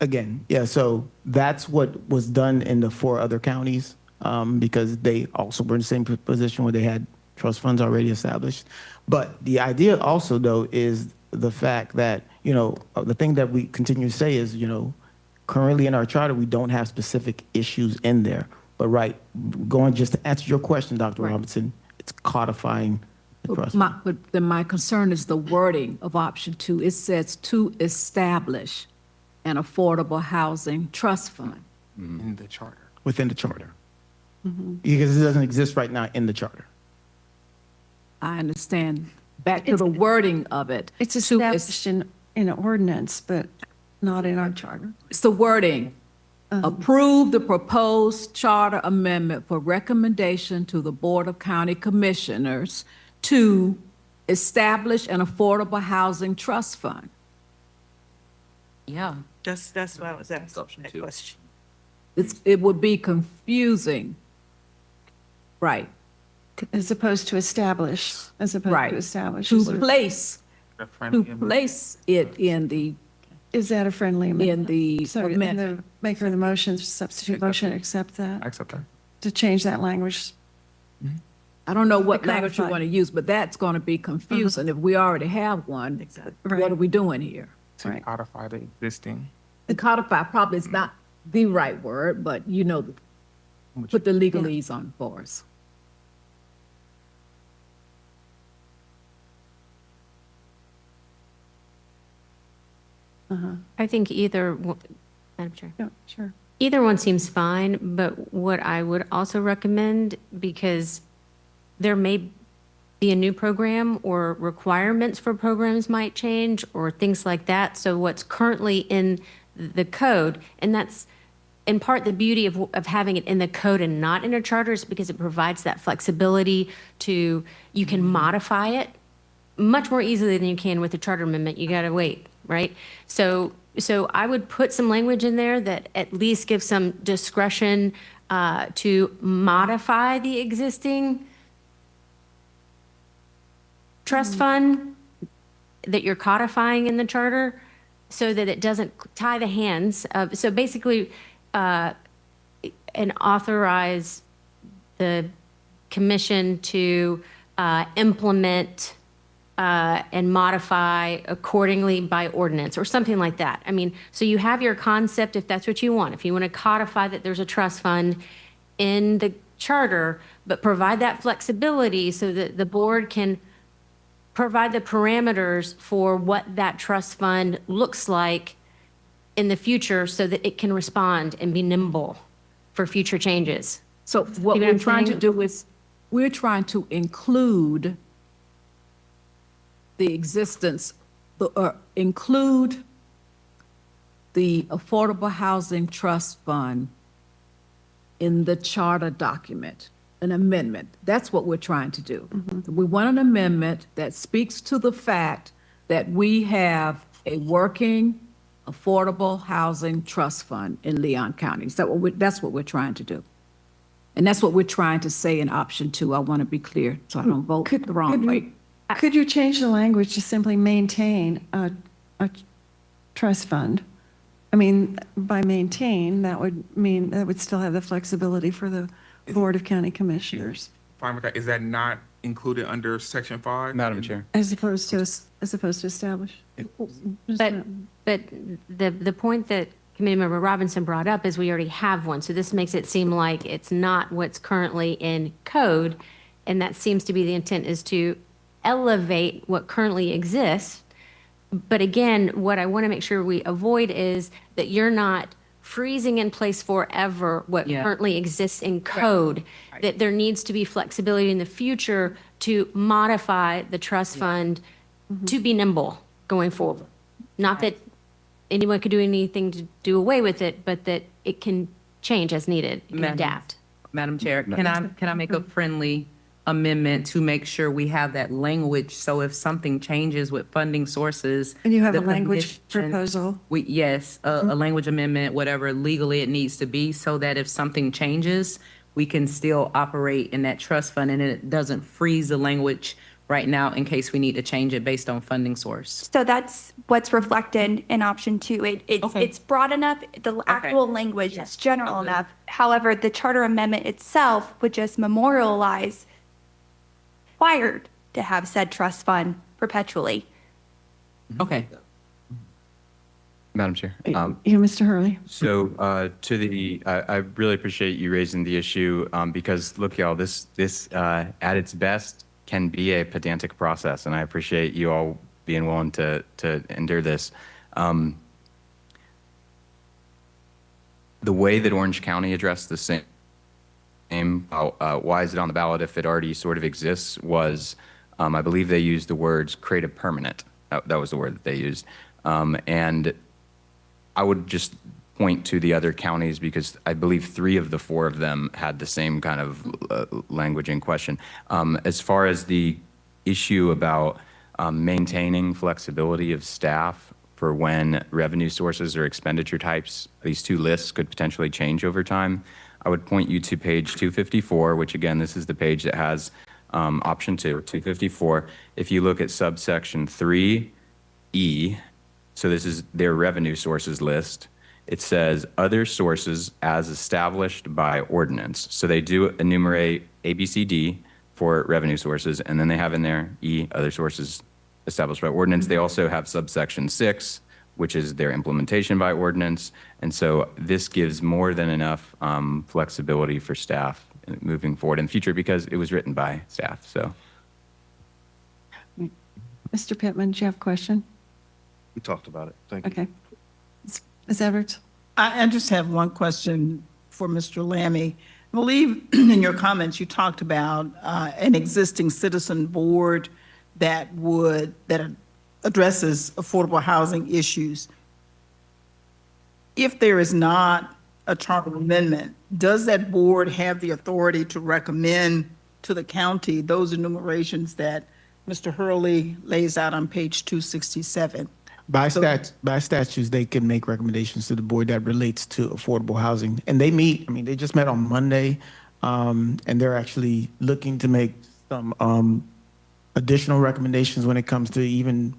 again, yeah, so that's what was done in the 4 other counties, because they also were in the same position where they had trust funds already established. But the idea also, though, is the fact that, the thing that we continue to say is, currently in our charter, we don't have specific issues in there. But going just to answer your question, Dr. Robinson, it's codifying the trust fund. But then my concern is the wording of option 2. It says to establish an affordable housing trust fund. In the charter. Within the charter. Because it doesn't exist right now in the charter. I understand. Back to the wording of it. It's established in an ordinance, but not in our charter. It's the wording. Approve the proposed charter amendment for recommendation to the Board of County Commissioners to establish an affordable housing trust fund. Yeah. That's why I was asking that question. It would be confusing. Right, As opposed to establish, right. establish. To place it in the, Is that a friendly amendment? in the So, and amendment. the maker of the motion, substitute motion, accept that, I accept that. to change that language. I don't know what To language you codify. want to use, but that's going to be confusing. If we already have one, Exactly. what are we doing here? To Right. codify the existing. The codify probably is not the right word, but put the legalese on for us. I think either, Madam Chair. Yeah, sure. Either one seems fine, but what I would also recommend, because there may be a new program or requirements for programs might change or things like that. So what's currently in the code, and that's in part the beauty of having it in the code and not in a charter, is because it provides that flexibility to, you can modify it much more easily than you can with a charter amendment. You got to wait, right? So I would put some language in there that at least gives some discretion to modify the existing trust fund that you're codifying in the charter so that it doesn't tie the hands of, so basically, and authorize the commission to implement and modify accordingly by ordinance or something like that. I mean, so you have your concept if that's what you want. If you want to codify that there's a trust fund in the charter, but provide that flexibility so that the board can provide the parameters for what that trust fund looks like in the future so that it can respond and be nimble for future changes. So what See what we're I'm trying to saying? do is, we're trying to include the existence, include the Affordable Housing Trust Fund in the charter document, an amendment. That's what we're trying to do. We want an amendment that speaks to the fact that we have a working affordable housing trust fund in Leon County. That's what we're trying to do. And that's what we're trying to say in option 2. I want to be clear, so I don't vote the wrong way. Could you change the language to simply maintain a trust fund? I mean, by maintain, that would mean that would still have the flexibility for the Board of County Commissioners, Fine with that. Is that not included under section 5? Madam Chair. as opposed to establish. But the point that Committeemember Robinson brought up is we already have one. So this makes it seem like it's not what's currently in code. And that seems to be the intent, is to elevate what currently exists. But again, what I want to make sure we avoid is that you're not freezing in place forever what currently exists in code, that there needs to be flexibility in the future to modify the trust fund to be nimble going forward. Not that anyone could do anything to do away with it, but that it can change as needed, it can adapt. Madam Chair, can I make a friendly amendment to make sure we have that language, so if something changes with funding sources. And you have the a language commission- proposal? Yes, a language amendment, whatever legally it needs to be, so that if something changes, we can still operate in that trust fund and it doesn't freeze the language right now in case we need to change it based on funding source. So that's what's reflected in option 2. It's broad enough, the actual language is general enough. However, the charter amendment itself would just memorialize required to have said trust fund perpetually. Okay. Madam Chair. Mr. Hurley. So I really appreciate you raising the issue because look, y'all, this at its best can be a pedantic process, and I appreciate you all being willing to endure this. The way that Orange County addressed the same, why is it on the ballot if it already sort of exists, was I believe they used the words creative permanent. That was the word that they used. And I would just point to the other counties because I believe 3 of the 4 of them had the same kind of language in question. As far as the issue about maintaining flexibility of staff for when revenue sources or expenditure types, these 2 lists could potentially change over time, I would point you to page 254, which again, this is the page that has option 254. If you look at subsection 3E, so this is their revenue sources list, it says other sources as established by ordinance. So they do enumerate A, B, C, D for revenue sources, and then they have in there E, other sources established by ordinance. They also have subsection 6, which is their implementation by ordinance. And so this gives more than enough flexibility for staff moving forward in the future because it was written by staff, so. Mr. Pittman, do you have a question? We talked about it. Thank you. Okay. Ms. Everett? I just have one question for Mr. Lammy. I believe in your comments, you talked about an existing citizen board that addresses affordable housing issues. If there is not a charter amendment, does that board have the authority to recommend to the county those enumerations that Mr. Hurley lays out on page 267? By statutes, they can make recommendations to the board that relates to affordable housing. And they meet, I mean, they just met on Monday, and they're actually looking to make some additional recommendations when it comes to even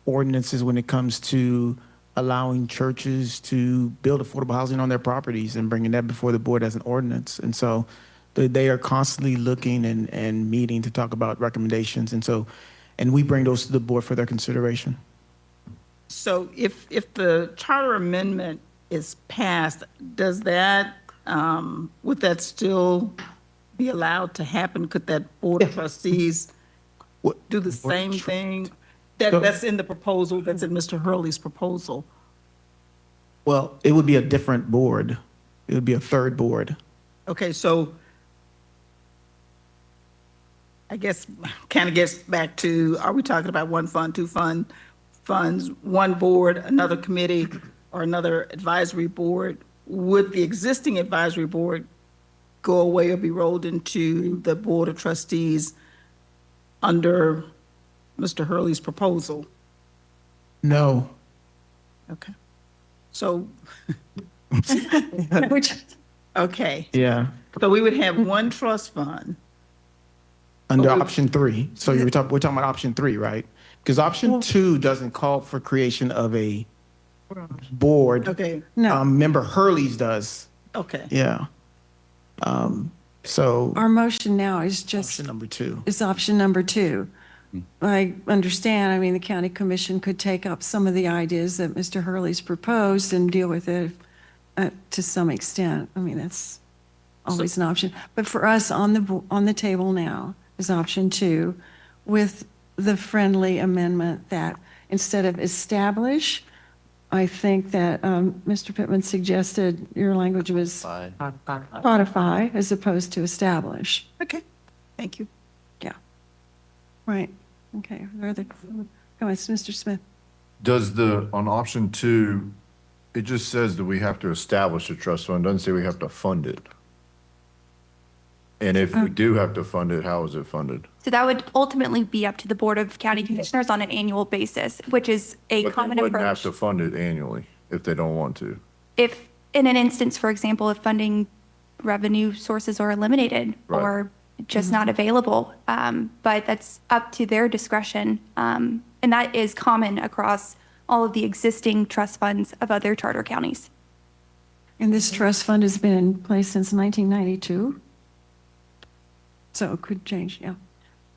ordinances, when it comes to allowing churches to build affordable housing on their properties and bringing that before the board as an ordinance. And so they are constantly looking and meeting to talk about recommendations. And we bring those to the board for their consideration. So if the charter amendment is passed, does that, would that still be allowed to happen? Could that board of trustees do the same thing? That's in the proposal, that's in Mr. Hurley's proposal. Well, it would be a different board. It would be a third board. Okay, so I guess kind of gets back to, are we talking about one fund, two funds, one board, another committee, or another advisory board? Would the existing advisory board go away or be rolled into the board of trustees under Mr. Hurley's proposal? No. Okay. So, Which, okay, Yeah. so we would have one trust fund. Under Okay. option 3. So we're talking about option 3, right? Because option 2 doesn't call for creation of a board. Okay, no, Member Hurley's does. okay. Yeah. So our motion now is just, option number 2. is option number 2. I understand, I mean, the county commission could take up some of the ideas that Mr. Hurley's proposed and deal with it to some extent. I mean, that's always an option. But for us, on the table now is option 2 with the friendly amendment that instead of establish, I think that Mr. Pittman suggested your language was codify as opposed to establish. Okay, thank you. Yeah. Right. Okay. Are there other comments, Mr. Smith? Does on option 2, it just says that we have to establish a trust fund, doesn't say we have to fund it. And if we do have to fund it, how is it funded? So that would ultimately be up to the Board of County Commissioners on an annual basis, which is a But common they wouldn't have approach. to fund it annually if they don't want to. If, in an instance, for example, if funding revenue sources are eliminated Right. or just not available, but that's up to their discretion. And that is common across all of the existing trust funds of other charter counties. And this trust fund has been in place since 1992? So it could change, yeah.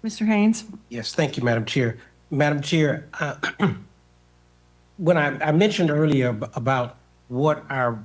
Mr. Haynes? Yes, thank you, Madam Chair. Madam Chair, when I mentioned earlier about what our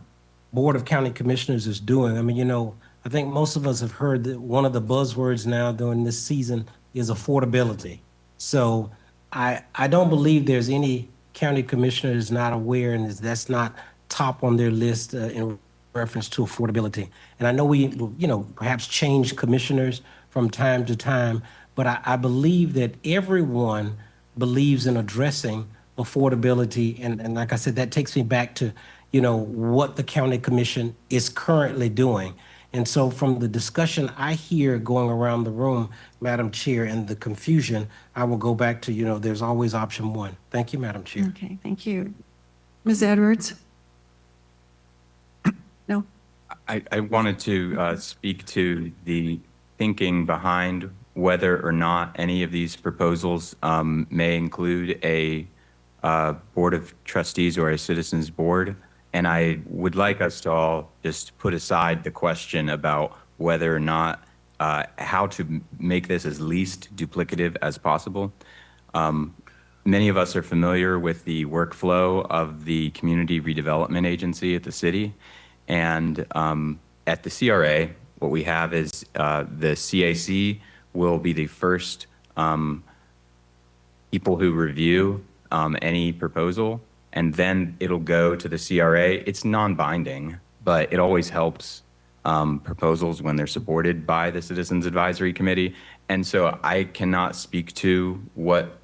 Board of County Commissioners is doing, I mean, you know, I think most of us have heard that one of the buzzwords now during this season is affordability. So I don't believe there's any county commissioner is not aware and that's not top on their list in reference to affordability. And I know we, you know, perhaps change commissioners from time to time, but I believe that everyone believes in addressing affordability. And like I said, that takes me back to, you know, what the county commission is currently doing. And so from the discussion I hear going around the room, Madam Chair, and the confusion, I will go back to, you know, there's always option 1. Thank you, Madam Chair. Okay, thank you. Ms. Edwards? No? I wanted to speak to the thinking behind whether or not any of these proposals may include a board of trustees or a citizens board. And I would like us to all just put aside the question about whether or not, how to make this as least duplicative as possible. Many of us are familiar with the workflow of the Community Redevelopment Agency at the city. And at the CRA, what we have is the CAC will be the first people who review any proposal. and then it'll go to the CRA. It's non-binding, but it always helps proposals when they're supported by the Citizens Advisory Committee. And so I cannot speak to what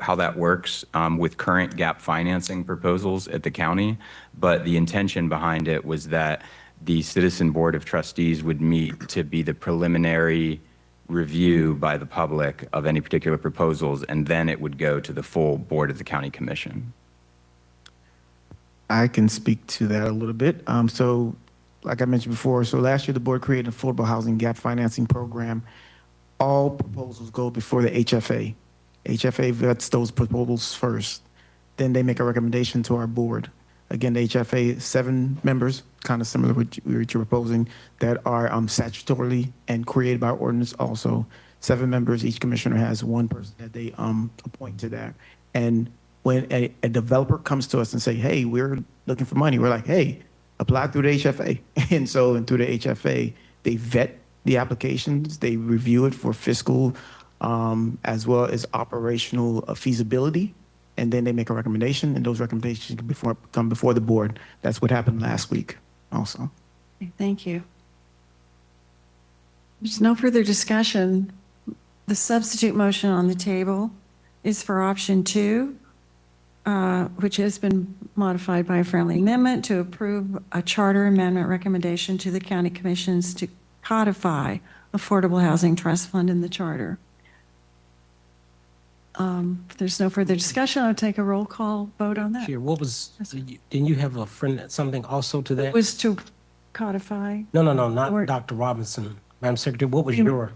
how that works with current gap financing proposals at the county, but the intention behind it was that the Citizen Board of Trustees would meet to be the preliminary review by the public of any particular proposals, and then it would go to the full board of the county commission. I can speak to that a little bit. So, like I mentioned before, so last year the board created an affordable housing gap financing program. All proposals go before the HFA. HFA vets those proposals first. Then they make a recommendation to our board. Again, the HFA, 7 members, kind of similar to what you're proposing, that are statutorily and created by ordinance also. 7 members, each commissioner has 1 person that they appoint to that. And when a developer comes to us and say, hey, we're looking for money, we're like, hey, apply through the HFA. And so through the HFA, they vet the applications, they review it for fiscal as well as operational feasibility, and then they make a recommendation, and those recommendations can come before the board. That's what happened last week also. Okay, thank you. There's no further discussion. The substitute motion on the table is for option 2, which has been modified by a friendly amendment to approve a charter amendment recommendation to the county commissions to codify Affordable Housing Trust Fund in the charter. If there's no further discussion, I'll take a roll call vote on that. Chair, what was, didn't you have a friend, something also to that? It was to codify. No, not Dr. Robinson. Madam Secretary, what was your?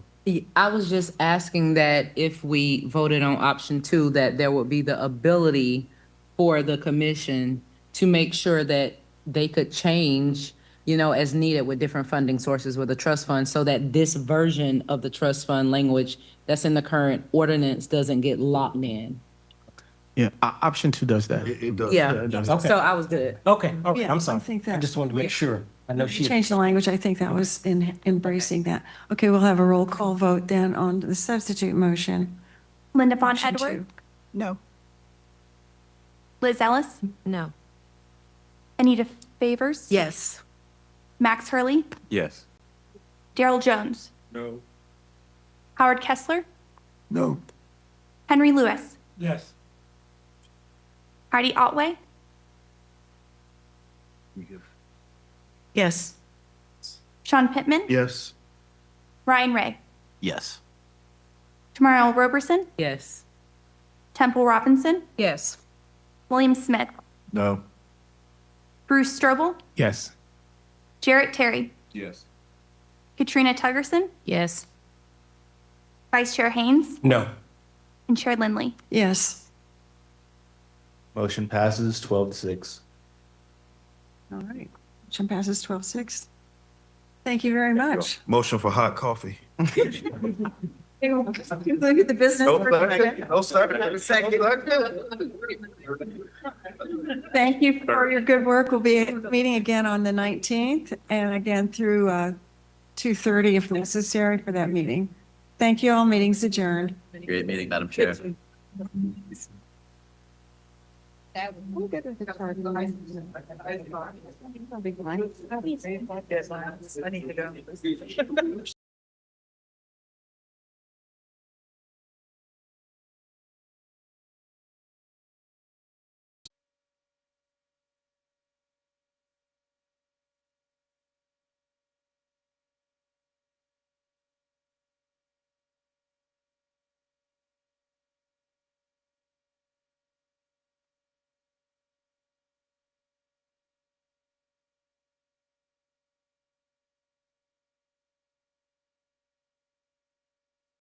I was just asking that if we voted on option 2, that there would be the ability for the commission to make sure that they could change, as needed with different funding sources with the trust fund, so that this version of the trust fund language that's in the current ordinance doesn't get locked in. Yeah, option 2 does that. It does. Yeah, it does. so I was good. Okay, Yeah, I'm sorry. I think that- I just wanted to make sure. I know she. Change the language. I think that was in embracing that. Okay, we'll have a roll call vote then on the substitute motion. Linda Von Option Edward, 2. No. Liz Ellis, No. Anita Favors. Yes. Max Hurley, Yes. Daryl Jones, No. Howard Kessler, No. Henry Lewis, Yes. Heidi Otway, Yes. Sean Pittman, Yes. Ryan Ray, Yes. Tamara Roberson, Yes. Temple Robinson, Yes. William Smith, No. Bruce Strobel, Yes. Jarrett Terry, Yes. Katrina Tuggerson, Yes. Vice Chair Haynes, No. and Chair Lindley. Yes. Motion passes 12-6. All right. Motion passes 12-6. Thank you very much. Motion for hot coffee. Look at the business. Thank you for your good work. We'll be meeting again on the 19th and again through 2:30 if necessary for that meeting. Thank you all. Meeting's adjourned. Great meeting, Madam Chair. I need to go.